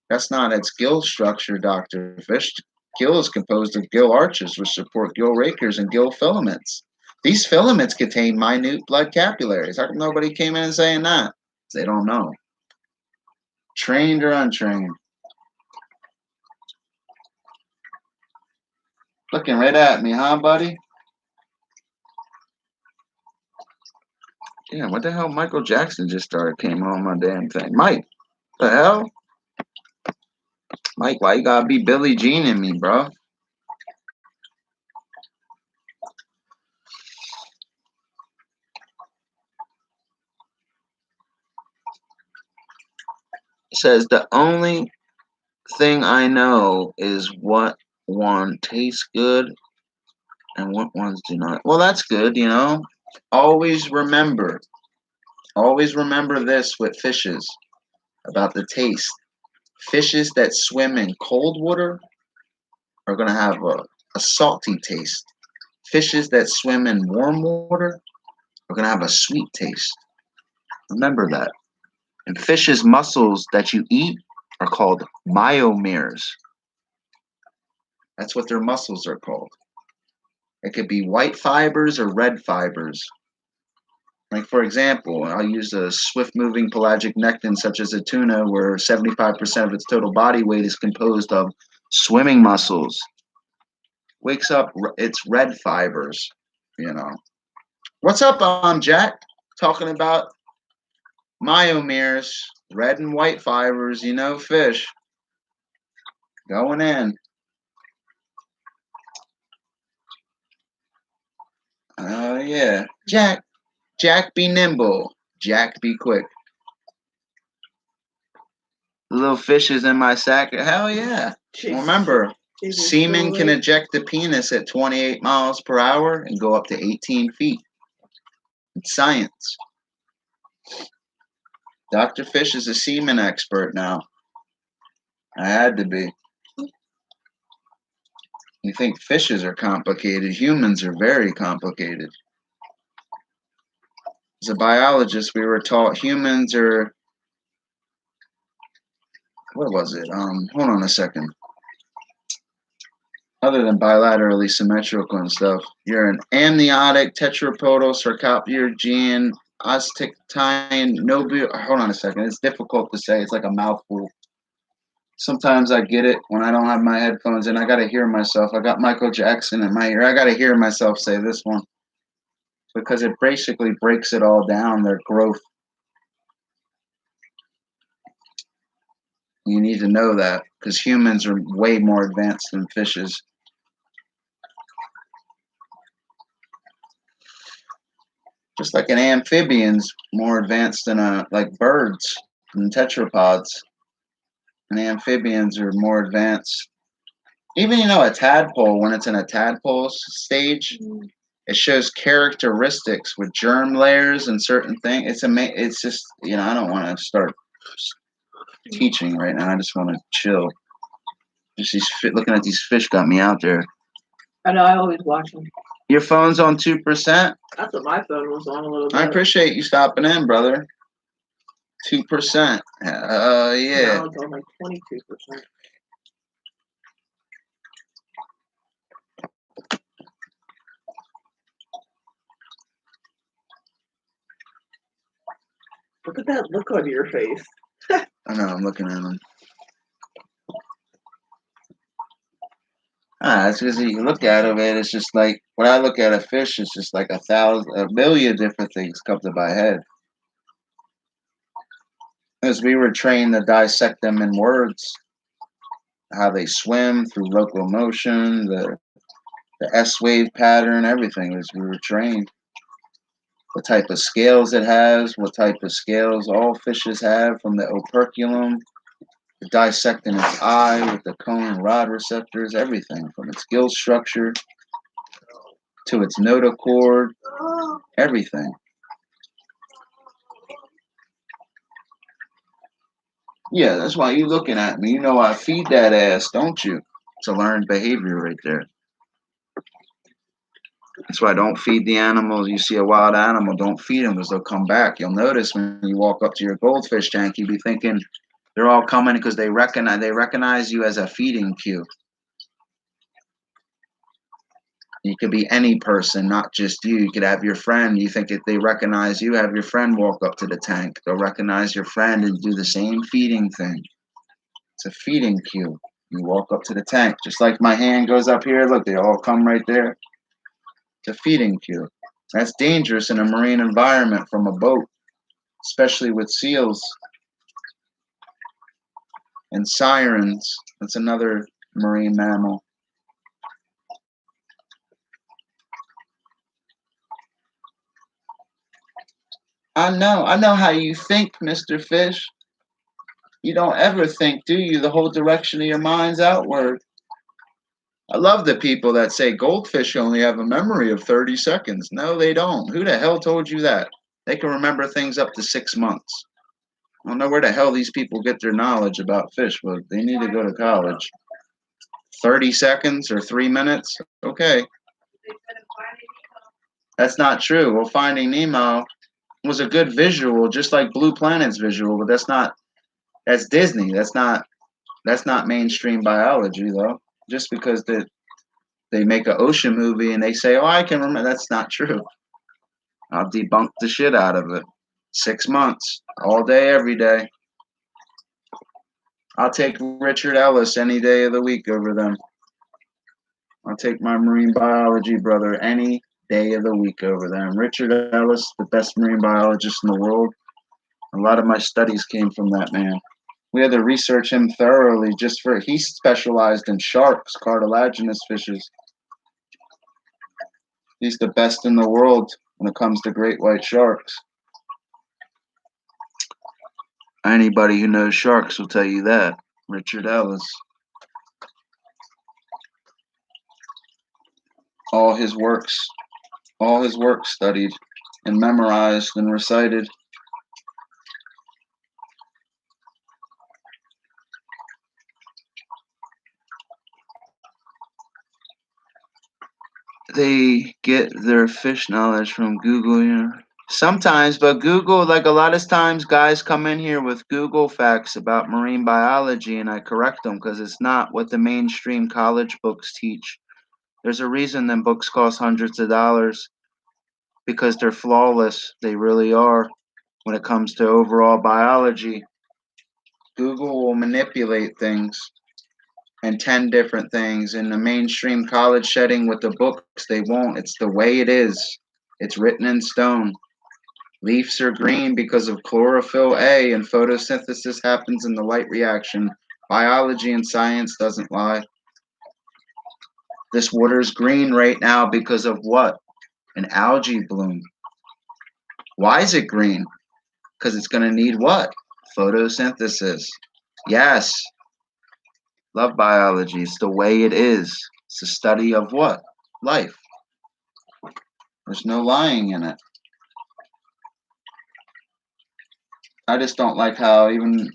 That's not its gill structure, Dr. Fish. Gill is composed of gill arches, which support gill rakers and gill filaments. These filaments contain minute blood capillaries. How come nobody came in and saying that? They don't know. Trained or untrained? Looking right at me, huh, buddy? Yeah, what the hell? Michael Jackson just came on my damn thing. Mike, the hell? Mike, why you gotta be Billie Jean in me, bro? It says the only thing I know is what one tastes good and what ones do not. Well, that's good, you know. Always remember this with fishes about the taste. Fishes that swim in cold water are going to have a salty taste. Fishes that swim in warm water are going to have a sweet taste. Remember that. And fishes' muscles that you eat are called myomeres. That's what their muscles are called. It could be white fibers or red fibers. Like, for example, I'll use a swift-moving pelagic nekton such as a tuna, where 75% of its total body weight is composed of swimming muscles. Wakes up its red fibers, you know. What's up, Jack? Talking about myomeres, red and white fibers, fish. Going in. Oh, yeah. Jack be nimble. Jack be quick. The little fish is in my sack. Hell yeah. Remember, semen can eject the penis at 28 miles per hour and go up to 18 feet. It's science. Dr. Fish is a semen expert now. I had to be. You think fishes are complicated. Humans are very complicated. As a biologist, we were taught humans are... What was it? Hold on a second. Other than bilaterally symmetrical and stuff, you're an amniotic, tetrapodal, sarcopterygian, ostectine, nobile. Hold on a second. It's difficult to say. It's like a mouthful. Sometimes I get it when I don't have my headphones and I got to hear myself. I got Michael Jackson in my ear. I got to hear myself say this one because it basically breaks it all down, their growth. You need to know that because humans are way more advanced than fishes. Just like an amphibian's more advanced than like birds and tetrapods. And amphibians are more advanced. Even a tadpole, when it's in a tadpole stage, it shows characteristics with germ layers and certain things. It's just I don't want to start teaching right now. I just want to chill. Just looking at these fish got me out there. I know. I always watch them. Your phone's on 2%? That's what my phone was on a little bit. I appreciate you stopping in, brother. 2%. Yeah. Now it's on like 22%. Look at that look on your face. I know, I'm looking at them. It's because you look at it, it's just like, when I look at a fish, it's just like a million different things come to my head. As we were trained to dissect them in words, how they swim through locomotion, the S-wave pattern, everything, as we were trained. What type of scales it has, what type of scales all fishes have, from the operculum, dissecting its eye with the cone and rod receptors, everything from its gill structure to its notochord, everything. Yeah, that's why you looking at me. You know I feed that ass, don't you? It's a learned behavior right there. That's why don't feed the animals. You see a wild animal, don't feed them because they'll come back. You'll notice when you walk up to your goldfish tank, you'll be thinking they're all coming because they recognize you as a feeding cue. You could be any person, not just you. You could have your friend. You think if they recognize you, have your friend walk up to the tank. They'll recognize your friend and do the same feeding thing. It's a feeding cue. You walk up to the tank. Just like my hand goes up here, look, they all come right there. It's a feeding cue. That's dangerous in a marine environment from a boat, especially with seals. And sirens. That's another marine mammal. I know how you think, Mr. Fish. You don't ever think, do you? The whole direction of your mind's outward. I love the people that say goldfish only have a memory of 30 seconds. No, they don't. Who the hell told you that? They can remember things up to 6 months. I don't know where the hell these people get their knowledge about fish, but they need to go to college. 30 seconds or 3 minutes? Okay. That's not true. Well, Finding Nemo was a good visual, just like Blue Planet's visual, but that's Disney. That's not mainstream biology, though. Just because they make an ocean movie and they say, "Oh, I can remember," that's not true. I'll debunk the shit out of it. 6 months, all day, every day. I'll take Richard Ellis any day of the week over them. I'll take my marine biology brother any day of the week over them. Richard Ellis, the best marine biologist in the world. A lot of my studies came from that man. We had to research him thoroughly he specialized in sharks, cartilaginous fishes. He's the best in the world when it comes to great white sharks. Anybody who knows sharks will tell you that. Richard Ellis. All his works studied and memorized and recited. They get their fish knowledge from Google, you know. Sometimes, but Google, like a lot of times, guys come in here with Google facts about marine biology, and I correct them because it's not what the mainstream college books teach. There's a reason them books cost hundreds of dollars because they're flawless. They really are when it comes to overall biology. Google will manipulate things and 10 different things. In the mainstream college setting with the books, they won't. It's the way it is. It's written in stone. Leaves are green because of chlorophyll A, and photosynthesis happens in the light reaction. Biology and science doesn't lie. This water is green right now because of what? An algae bloom. Why is it green? Because it's going to need what? Photosynthesis. Yes. Love biology. It's the way it is. It's the study of what? Life. There's no lying in it. I just don't like how even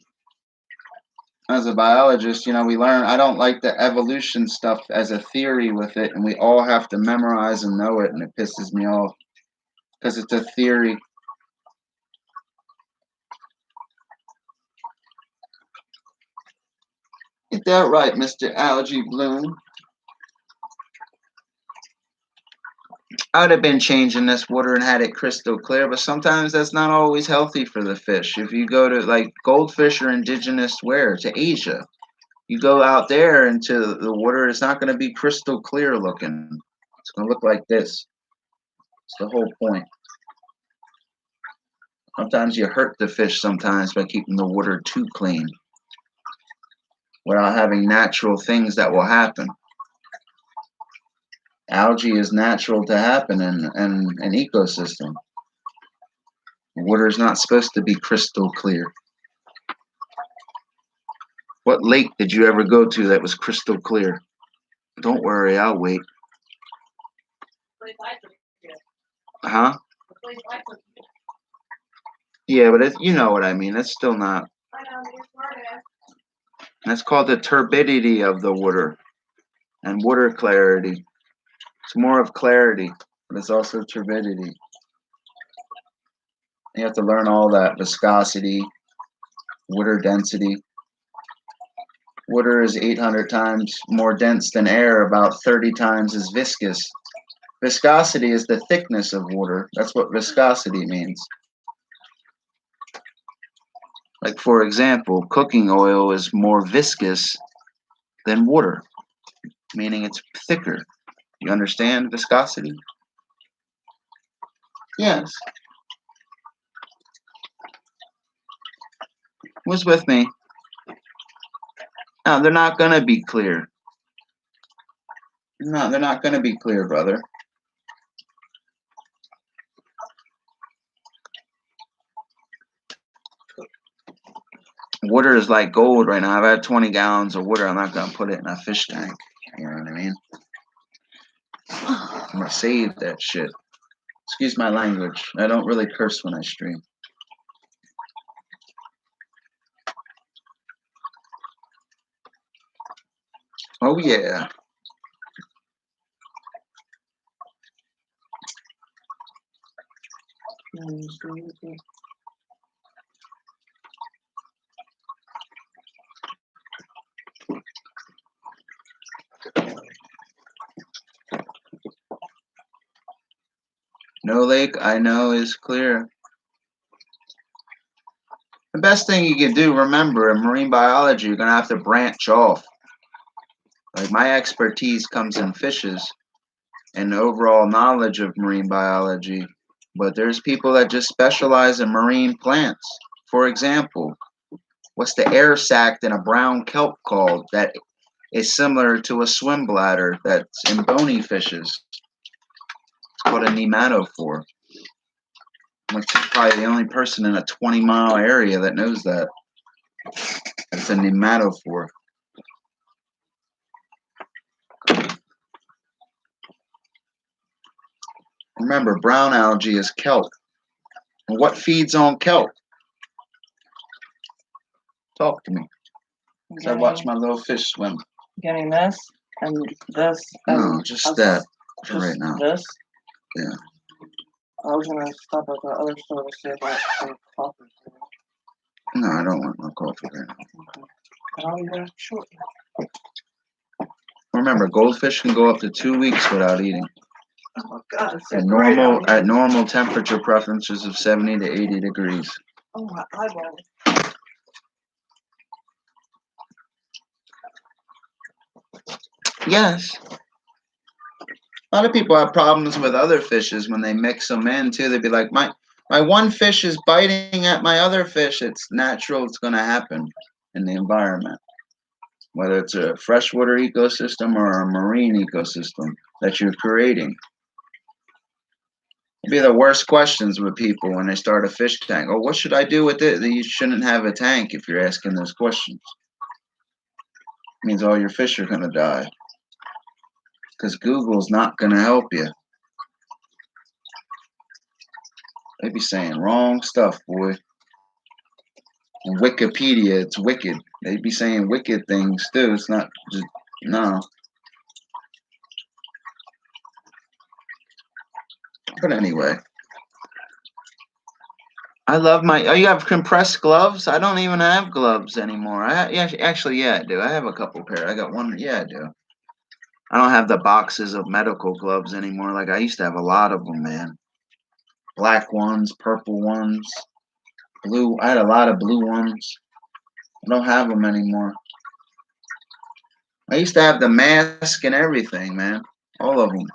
as a biologist, we learn. I don't like the evolution stuff as a theory with it, and we all have to memorize and know it, and it pisses me off because it's a theory. Get that right, Mr. Algae Bloom. I would have been changing this water and had it crystal clear, but sometimes that's not always healthy for the fish. If you go to, like, goldfish are indigenous where? To Asia. You go out there into the water, it's not going to be crystal clear looking. It's going to look like this. It's the whole point. Sometimes you hurt the fish sometimes by keeping the water too clean without having natural things that will happen. Algae is natural to happen in an ecosystem. Water is not supposed to be crystal clear. What lake did you ever go to that was crystal clear? Don't worry, I'll wait. Huh? Yeah, but you know what I mean. That's still not. That's called the turbidity of the water and water clarity. It's more of clarity, but it's also turbidity. You have to learn all that. Viscosity, water density. Water is 800 times more dense than air, about 30 times as viscous. Viscosity is the thickness of water. That's what viscosity means. Like, for example, cooking oil is more viscous than water, meaning it's thicker. You understand viscosity? Yes. Who's with me? No, they're not going to be clear. No, they're not going to be clear, brother. Water is like gold right now. I've had 20 gallons of water. I'm not going to put it in a fish tank. You know what I mean? I'm going to save that shit. Excuse my language. I don't really curse when I stream. Oh, yeah. No lake I know is clear. The best thing you can do, remember, in marine biology, you're going to have to branch off. Like my expertise comes in fishes and overall knowledge of marine biology, but there's people that just specialize in marine plants. For example, what's the air sac in a brown kelp called that is similar to a swim bladder that's in bony fishes? It's called a nematophore. I'm like probably the only person in a 20-mile area that knows that. It's a nematophore. Remember, brown algae is kelp. And what feeds on kelp? Talk to me. As I watch my little fish swim. Getting this and this. No, just that for just right now. This. Yeah. I was gonna stop at the other store to see if I had some coffee. No, I don't want no coffee right now. Okay. I'll be back shortly. Remember, goldfish can go up to 2 weeks without eating. Oh God, it's At normal temperature preferences of 70 to 80 degrees. Oh, my eyeball. Yes. A lot of people have problems with other fishes when they mix them in too. They'd be like, my one fish is biting at my other fish. It's natural. It's going to happen in the environment, whether it's a freshwater ecosystem or a marine ecosystem that you're creating. It'd be the worst questions with people when they start a fish tank. Oh, what should I do with it? You shouldn't have a tank if you're asking those questions. It means all your fish are going to die. Because Google's not going to help you. They be saying wrong stuff, boy. And Wikipedia, it's wicked. They be saying wicked things too. It's not just, no. But anyway. I love my, oh, you have compressed gloves? I don't even have gloves anymore. Actually, yeah, I do. I have a couple pair. I got one, yeah, I do. I don't have the boxes of medical gloves anymore. Like I used to have a lot of them, man. Black ones, purple ones, blue. I had a lot of blue ones. I don't have them anymore. I used to have the mask and everything, man. All of them.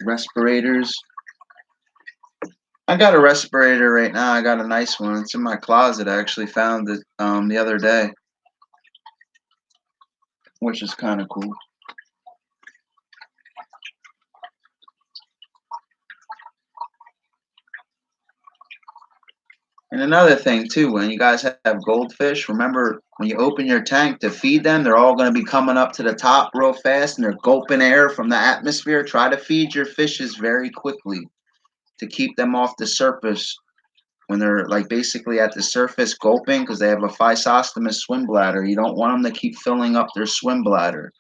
Respirators. I got a respirator right now. I got a nice one. It's in my closet. I actually found it the other day, which is kind of cool. And another thing too, when you guys have goldfish, remember when you open your tank to feed them, they're all going to be coming up to the top real fast and they're gulping air from the atmosphere. Try to feed your fishes very quickly to keep them off the surface when they're like basically at the surface gulping because they have a physostomous swim bladder. You don't want them to keep filling up their swim bladder.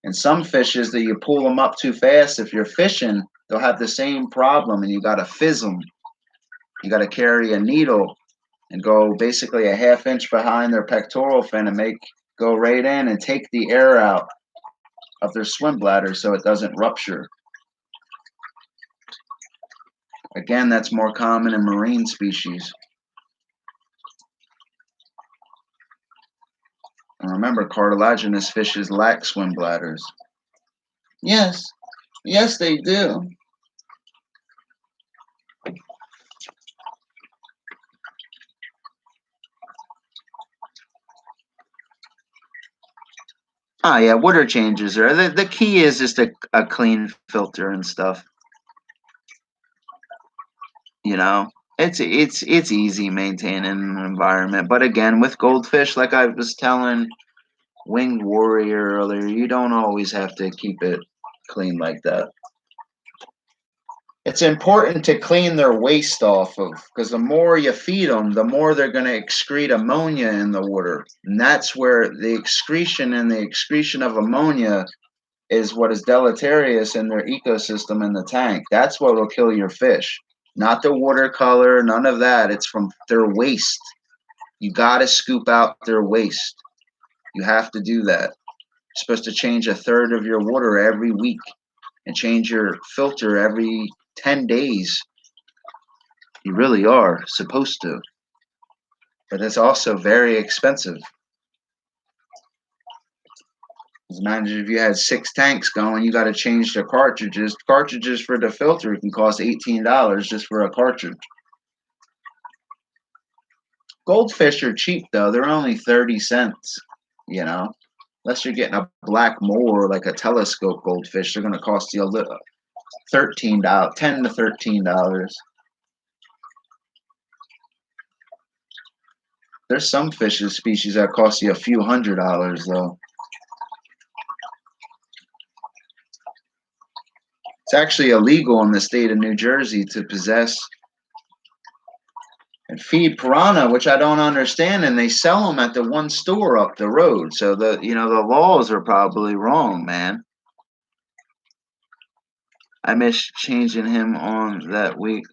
And some fishes that you pull them up too fast, if you're fishing, they'll have the same problem and you got to fizz them. You got to carry a needle and go basically a half-inch behind their pectoral fin and go right in and take the air out of their swim bladder so it doesn't rupture. Again, that's more common in marine species. And remember, cartilaginous fishes lack swim bladders. Yes, yes, they do. Ah, yeah, water changes are the key is just a clean filter and stuff. You know, it's easy maintaining an environment, but again, with goldfish, like I was telling Winged Warrior earlier, you don't always have to keep it clean like that. It's important to clean their waste off of, because the more you feed them, the more they're going to excrete ammonia in the water. And that's where the excretion of ammonia is what is deleterious in their ecosystem in the tank. That's what will kill your fish. Not the watercolor, none of that. It's from their waste. You got to scoop out their waste. You have to do that. You're supposed to change a third of your water every week. and change your filter every 10 days. You really are supposed to. But it's also very expensive. Imagine if you had 6 tanks going, you got to change the cartridges. Cartridges for the filter can cost $18 just for a cartridge. Goldfish are cheap though; they're only 30 cents. You know, unless you're getting a black moor like a telescope goldfish, they're going to cost you a little $13, $10 to $13. There's some fishes species that cost you a few $100s though. It's actually illegal in the state of New Jersey to possess and feed piranha, which I don't understand, and they sell them at the one store up the road. So the the laws are probably wrong, man. I miss changing him on that week.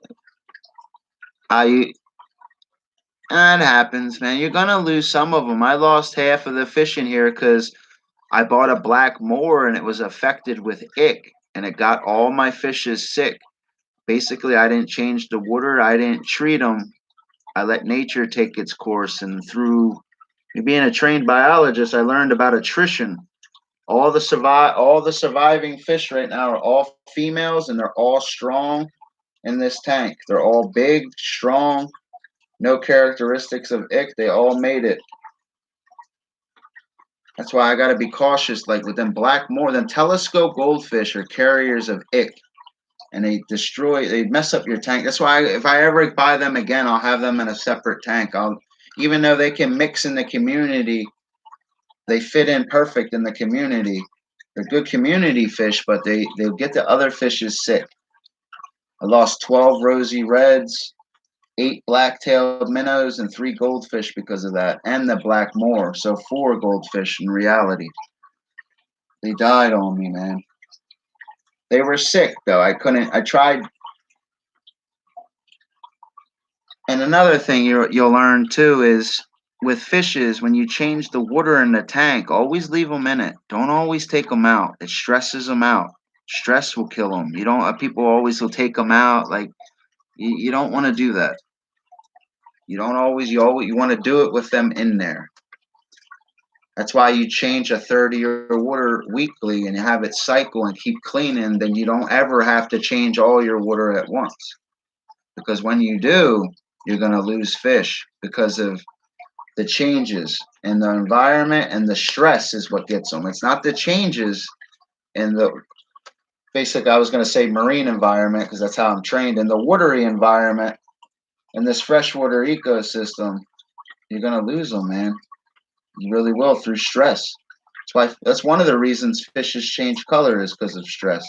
I That happens, man. You're gonna lose some of them. I lost half of the fish in here because I bought a black moor and it was affected with ick, and it got all my fishes sick. Basically, I didn't change the water. I didn't treat them. I let nature take its course, and through me being a trained biologist, I learned about attrition. All the surviving fish right now are all females, and they're all strong in this tank. They're all big, strong, no characteristics of ick. They all made it. That's why I got to be cautious. Like with them black more than telescope goldfish are carriers of ick, and they mess up your tank. That's why if I ever buy them again, I'll have them in a separate tank. Even though they can mix in the community, they fit in perfect in the community. They're good community fish, but they'll get the other fishes sick. I lost 12 rosy reds, 8 black-tailed minnows, and 3 goldfish because of that, and the black moor. So 4 goldfish in reality. They died on me, man. They were sick though. I tried. And another thing you'll learn too is with fishes, when you change the water in the tank, always leave them in it. Don't always take them out. It stresses them out. Stress will kill them. You don't. People always will take them out. Like you don't want to do that. You don't always. You want to do it with them in there. That's why you change a third of your water weekly and you have it cycle and keep cleaning. Then you don't ever have to change all your water at once. Because when you do, you're going to lose fish because of the changes in the environment, and the stress is what gets them. It's not the changes in the basic, I was going to say marine environment because that's how I'm trained. In the watery environment, in this freshwater ecosystem, you're going to lose them, man. You really will through stress. That's one of the reasons fishes change color is because of stress.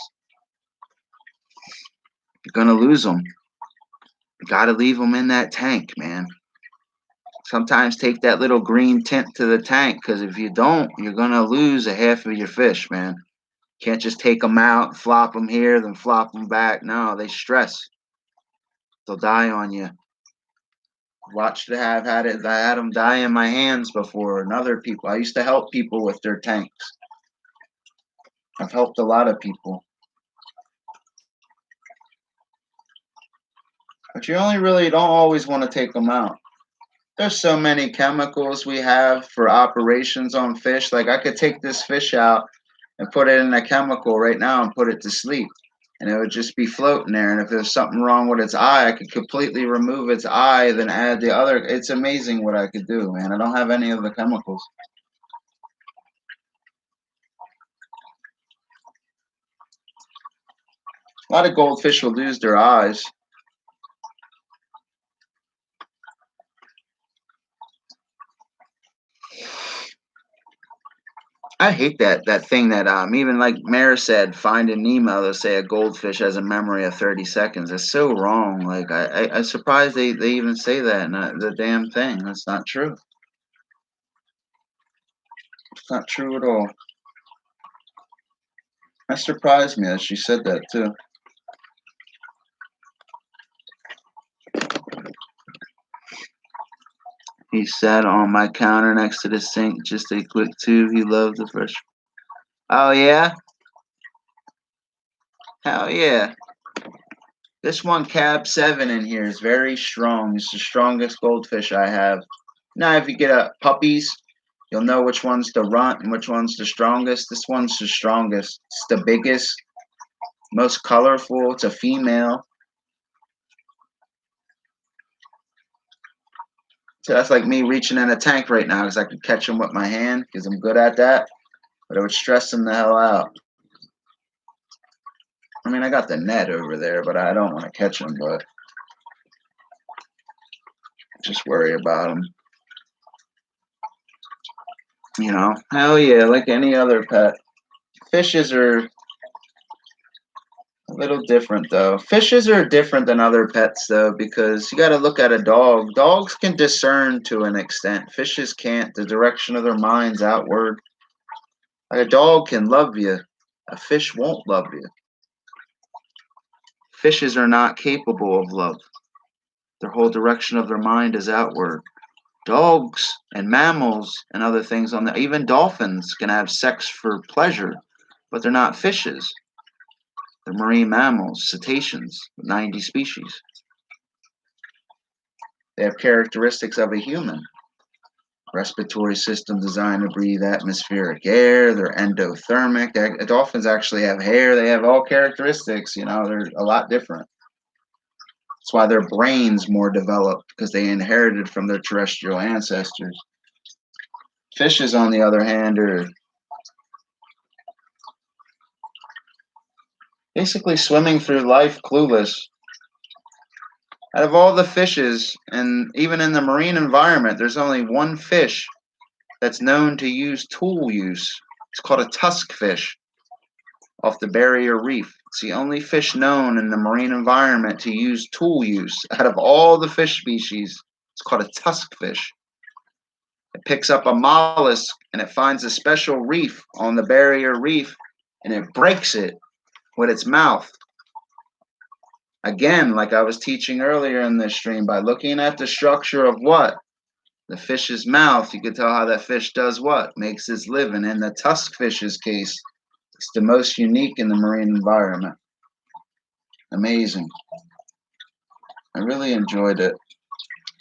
You're going to lose them. You got to leave them in that tank, man. Sometimes take that little green tint to the tank because if you don't, you're going to lose a half of your fish, man. Can't just take them out, flop them here, then flop them back. No, they stress. They'll die on you. Watched it. I had them die in my hands before, and other people. I used to help people with their tanks. I've helped a lot of people. But you only really don't always want to take them out. There's so many chemicals we have for operations on fish. Like I could take this fish out and put it in a chemical right now and put it to sleep. And it would just be floating there. And if there's something wrong with its eye, I could completely remove its eye, then add the other. It's amazing what I could do, man. I don't have any of the chemicals. A lot of goldfish will lose their eyes. I hate that thing that even like Mayor said, Finding Nemo, they'll say a goldfish has a memory of 30 seconds. That's so wrong. Like I'm surprised they even say that in the damn thing. That's not true. It's not true at all. That surprised me that she said that too. He sat on my counter next to the sink, just a quick tube. He loved the fresh. Oh yeah, Hell yeah. This one, Cab 7 in here, is very strong. It's the strongest goldfish I have. Now, if you get puppies, you'll know which one's the runt and which one's the strongest. This one's the strongest. It's the biggest, most colorful. It's a female. So that's like me reaching in a tank right now because I could catch them with my hand because I'm good at that. But it would stress them the hell out. I mean, I got the net over there, but I don't want to catch them, but just worry about them. You know, hell yeah, like any other pet. Fishes are a little different, though. Fishes are different than other pets, though, because you got to look at a dog. Dogs can discern to an extent. Fishes can't. The direction of their mind's outward. Like a dog can love you. A fish won't love you. Fishes are not capable of love. Their whole direction of their mind is outward. Dogs and mammals and other things even dolphins can have sex for pleasure, but they're not fishes. They're marine mammals, cetaceans, 90 species. They have characteristics of a human. Respiratory system designed to breathe atmospheric air. They're endothermic. Dolphins actually have hair. They have all characteristics. They're a lot different. That's why their brain's more developed because they inherited from their terrestrial ancestors. Fishes, on the other hand, are basically swimming through life clueless. Out of all the fishes, and even in the marine environment, there's only one fish that's known to use tool use. It's called a tusk fish off the barrier reef. It's the only fish known in the marine environment to use tool use. Out of all the fish species, it's called a tusk fish. It picks up a mollusk and it finds a special reef on the barrier reef and it breaks it with its mouth. Again, like I was teaching earlier in this stream, by looking at the structure of what? The fish's mouth, you can tell how that fish does what? Makes its living. In the tusk fish's case, it's the most unique in the marine environment. Amazing. I really enjoyed it.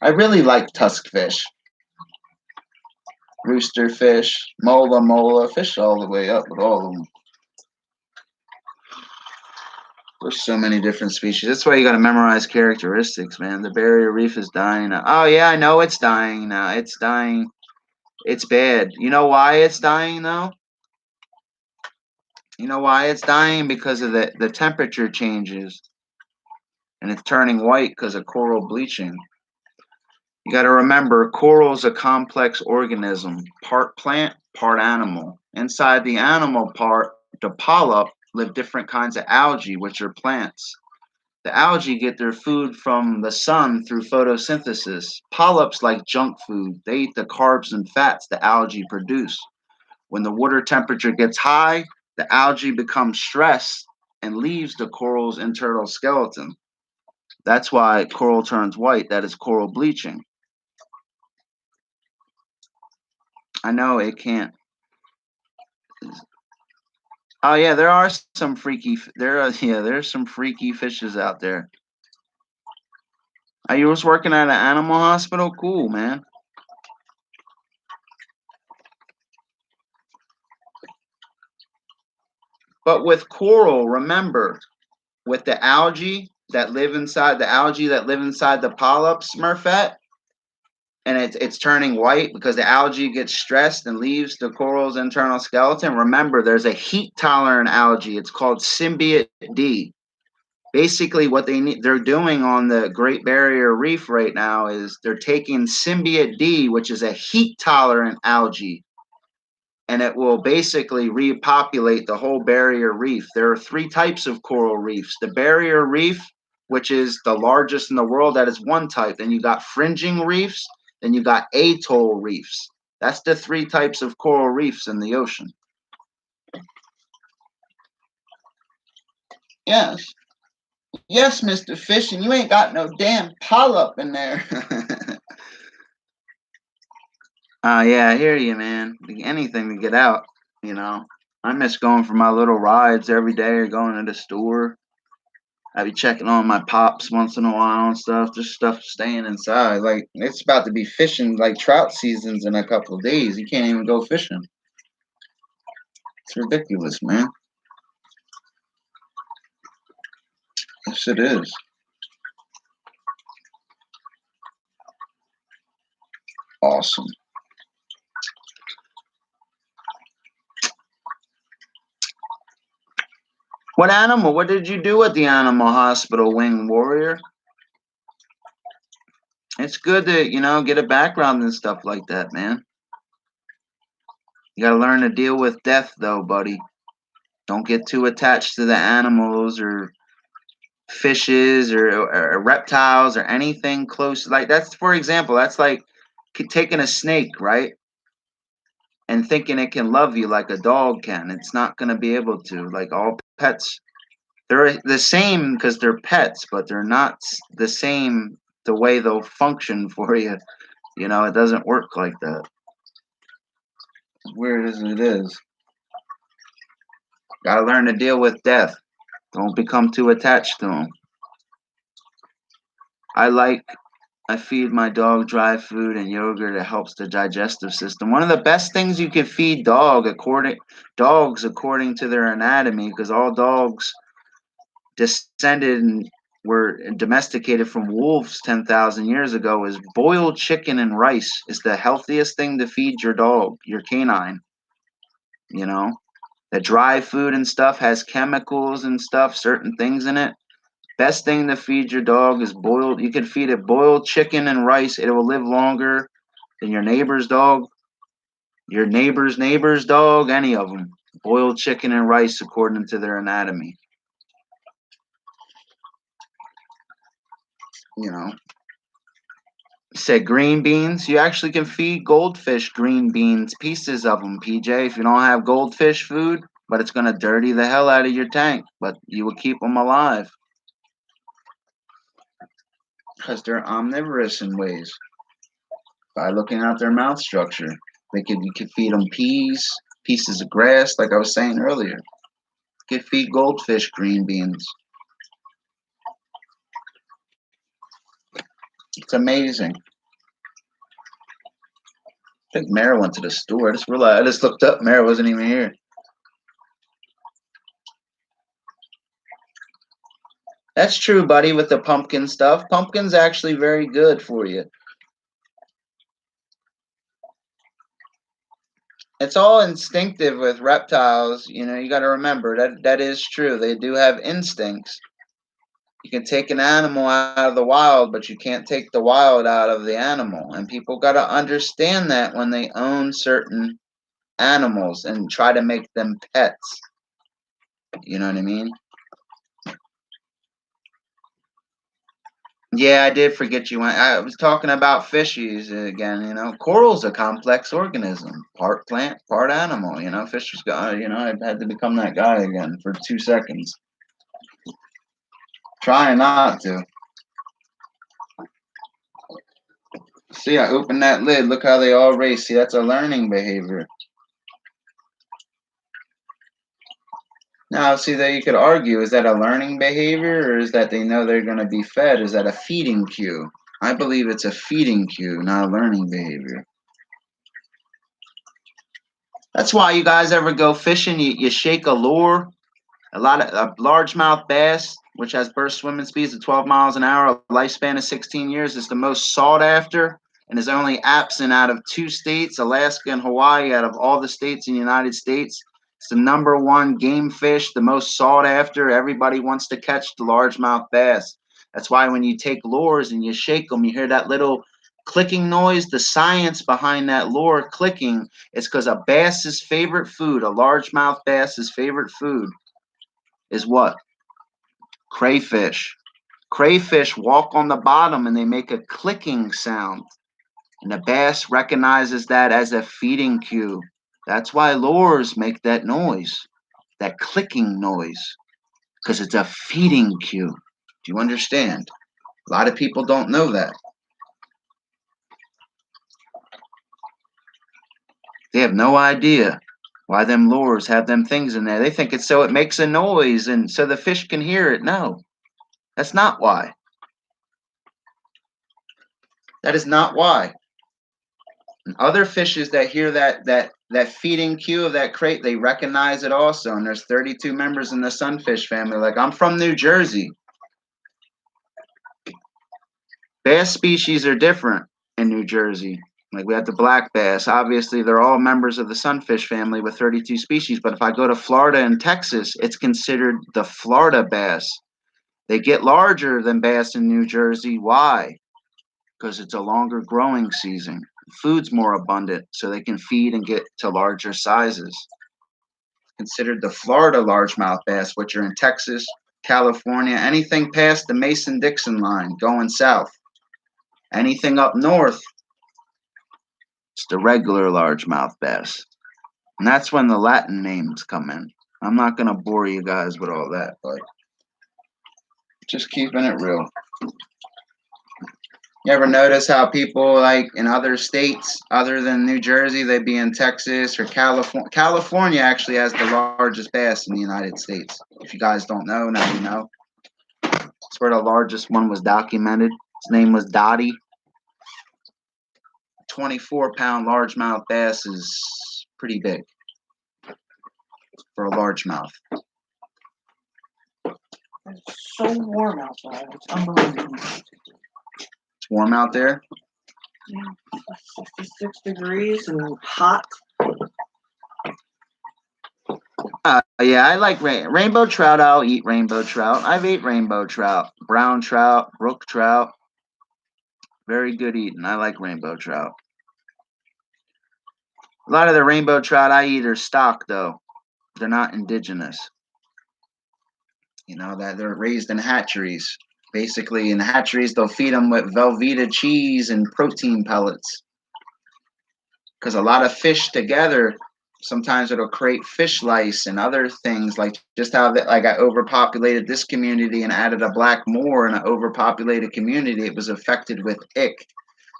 I really like tusk fish. Rooster fish, mola, fish all the way up with all of them. There's so many different species. That's why you got to memorize characteristics, man. The barrier reef is dying now. Oh, yeah, I know it's dying now. It's dying. It's bad. You know why it's dying, though? You know why it's dying? Because of the temperature changes. And it's turning white because of coral bleaching. You got to remember, coral is a complex organism, part plant, part animal. Inside the animal part, the polyp live different kinds of algae, which are plants. The algae get their food from the sun through photosynthesis. Polyps like junk food. They eat the carbs and fats the algae produce. When the water temperature gets high, the algae becomes stressed and leaves the coral's internal skeleton. That's why coral turns white. That is coral bleaching. I know it can't. Oh yeah, there are some freaky. There's some freaky fishes out there. You was working at an animal hospital? Cool, man. But with coral, remember, with the algae that live inside the polyps, Smurfette, and it's turning white because the algae gets stressed and leaves the coral's internal skeleton. Remember, there's a heat tolerant algae. It's called Symbiote D. Basically, what they're doing on the Great Barrier Reef right now is they're taking Symbiote D, which is a heat tolerant algae, and it will basically repopulate the whole barrier reef. There are 3 types of coral reefs. The barrier reef, which is the largest in the world, that is one type. Then you got fringing reefs, then you got atoll reefs. That's the 3 types of coral reefs in the ocean. Yes. Yes, Mr. Fish, and you ain't got no damn polyp in there. Yeah, I hear you, man. Anything to get out, I miss going for my little rides every day or going to the store. I be checking on my pops once in a while and stuff. Just stuff staying inside. Like it's about to be fishing, like trout seasons in a couple of days. You can't even go fishing. It's ridiculous, man. Yes, it is. Awesome. What animal? What did you do at the animal hospital, Wing Warrior? It's good to, get a background and stuff like that, man. You gotta learn to deal with death, though, buddy. Don't get too attached to the animals or fishes or reptiles or anything close. Like, that's, for example, that's like taking a snake, right? And thinking it can love you like a dog can. It's not gonna be able to. Like, all pets, they're the same because they're pets, but they're not the same the way they'll function for you. It doesn't work like that. As weird as it is. Gotta learn to deal with death. Don't become too attached to them. I feed my dog dry food and yogurt. It helps the digestive system. One of the best things you can feed dogs according to their anatomy, because all dogs descended and were domesticated from wolves 10,000 years ago, is boiled chicken and rice is the healthiest thing to feed your dog, your canine. The dry food and stuff has chemicals and stuff, certain things in it. Best thing to feed your dog is boiled. You can feed it boiled chicken and rice. It will live longer than your neighbor's dog, your neighbor's dog, any of them. Boiled chicken and rice according to their anatomy. Said green beans. You actually can feed goldfish green beans, pieces of them, PJ, if you don't have goldfish food, but it's going to dirty the hell out of your tank, but you will keep them alive. Because they're omnivorous in ways. By looking at their mouth structure. You could feed them peas, pieces of grass, like I was saying earlier. You could feed goldfish green beans. It's amazing. I think Mara went to the store. I just looked up. Mara wasn't even here. That's true, buddy, with the pumpkin stuff. Pumpkin's actually very good for you. It's all instinctive with reptiles. You got to remember that is true. They do have instincts. You can take an animal out of the wild, but you can't take the wild out of the animal. And people got to understand that when they own certain animals and try to make them pets. You know what I mean? Yeah, I did forget you. I was talking about fishies again. Coral's a complex organism, part plant, part animal. Fishes got. I had to become that guy again for 2 seconds. Trying not to. See, I opened that lid. Look how they all race. See, that's a learning behavior. Now, see, that you could argue, is that a learning behavior or is that they know they're going to be fed? Is that a feeding cue? I believe it's a feeding cue, not a learning behavior. That's why you guys ever go fishing, you shake a lure. A largemouth bass, which has burst swimming speeds of 12 miles an hour, a lifespan of 16 years, is the most sought after and is only absent out of 2 states, Alaska and Hawaii, out of all the states in the United States. It's the #1 game fish, the most sought after. Everybody wants to catch the largemouth bass. That's why when you take lures and you shake them, you hear that little clicking noise. The science behind that lure clicking is because a bass's favorite food, a largemouth bass's favorite food, is what? Crayfish. Crayfish walk on the bottom and they make a clicking sound. And the bass recognizes that as a feeding cue. That's why lures make that noise, that clicking noise, because it's a feeding cue. Do you understand? A lot of people don't know that. They have no idea. Why them lures have them things in there? They think it's so it makes a noise and so the fish can hear it. No, that's not why. That is not why. And other fishes that hear that feeding cue of that crate, they recognize it also. And there's 32 members in the sunfish family. Like, I'm from New Jersey. Bass species are different in New Jersey. Like, we have the black bass. Obviously, they're all members of the sunfish family with 32 species. But if I go to Florida and Texas, it's considered the Florida bass. They get larger than bass in New Jersey. Why? Because it's a longer growing season. Food's more abundant, so they can feed and get to larger sizes. Considered the Florida largemouth bass, which are in Texas, California, anything past the Mason-Dixon line going south. Anything up north, it's the regular largemouth bass. And that's when the Latin names come in. I'm not going to bore you guys with all that, but just keeping it real. You ever notice how people like in other states other than New Jersey, they'd be in Texas or California. California actually has the largest bass in the United States. If you guys don't know, now you know. It's where the largest one was documented. His name was Dottie. 24-pound largemouth bass is pretty big for a largemouth. It's so warm outside. It's unbelievable. It's warm out there. Yeah, 66 degrees and hot. Yeah, I like rainbow trout. I'll eat rainbow trout. I've ate rainbow trout, brown trout, brook trout. Very good eating. I like rainbow trout. A lot of the rainbow trout I eat are stock, though. They're not indigenous. You know, that they're raised in hatcheries. Basically, in hatcheries, they'll feed them with Velveeta cheese and protein pellets. Because a lot of fish together, sometimes it'll create fish lice and other things, like just how that, like I overpopulated this community and added a black moor in an overpopulated community, it was affected with ick.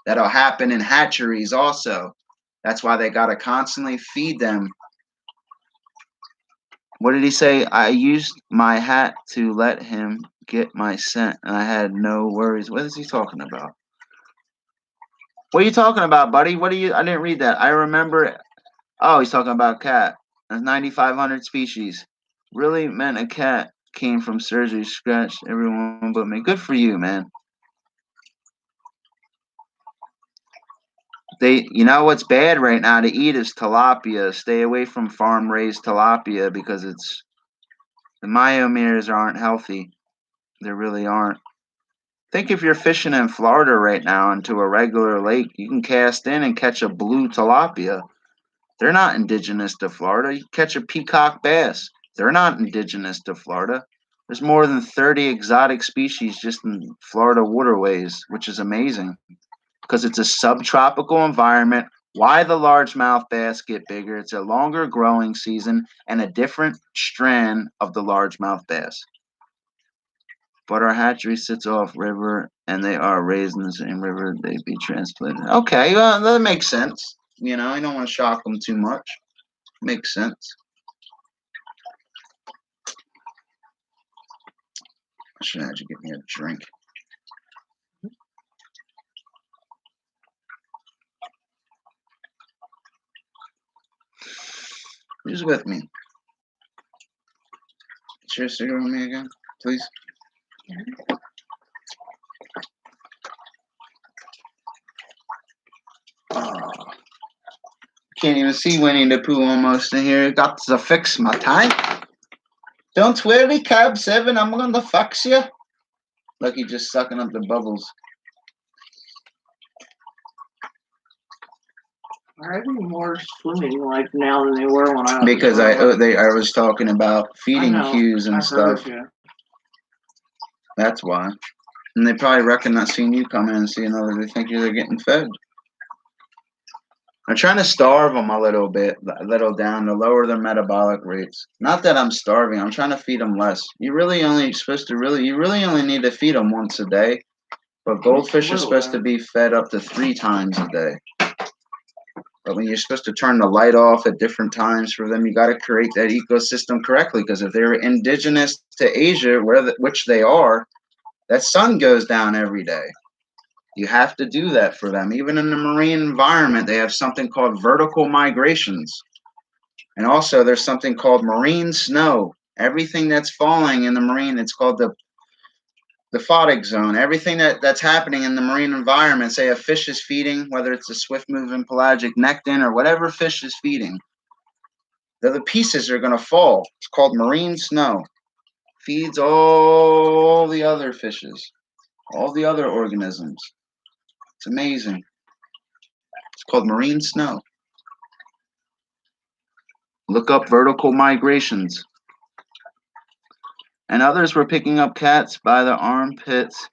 That'll happen in hatcheries also. That's why they got to constantly feed them. What did he say? I used my hat to let him get my scent, and I had no worries. What is he talking about? What are you talking about, buddy? What are you? I didn't read that. I remember. Oh, he's talking about cat. There's 9,500 species. Really meant a cat came from surgery, scratched everyone but me. Good for you, man. You know what's bad right now to eat is tilapia. Stay away from farm-raised tilapia because the myomeres aren't healthy. They really aren't. Think if you're fishing in Florida right now into a regular lake, you can cast in and catch a blue tilapia. They're not indigenous to Florida. You catch a peacock bass. They're not indigenous to Florida. There's more than 30 exotic species just in Florida waterways, which is amazing because it's a subtropical environment. Why the largemouth bass get bigger? It's a longer growing season and a different strand of the largemouth bass. But our hatchery sits off river and they are raised in the same river. They be transplanted. Okay, well, that makes sense. You know, I don't want to shock them too much. Makes sense. I should have you get me a drink. Who's with me? Share a cigarette with me again, please. Oh, can't even see Winnie the Pooh almost in here. Got to fix my tie. Don't worry, Cab 7, I'm gonna fix you. Look, he's just sucking up the bubbles. Are they more swimming like now than they were when I was Because I was talking about feeding cues and stuff. Heard, yeah. That's why. And they probably recognize seeing you come in and seeing they think you're getting fed. I'm trying to starve them a little down to lower their metabolic rates. Not that I'm starving. I'm trying to feed them less. You really only need to feed them once a day. But goldfish are supposed to be fed up to 3 times a day. But when you're supposed to turn the light off at different times for them, you got to create that ecosystem correctly. Because if they're indigenous to Asia, which they are, that sun goes down every day. You have to do that for them. Even in the marine environment, they have something called vertical migrations. And also, there's something called marine snow. Everything that's falling in the marine, it's called the photic zone. Everything that's happening in the marine environment, say a fish is feeding, whether it's a swift-moving pelagic nekton or whatever fish is feeding, the pieces are going to fall. It's called marine snow. Feeds all the other fishes, all the other organisms. It's amazing. It's called marine snow. Look up vertical migrations. And others were picking up cats by the armpits.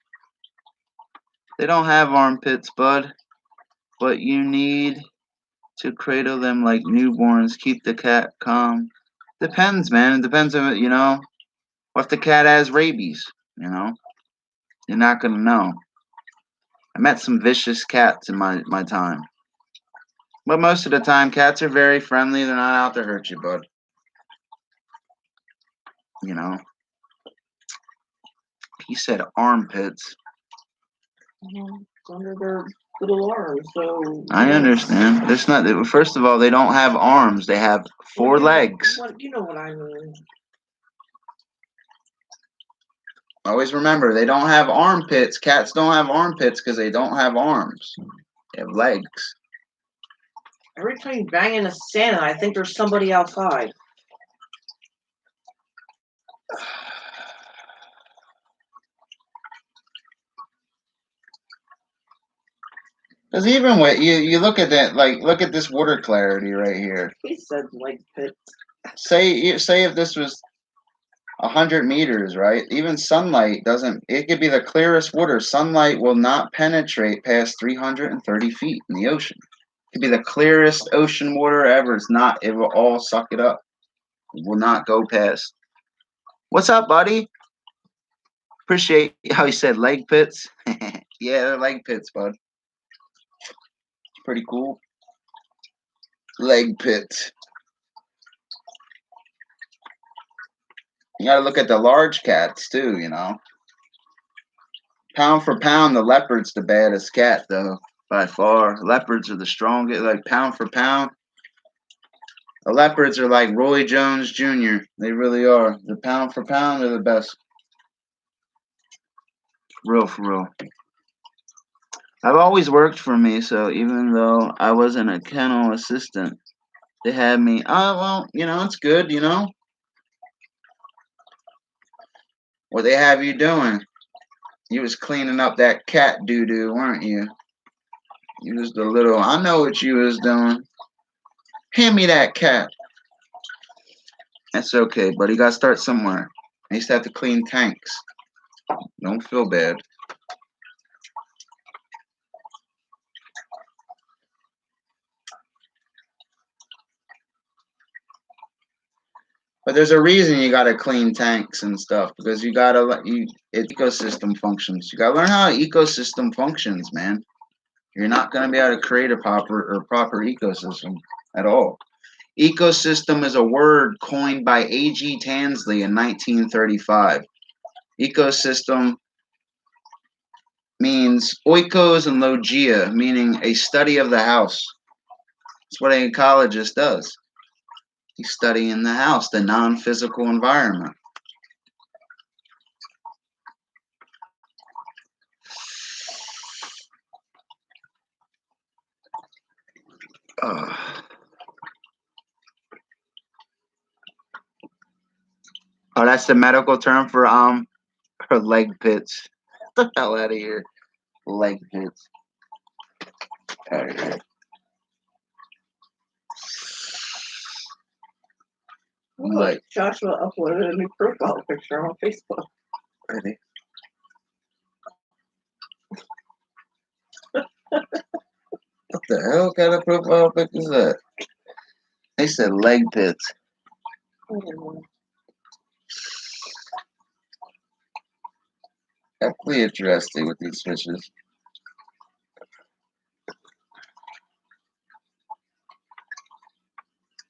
They don't have armpits, bud, but you need to cradle them like newborns. Keep the cat calm. Depends, man. It depends on, what if the cat has rabies, You're not going to know. I met some vicious cats in my time. But most of the time, cats are very friendly. They're not out to hurt you, bud. He said armpits. Under their little arms, so. I understand. There's not. First of all, they don't have arms. They have four legs. You know what I mean. Always remember, they don't have armpits. Cats don't have armpits because they don't have arms. They have legs. Every time you bang into Santa, I think there's somebody outside. Because even with you look at that, look at this water clarity right here. He said leg pits. Say if this was 100 meters, right? Even sunlight doesn't. It could be the clearest water. Sunlight will not penetrate past 330 feet in the ocean. It could be the clearest ocean water ever. It's not. It will all suck it up. It will not go past. What's up, buddy? Appreciate how you said leg pits. Yeah, they're leg pits, bud. Pretty cool. Leg pits. You gotta look at the large cats too, Pound for pound, the leopard's the baddest cat, though, by far. Leopards are the strongest, pound for pound. The leopards are like Roy Jones Jr. They really are. The pound for pound are the best. For real. I've always worked for me, so even though I wasn't a kennel assistant, they had me. Oh, well, it's good, What they have you doing? You was cleaning up that cat doo-doo, weren't you? You was the little, I know what you was doing. Hand me that cat. That's okay, but you gotta start somewhere. I used to have to clean tanks. Don't feel bad. But there's a reason you gotta clean tanks and stuff, because you gotta it's ecosystem functions. You gotta learn how an ecosystem functions, man. You're not gonna be able to create a proper ecosystem at all. Ecosystem is a word coined by A.G. Tansley in 1935. Ecosystem means oikos and logia, meaning a study of the house. That's what an ecologist does. He's studying the house, the non-physical environment. Oh, that's the medical term for leg pits. Get the hell out of here. Leg pits. Out of here. Look, Joshua uploaded a new profile picture on Facebook. Ready? What the hell kind of profile picture is that? They said leg pits. Definitely interesting with these fishes.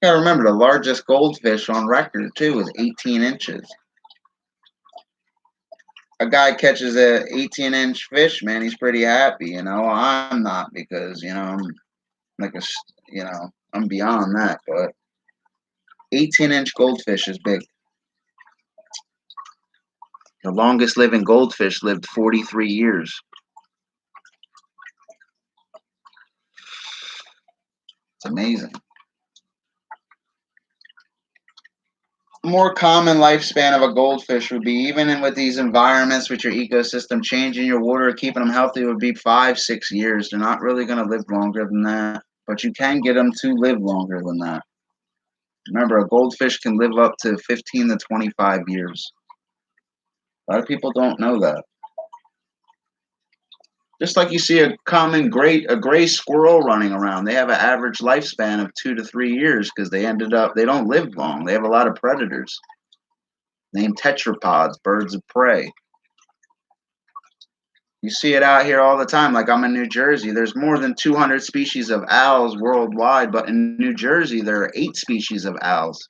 Gotta remember the largest goldfish on record too is 18 inches. A guy catches a 18-inch fish, man, he's pretty happy. I'm not because I'm like I'm beyond that. But 18-inch goldfish is big. The longest living goldfish lived 43 years. It's amazing. More common lifespan of a goldfish would be, even in with these environments with your ecosystem changing your water, keeping them healthy, would be 5-6 years. They're not really going to live longer than that, but you can get them to live longer than that. Remember, a goldfish can live up to 15 to 25 years. A lot of people don't know that. Just like you see a gray squirrel running around, they have an average lifespan of 2 to 3 years because they don't live long. They have a lot of predators named tetrapods, birds of prey. You see it out here all the time. Like, I'm in New Jersey. There's more than 200 species of owls worldwide, but in New Jersey, there are 8 species of owls.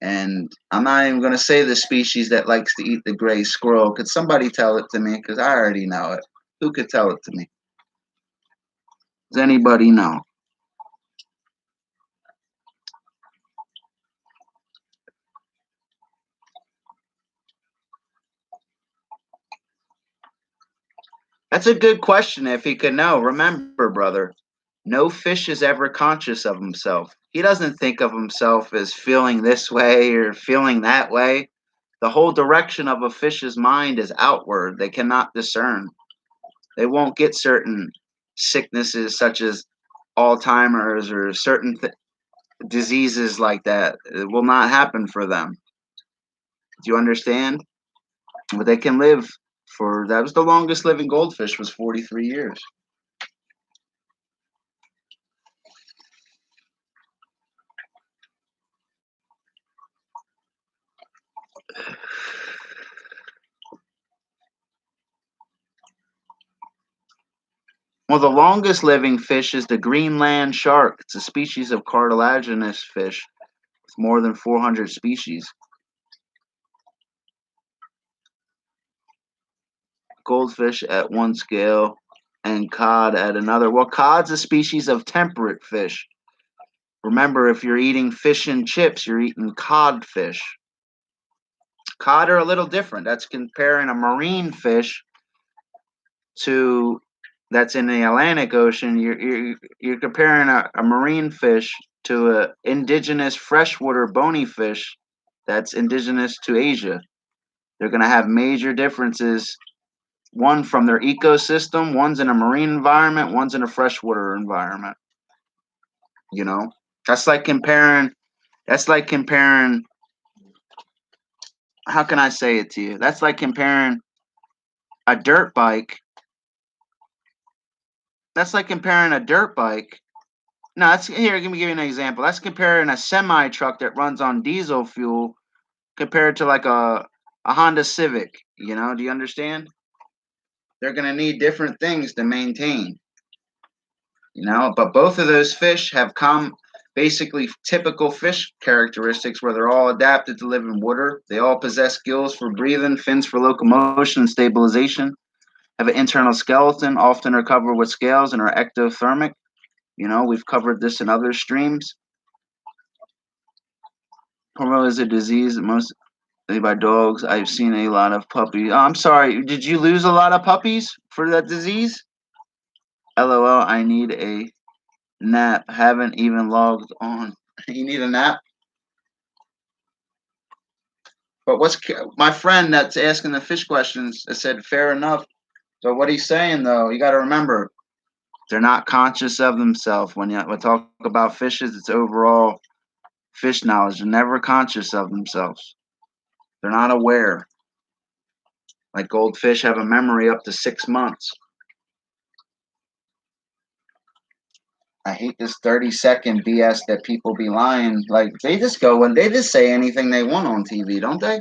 And I'm not even going to say the species that likes to eat the gray squirrel. Could somebody tell it to me? Because I already know it. Who could tell it to me? Does anybody know? That's a good question if he could know. Remember, brother, no fish is ever conscious of himself. He doesn't think of himself as feeling this way or feeling that way. The whole direction of a fish's mind is outward. They cannot discern. They won't get certain sicknesses such as Alzheimer's or certain diseases like that. It will not happen for them. Do you understand? But they can live that was the longest living goldfish, was 43 years. Well, the longest living fish is the Greenland shark. It's a species of cartilaginous fish with more than 400 species. Goldfish at one scale and cod at another. Well, cod's a species of temperate fish. Remember, if you're eating fish and chips, you're eating codfish. Cod are a little different. That's comparing a marine fish to that's in the Atlantic Ocean. You're comparing a marine fish to an indigenous freshwater bony fish that's indigenous to Asia. They're going to have major differences. One from their ecosystem, one's in a marine environment, one's in a freshwater environment. You know, that's like comparing. That's like comparing. How can I say it to you? That's like comparing a dirt bike. That's like comparing a dirt bike. No, that's here. Let me give you an example. That's comparing a semi truck that runs on diesel fuel compared to like a Honda Civic. Do you understand? They're going to need different things to maintain. But both of those fish have basically typical fish characteristics where they're all adapted to live in water. They all possess gills for breathing, fins for locomotion and stabilization, have an internal skeleton, often are covered with scales and are ectothermic. We've covered this in other streams. Polio is a disease that mostly by dogs. I've seen a lot of puppies. Oh, I'm sorry. Did you lose a lot of puppies for that disease? LOL, I need a nap. Haven't even logged on. You need a nap? But my friend that's asking the fish questions said fair enough. So what he's saying, though, you got to remember, they're not conscious of themselves. When we talk about fishes, it's overall fish knowledge. They're never conscious of themselves. They're not aware. Like goldfish have a memory up to 6 months. I hate this 30-second BS that people be lying. Like, they just say anything they want on TV, don't they?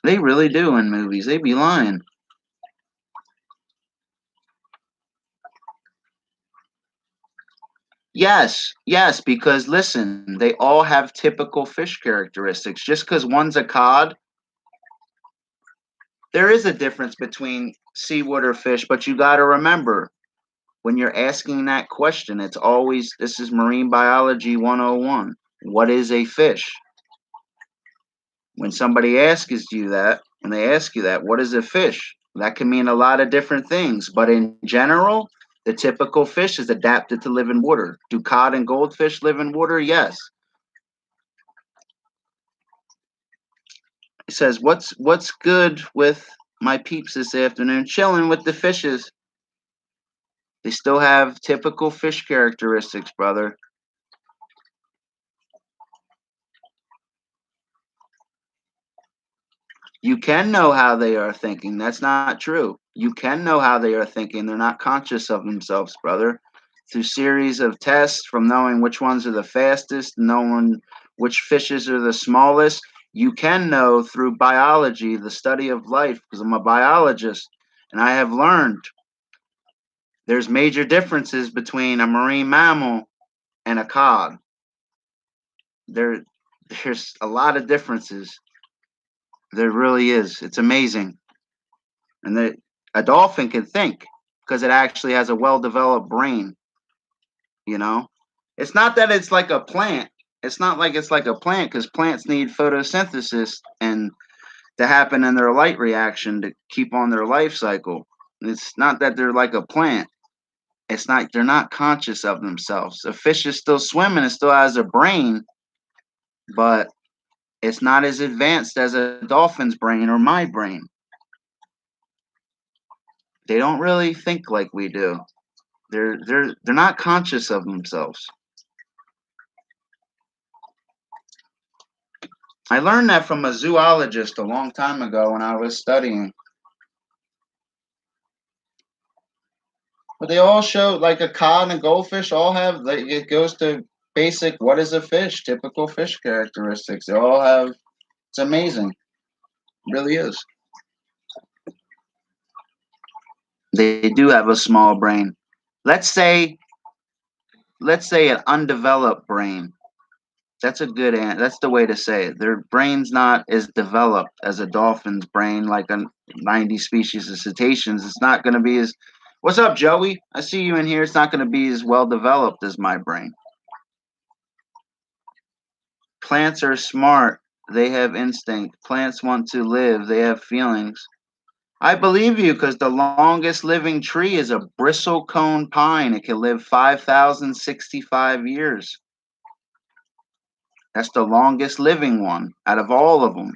They really do in movies. They be lying. Yes, because listen, they all have typical fish characteristics. Just because one's a cod, there is a difference between seawater fish, but you got to remember when you're asking that question, it's always this is marine biology 101. What is a fish? When somebody asks you that, and they ask you that, what is a fish? That can mean a lot of different things, but in general, the typical fish is adapted to live in water. Do cod and goldfish live in water? Yes. He says, "What's good with my peeps this afternoon? Chilling with the fishes. They still have typical fish characteristics, brother. You can know how they are thinking. That's not true. You can know how they are thinking. They're not conscious of themselves, brother. Through series of tests, from knowing which ones are the fastest, knowing which fishes are the smallest, you can know through biology, the study of life, because I'm a biologist, and I have learned there's major differences between a marine mammal and a cod. There, there's a lot of differences. There really is. It's amazing. And a dolphin can think because it actually has a well-developed brain. You know, it's not that it's like a plant. It's not like it's like a plant because plants need photosynthesis and to happen in their light reaction to keep on their life cycle. It's not that they're like a plant. It's not they're not conscious of themselves. A fish is still swimming, it still has a brain, but it's not as advanced as a dolphin's brain or my brain. They don't really think like we do. They're not conscious of themselves. I learned that from a zoologist a long time ago when I was studying. But they all show like a cod and a goldfish all have like it goes to basic what is a fish, typical fish characteristics. They all have it's amazing. It really is. They do have a small brain. Let's say let's say an undeveloped brain. That's the way to say it. Their brain's not as developed as a dolphin's brain, like a 90 species of cetaceans. It's not going to be as. What's up, Joey? I see you in here. It's not going to be as well developed as my brain. Plants are smart. They have instinct. Plants want to live. They have feelings. I believe you because the longest living tree is a bristlecone pine. It can live 5,065 years. That's the longest living one out of all of them.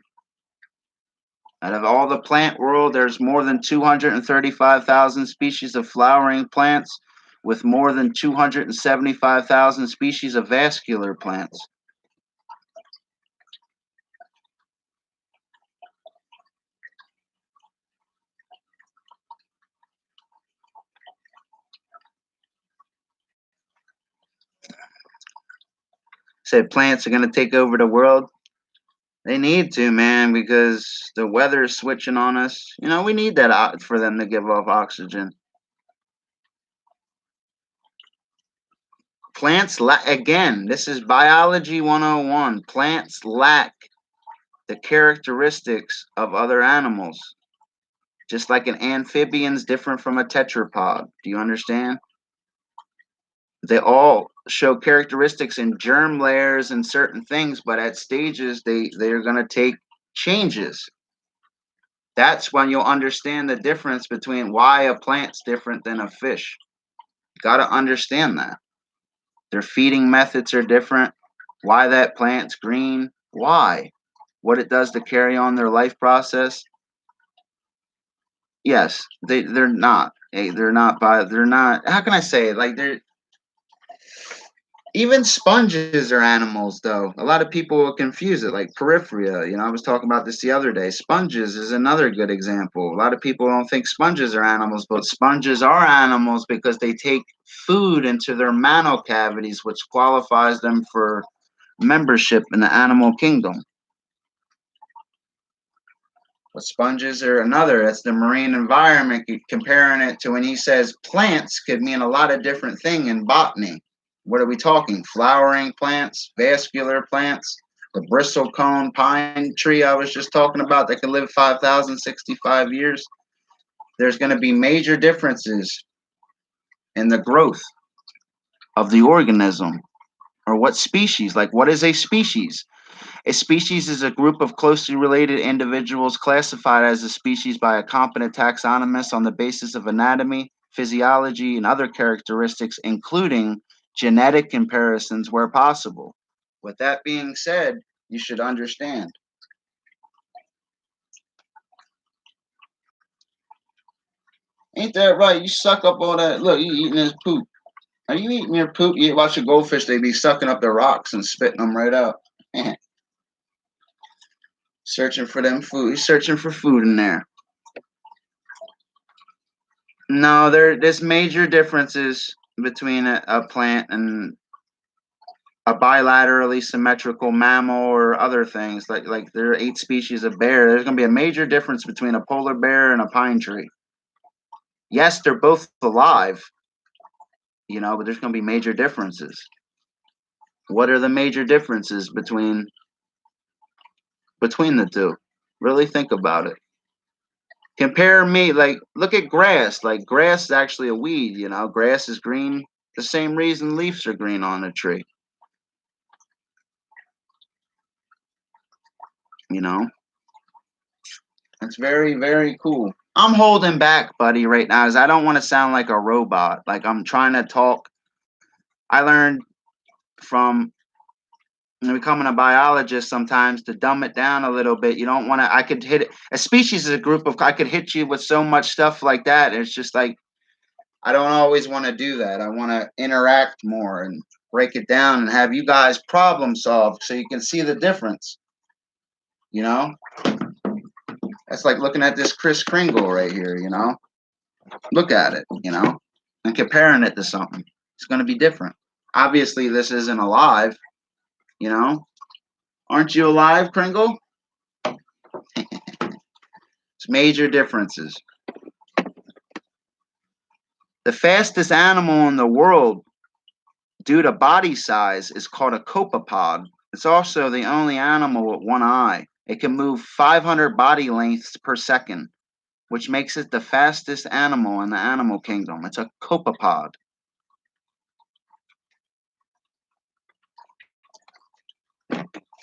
Out of all the plant world, there's more than 235,000 species of flowering plants with more than 275,000 species of vascular plants. Said plants are going to take over the world. They need to, man, because the weather is switching on us. You know, we need that for them to give off oxygen. Plants, again, this is biology 101. Plants lack the characteristics of other animals. Just like an amphibian's different from a tetrapod. Do you understand? They all show characteristics in germ layers and certain things, but at stages they're going to take changes. That's when you'll understand the difference between why a plant's different than a fish. You got to understand that. Their feeding methods are different. Why that plant's green? Why? What it does to carry on their life process? Yes, they're not. They're not. How can I say it? Like they're even sponges are animals, though. A lot of people will confuse it, like peripheria. You know, I was talking about this the other day. Sponges is another good example. A lot of people don't think sponges are animals, but sponges are animals because they take food into their mantle cavities, which qualifies them for membership in the animal kingdom. But sponges are another. That's the marine environment. Comparing it to when he says plants could mean a lot of different things in botany. What are we talking? Flowering plants, vascular plants, the bristlecone pine tree I was just talking about that can live 5,065 years. There's going to be major differences in the growth of the organism or what species. Like, what is a species? A species is a group of closely related individuals classified as a species by a competent taxonomist on the basis of anatomy, physiology, and other characteristics, including genetic comparisons where possible. With that being said, you should understand. Ain't that right? You suck up all that. Look, you eating his poop. Are you eating your poop? You watch a goldfish, they be sucking up the rocks and spitting them right out. Searching for them food. He's searching for food in there. No, there's major differences between a plant and a bilaterally symmetrical mammal or other things. Like there are 8 species of bear. There's gonna be a major difference between a polar bear and a pine tree. Yes, they're both alive, but there's gonna be major differences. What are the major differences between the two? Really think about it. Compare me, like, look at grass. Like, grass is actually a weed, Grass is green the same reason leaves are green on a tree, you know? It's very, very cool. I'm holding back, buddy, right now, because I don't want to sound like a robot. Like, I'm trying to talk. I learned from becoming a biologist sometimes to dumb it down a little bit. You don't want to, I could hit it. A species is a group of, I could hit you with so much stuff like that. It's just like, I don't always want to do that. I want to interact more and break it down and have you guys problem solve so you can see the difference. That's like looking at this Kris Kringle right here, Look at it, and comparing it to something. It's going to be different. Obviously, this isn't alive, you know. Aren't you alive, Kringle? It's major differences. The fastest animal in the world, due to body size, is called a copepod. It's also the only animal with one eye. It can move 500 body lengths per second, which makes it the fastest animal in the animal kingdom. It's a copepod.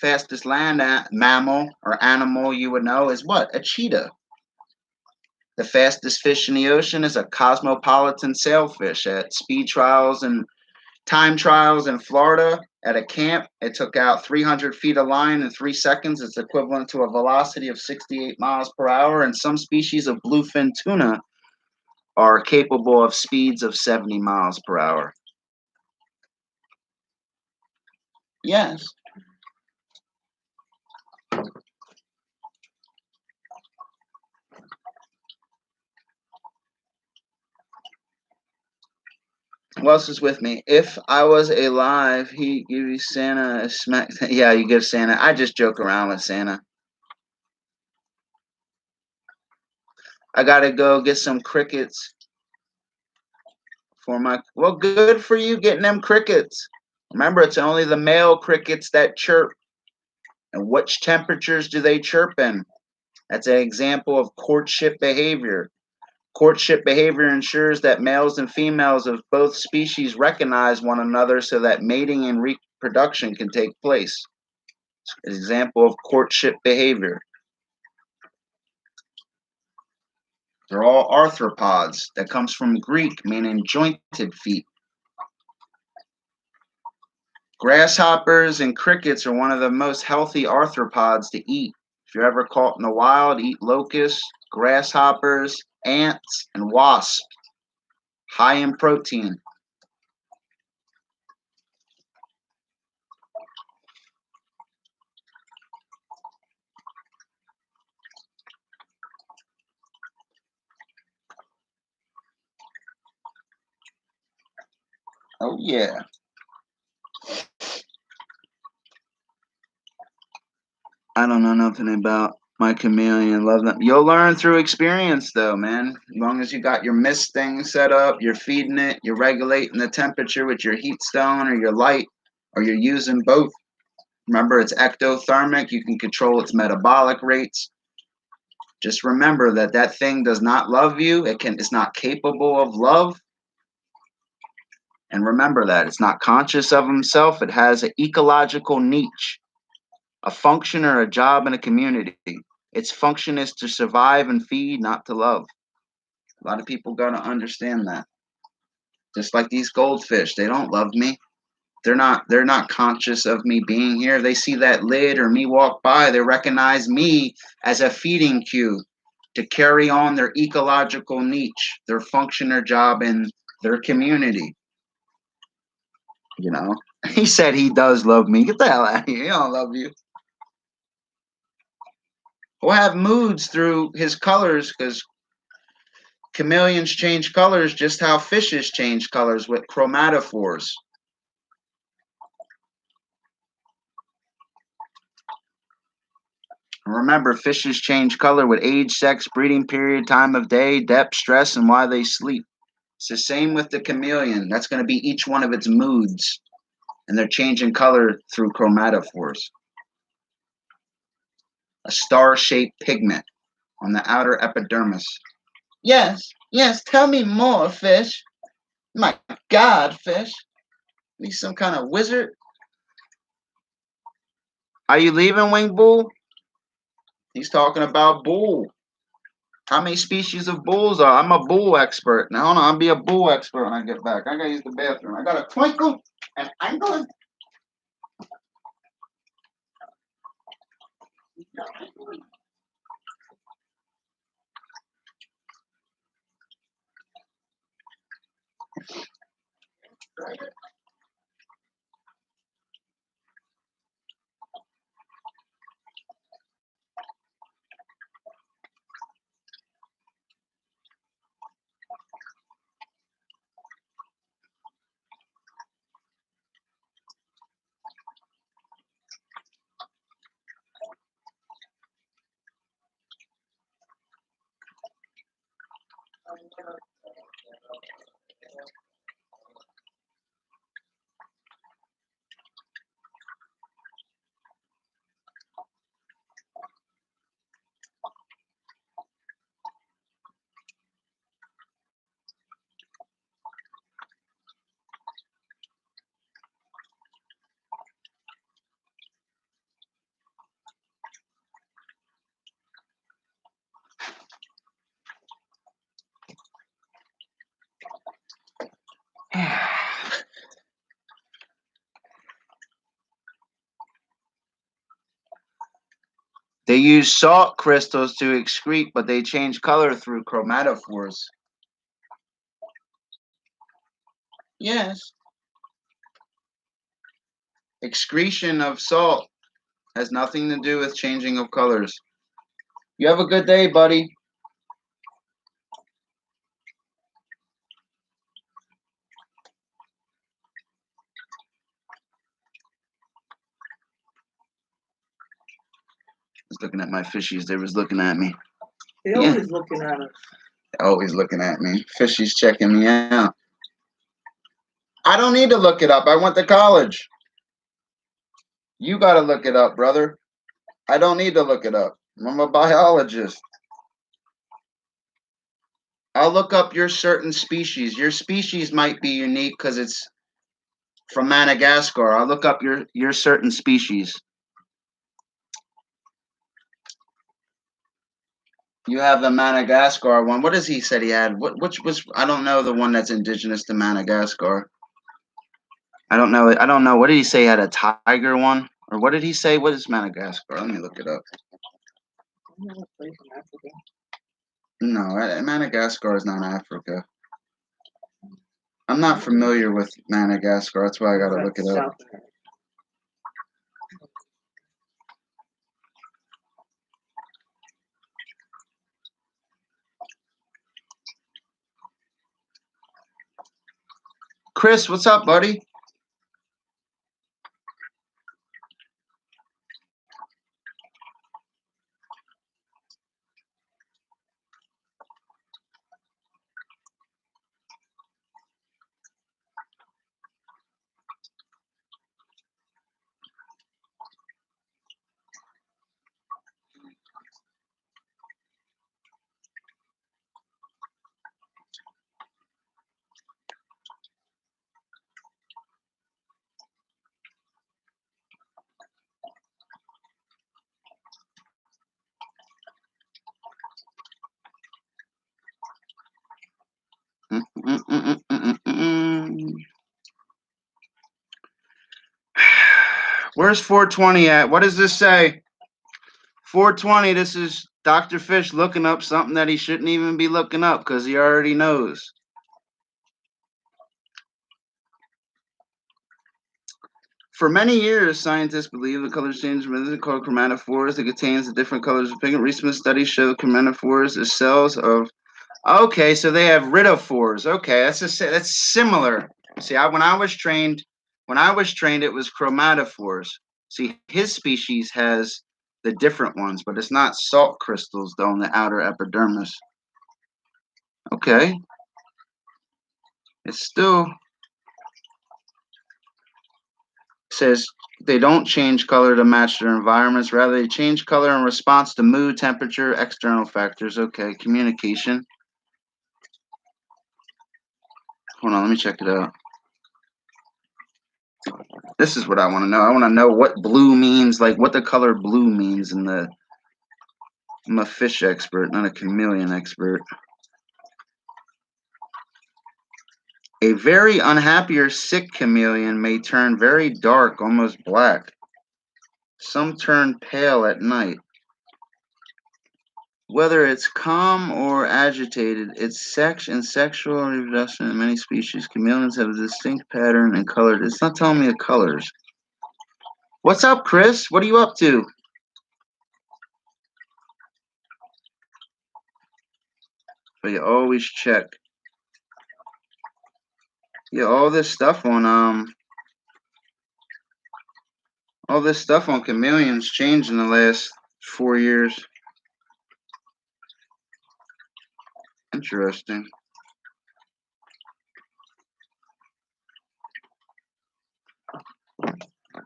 Fastest land mammal or animal you would know is what? A cheetah. The fastest fish in the ocean is a cosmopolitan sailfish. At speed trials and time trials in Florida at a camp, it took out 300 feet of line in 3 seconds. It's equivalent to a velocity of 68 miles per hour. And some species of bluefin tuna are capable of speeds of 70 miles per hour. Yes. Who else is with me? If I was alive, he'd give you Santa a smack. Yeah, you give Santa. I just joke around with Santa. I gotta go get some crickets for my. Well, good for you getting them crickets. Remember, it's only the male crickets that chirp. And which temperatures do they chirp in? That's an example of courtship behavior. Courtship behavior ensures that males and females of both species recognize one another so that mating and reproduction can take place. An example of courtship behavior. They're all arthropods. That comes from Greek, meaning jointed feet. Grasshoppers and crickets are one of the most healthy arthropods to eat. If you're ever caught in the wild, eat locusts, grasshoppers, ants, and wasps. High in protein. Oh, yeah. I don't know nothing about My chameleon, love them. You'll learn through experience, though, man. As long as you got your mist thing set up, you're feeding it, you're regulating the temperature with your heat stone or your light, or you're using both. Remember, it's ectothermic. You can control its metabolic rates. Just remember that that thing does not love you. It's not capable of love. And remember that it's not conscious of himself. It has an ecological niche, a function or a job in a community. Its function is to survive and feed, not to love. A lot of people got to understand that. Just like these goldfish, they don't love me. They're not conscious of me being here. They see that lid or me walk by, they recognize me as a feeding cue to carry on their ecological niche, their function or job in their community. You know, he said he does love me. Get the hell out of here. He don't love you. We'll have moods through his colors because chameleons change colors just how fishes change colors with chromatophores. Remember, fishes change color with age, sex, breeding period, time of day, depth, stress, and why they sleep. It's the same with the chameleon. That's going to be each one of its moods, and they're changing color through chromatophores. A star-shaped pigment on the outer epidermis. Yes, yes, tell me more, fish. My God, fish. Be some kind of wizard? Are you leaving, Wing Bull? He's talking about bull. How many species of bulls are? I'm a bull expert. Now, hold on, I'll be a bull expert when I get back. I gotta use the bathroom. I got a twinkle and angle. They use salt crystals to excrete, but they change color through chromatophores. Yes. Excretion of salt has nothing to do with changing of colors. You have a good day, buddy. I was looking at my fishies. They was looking at me. They're always looking at us. Always looking at me. Fishies checking me out. I don't need to look it up. I went to college. You got to look it up, brother. I don't need to look it up. I'm a biologist. I'll look up your certain species. Your species might be unique because it's from Madagascar. I'll look up your certain species. You have the Madagascar one. What does he said he had? Which was I don't know the one that's indigenous to Madagascar. I don't know. I don't know. What did he say? He had a tiger one, or what did he say? What is Madagascar? Let me look it up. No, Madagascar is not Africa. I'm not familiar with Madagascar. That's why I gotta look it up. Chris, what's up, buddy? Where's 420 at? What does this say? 420, this is Dr. Fish looking up something that he shouldn't even be looking up because he already knows. For many years, scientists believe the color change method called chromatophores that contains the different colors of pigment. Recent studies show chromatophores are cells of. Okay, so they have rhidophores. Okay, that's similar. See, when I was trained, it was chromatophores. See, his species has the different ones, but it's not salt crystals though in the outer epidermis. Okay, it's still says they don't change color to match their environments. Rather, they change color in response to mood, temperature, external factors. Okay, communication. Hold on, let me check it out. This is what I want to know. I want to know what blue means, like what the color blue means in the. I'm a fish expert, not a chameleon expert. A very unhappy or sick chameleon may turn very dark, almost black. Some turn pale at night. Whether it's calm or agitated, it's sex and sexual reproduction in many species. Chameleons have a distinct pattern and color. It's not telling me the colors. What's up, Chris? What are you up to? But you always check. Yeah, all this stuff on chameleons changed in the last 4 years. Interesting.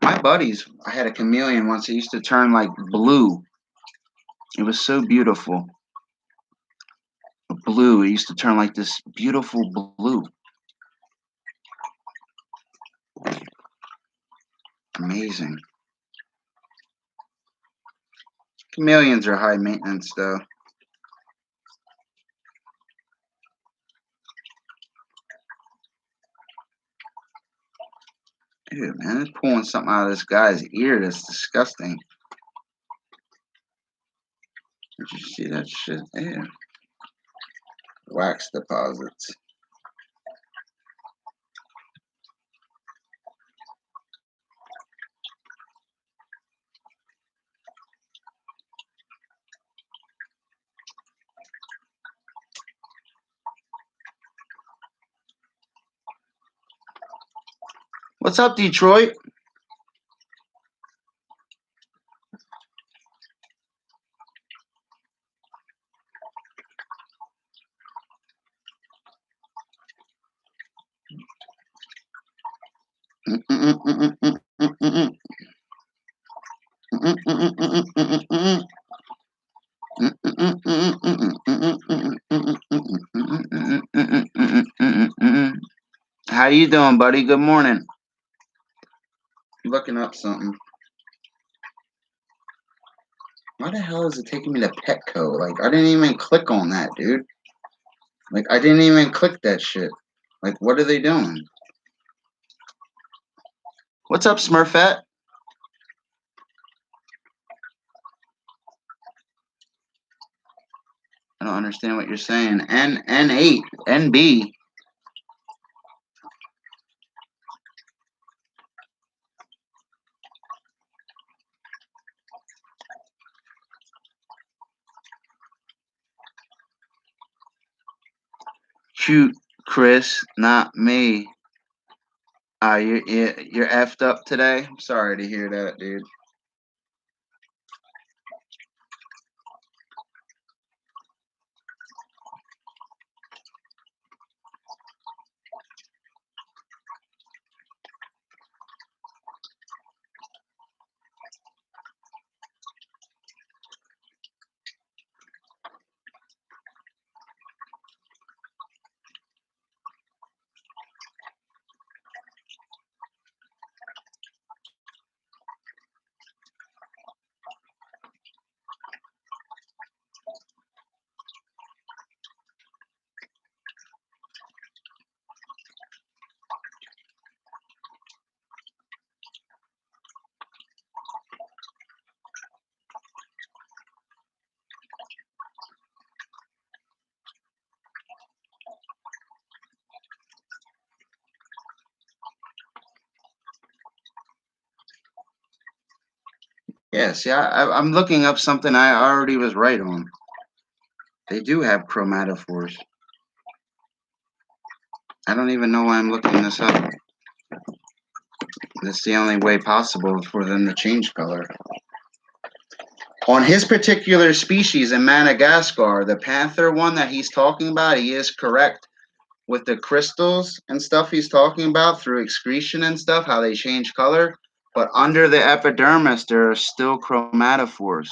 My buddies, I had a chameleon once. It used to turn like blue. It was so beautiful. Blue. It used to turn like this beautiful blue. Amazing. Chameleons are high maintenance, though. Dude, man, it's pulling something out of this guy's ear that's disgusting. Did you see that shit? Yeah. Wax deposits. What's up, Detroit? How you doing, buddy? Good morning. I'm looking up something. Why the hell is it taking me to Petco? Like, I didn't even click on that, dude. Like, I didn't even click that shit. Like, what are they doing? What's up, Smurfette? I don't understand what you're saying. N8, NB. Shoot, Chris, not me. You're effed up today. I'm sorry to hear that, dude. Yeah, see, I'm looking up something I already was right on. They do have chromatophores. I don't even know why I'm looking this up. That's the only way possible for them to change color. On his particular species in Madagascar, the panther one that he's talking about, he is correct with the crystals and stuff he's talking about through excretion and stuff, how they change color. But under the epidermis, there are still chromatophores.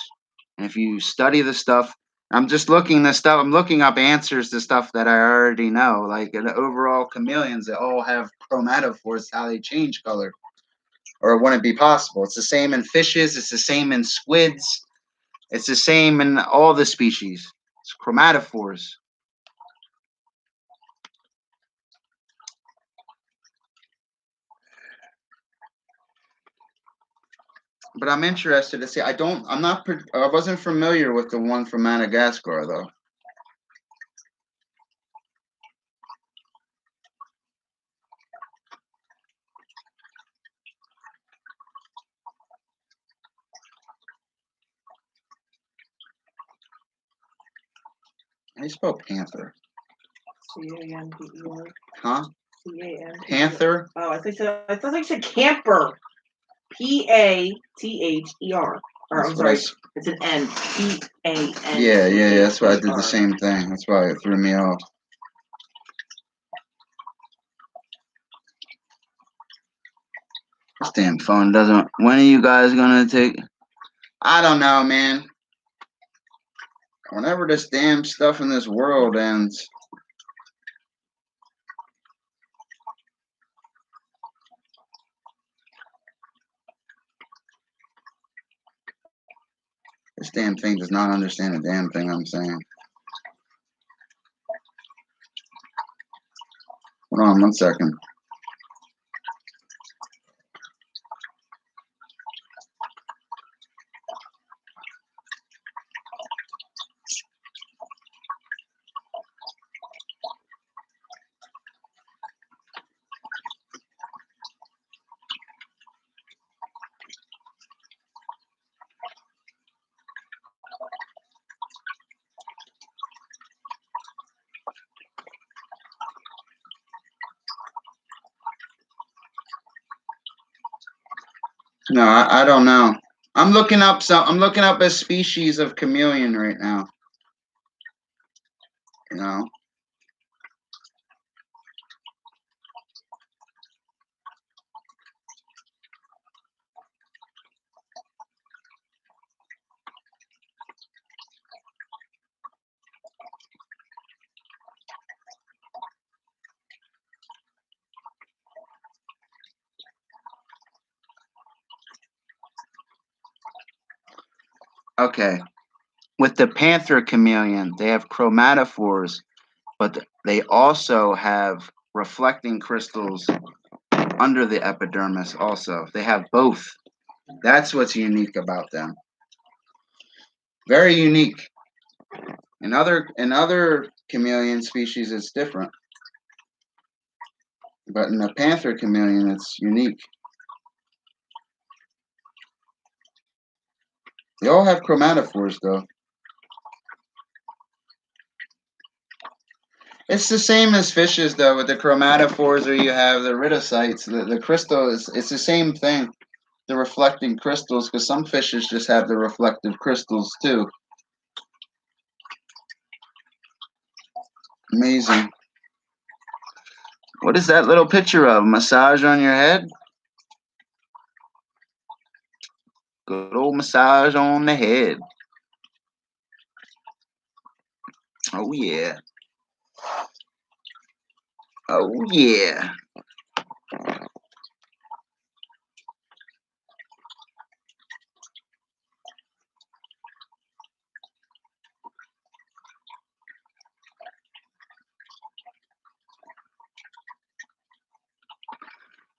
And if you study the stuff, I'm just looking this stuff, I'm looking up answers to stuff that I already know. Like the overall chameleons, they all have chromatophores, how they change color. Or it wouldn't be possible. It's the same in fishes, it's the same in squids, it's the same in all the species. It's chromatophores. But I'm interested to see. I wasn't familiar with the one from Madagascar though. How do you spell panther? C-A-N-P-E-R. Huh? C-A-N-P-E-R. Panther? Oh, I thought you said camper. P-A-T-H-E-R. Or I'm sorry, it's an N. P-A-N. Yeah, that's why I did the same thing. That's why it threw me off. This damn phone doesn't. When are you guys gonna take? I don't know, man. Whenever this damn stuff in this world ends. This damn thing does not understand a damn thing I'm saying. Hold on 1 second. No, I don't know. I'm looking up a species of chameleon right now. You know. Okay. With the panther chameleon, they have chromatophores, but they also have reflecting crystals under the epidermis also. They have both. That's what's unique about them. Very unique. In other chameleon species it's different. But in the panther chameleon it's unique. They all have chromatophores though. It's the same as fishes, though, with the chromatophores, or you have the rhidocytes. The crystal it's the same thing. The reflecting crystals, because some fishes just have the reflective crystals too. Amazing. What is that little picture of? Massage on your head? Good old massage on the head. Oh yeah. Oh yeah.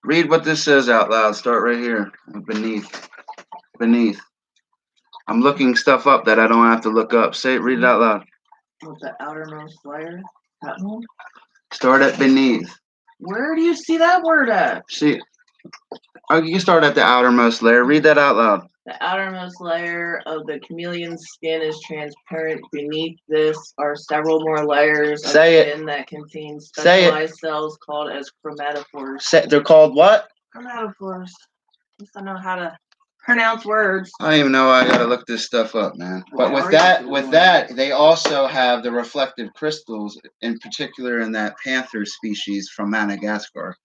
Read what this says out loud. Start right here. Beneath. Beneath. I'm looking stuff up that I don't have to look up. Read it out loud. With the outermost layer? That one? Start at beneath. Where do you see that word at? See, Oh, you can start at the outermost layer. Read that out loud. The outermost layer of the chameleon's skin is transparent. Beneath this are several more layers of skin that contain specialized cells called as chromatophores. They're called what? Chromatophores. At least I know how to pronounce words. I don't even know why I gotta look this stuff up, man. But with that, they also have the reflective crystals, in particular in that panther species from Madagascar.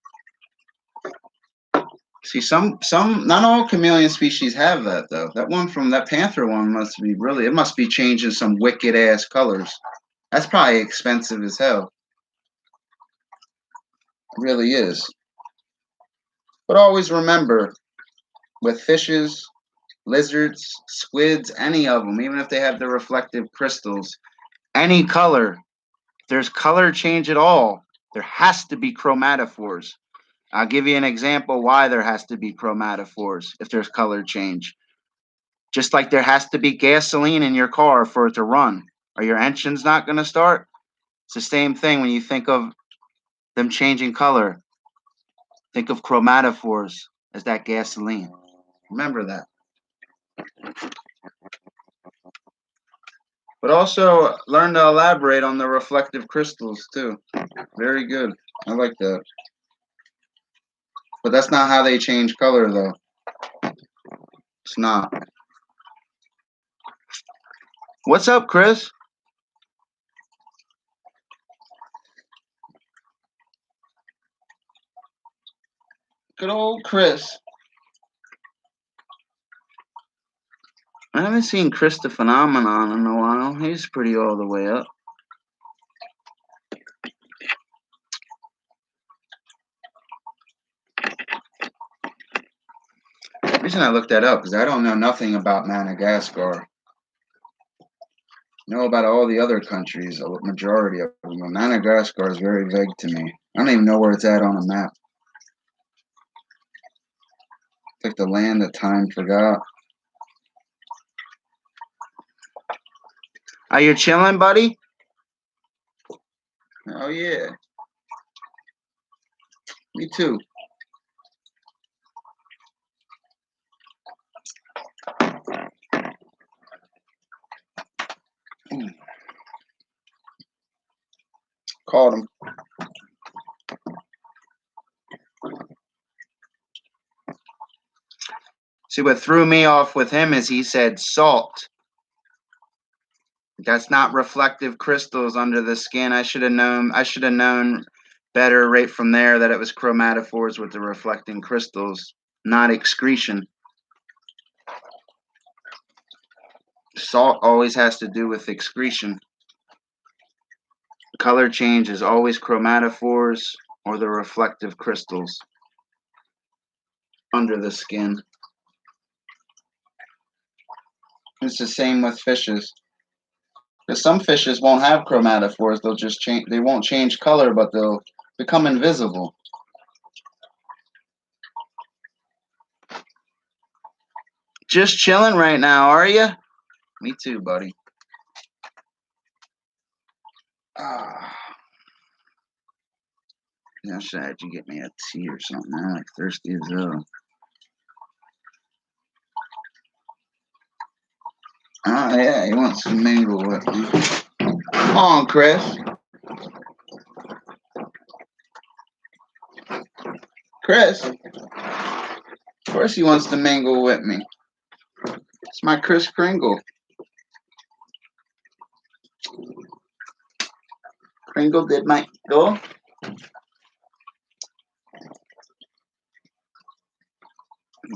See, some, not all chameleon species have that though. That one from that panther one must be really. It must be changing some wicked ass colors. That's probably expensive as hell. It really is. But always remember, with fishes, lizards, squids, any of them, even if they have the reflective crystals, any color, if there's color change at all, there has to be chromatophores. I'll give you an example why there has to be chromatophores if there's color change. Just like there has to be gasoline in your car for it to run, or your engine's not going to start. It's the same thing when you think of them changing color. Think of chromatophores as that gasoline. Remember that. But also learn to elaborate on the reflective crystals too. Very good. I like that. But that's not how they change color though. It's not. What's up, Chris? Good old Chris. I haven't seen Chris the Phenomenon in a while. He's pretty all the way up. The reason I looked that up is I don't know nothing about Madagascar. I know about all the other countries, a majority of them. But Madagascar is very vague to me. I don't even know where it's at on a map. It's like the land that time forgot. Are you chilling, buddy? Oh, yeah. Me too. Called him. See, what threw me off with him is he said salt. That's not reflective crystals under the skin. I should have known better right from there that it was chromatophores with the reflecting crystals, not excretion. Salt always has to do with excretion. Color change is always chromatophores or the reflective crystals under the skin. It's the same with fishes. Because some fishes won't have chromatophores. They'll just change. They won't change color, but they'll become invisible. Just chilling right now, are you? Me too, buddy. Yeah, I should have had you get me a tea or something. I'm like thirsty as hell. Oh, yeah, he wants to mingle with me. Come on, Chris. Chris. Of course he wants to mingle with me. It's my Kris Kringle. Kringle did my go.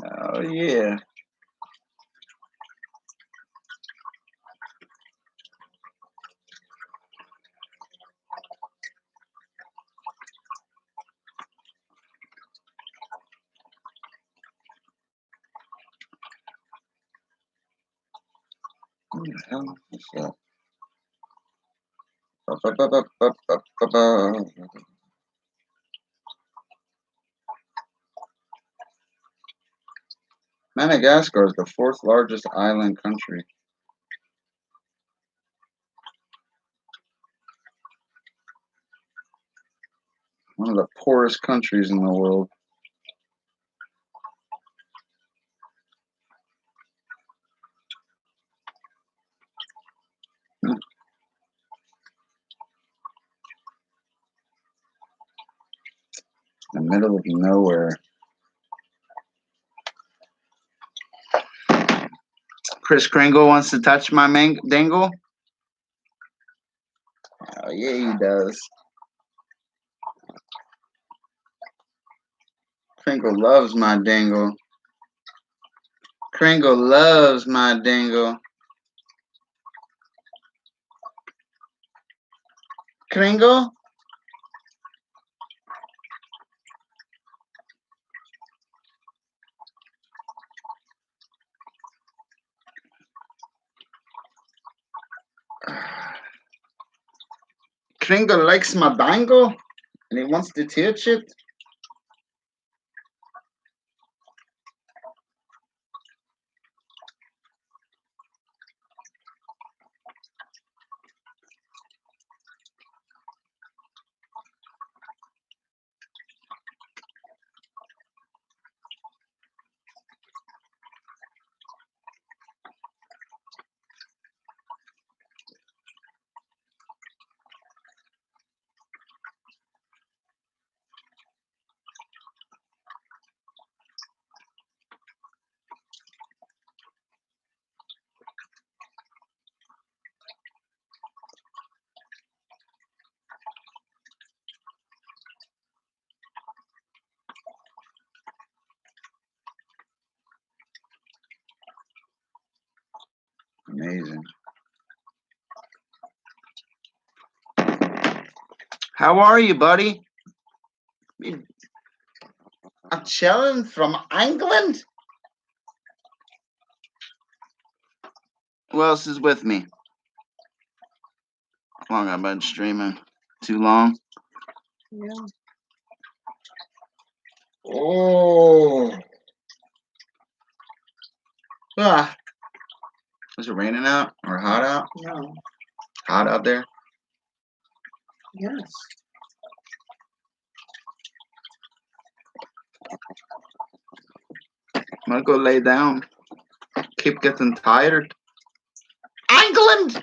Oh, yeah. What the hell is that? Madagascar is the fourth largest island country. One of the poorest countries in the world. the middle of nowhere. Chris Kringle wants to touch my dangle. Oh yeah, he does. Kringle loves my dangle. Kringle loves my dangle. Kringle? Kringle likes my dangle and he wants to touch it. Amazing. How are you, buddy? I'm chilling from England. Who else is with me? How long I've been streaming? Too long? Yeah. Oh. Ah. Is it raining out or hot out? No. Hot out there? Yes. I'm gonna go lay down. Keep getting tired. England!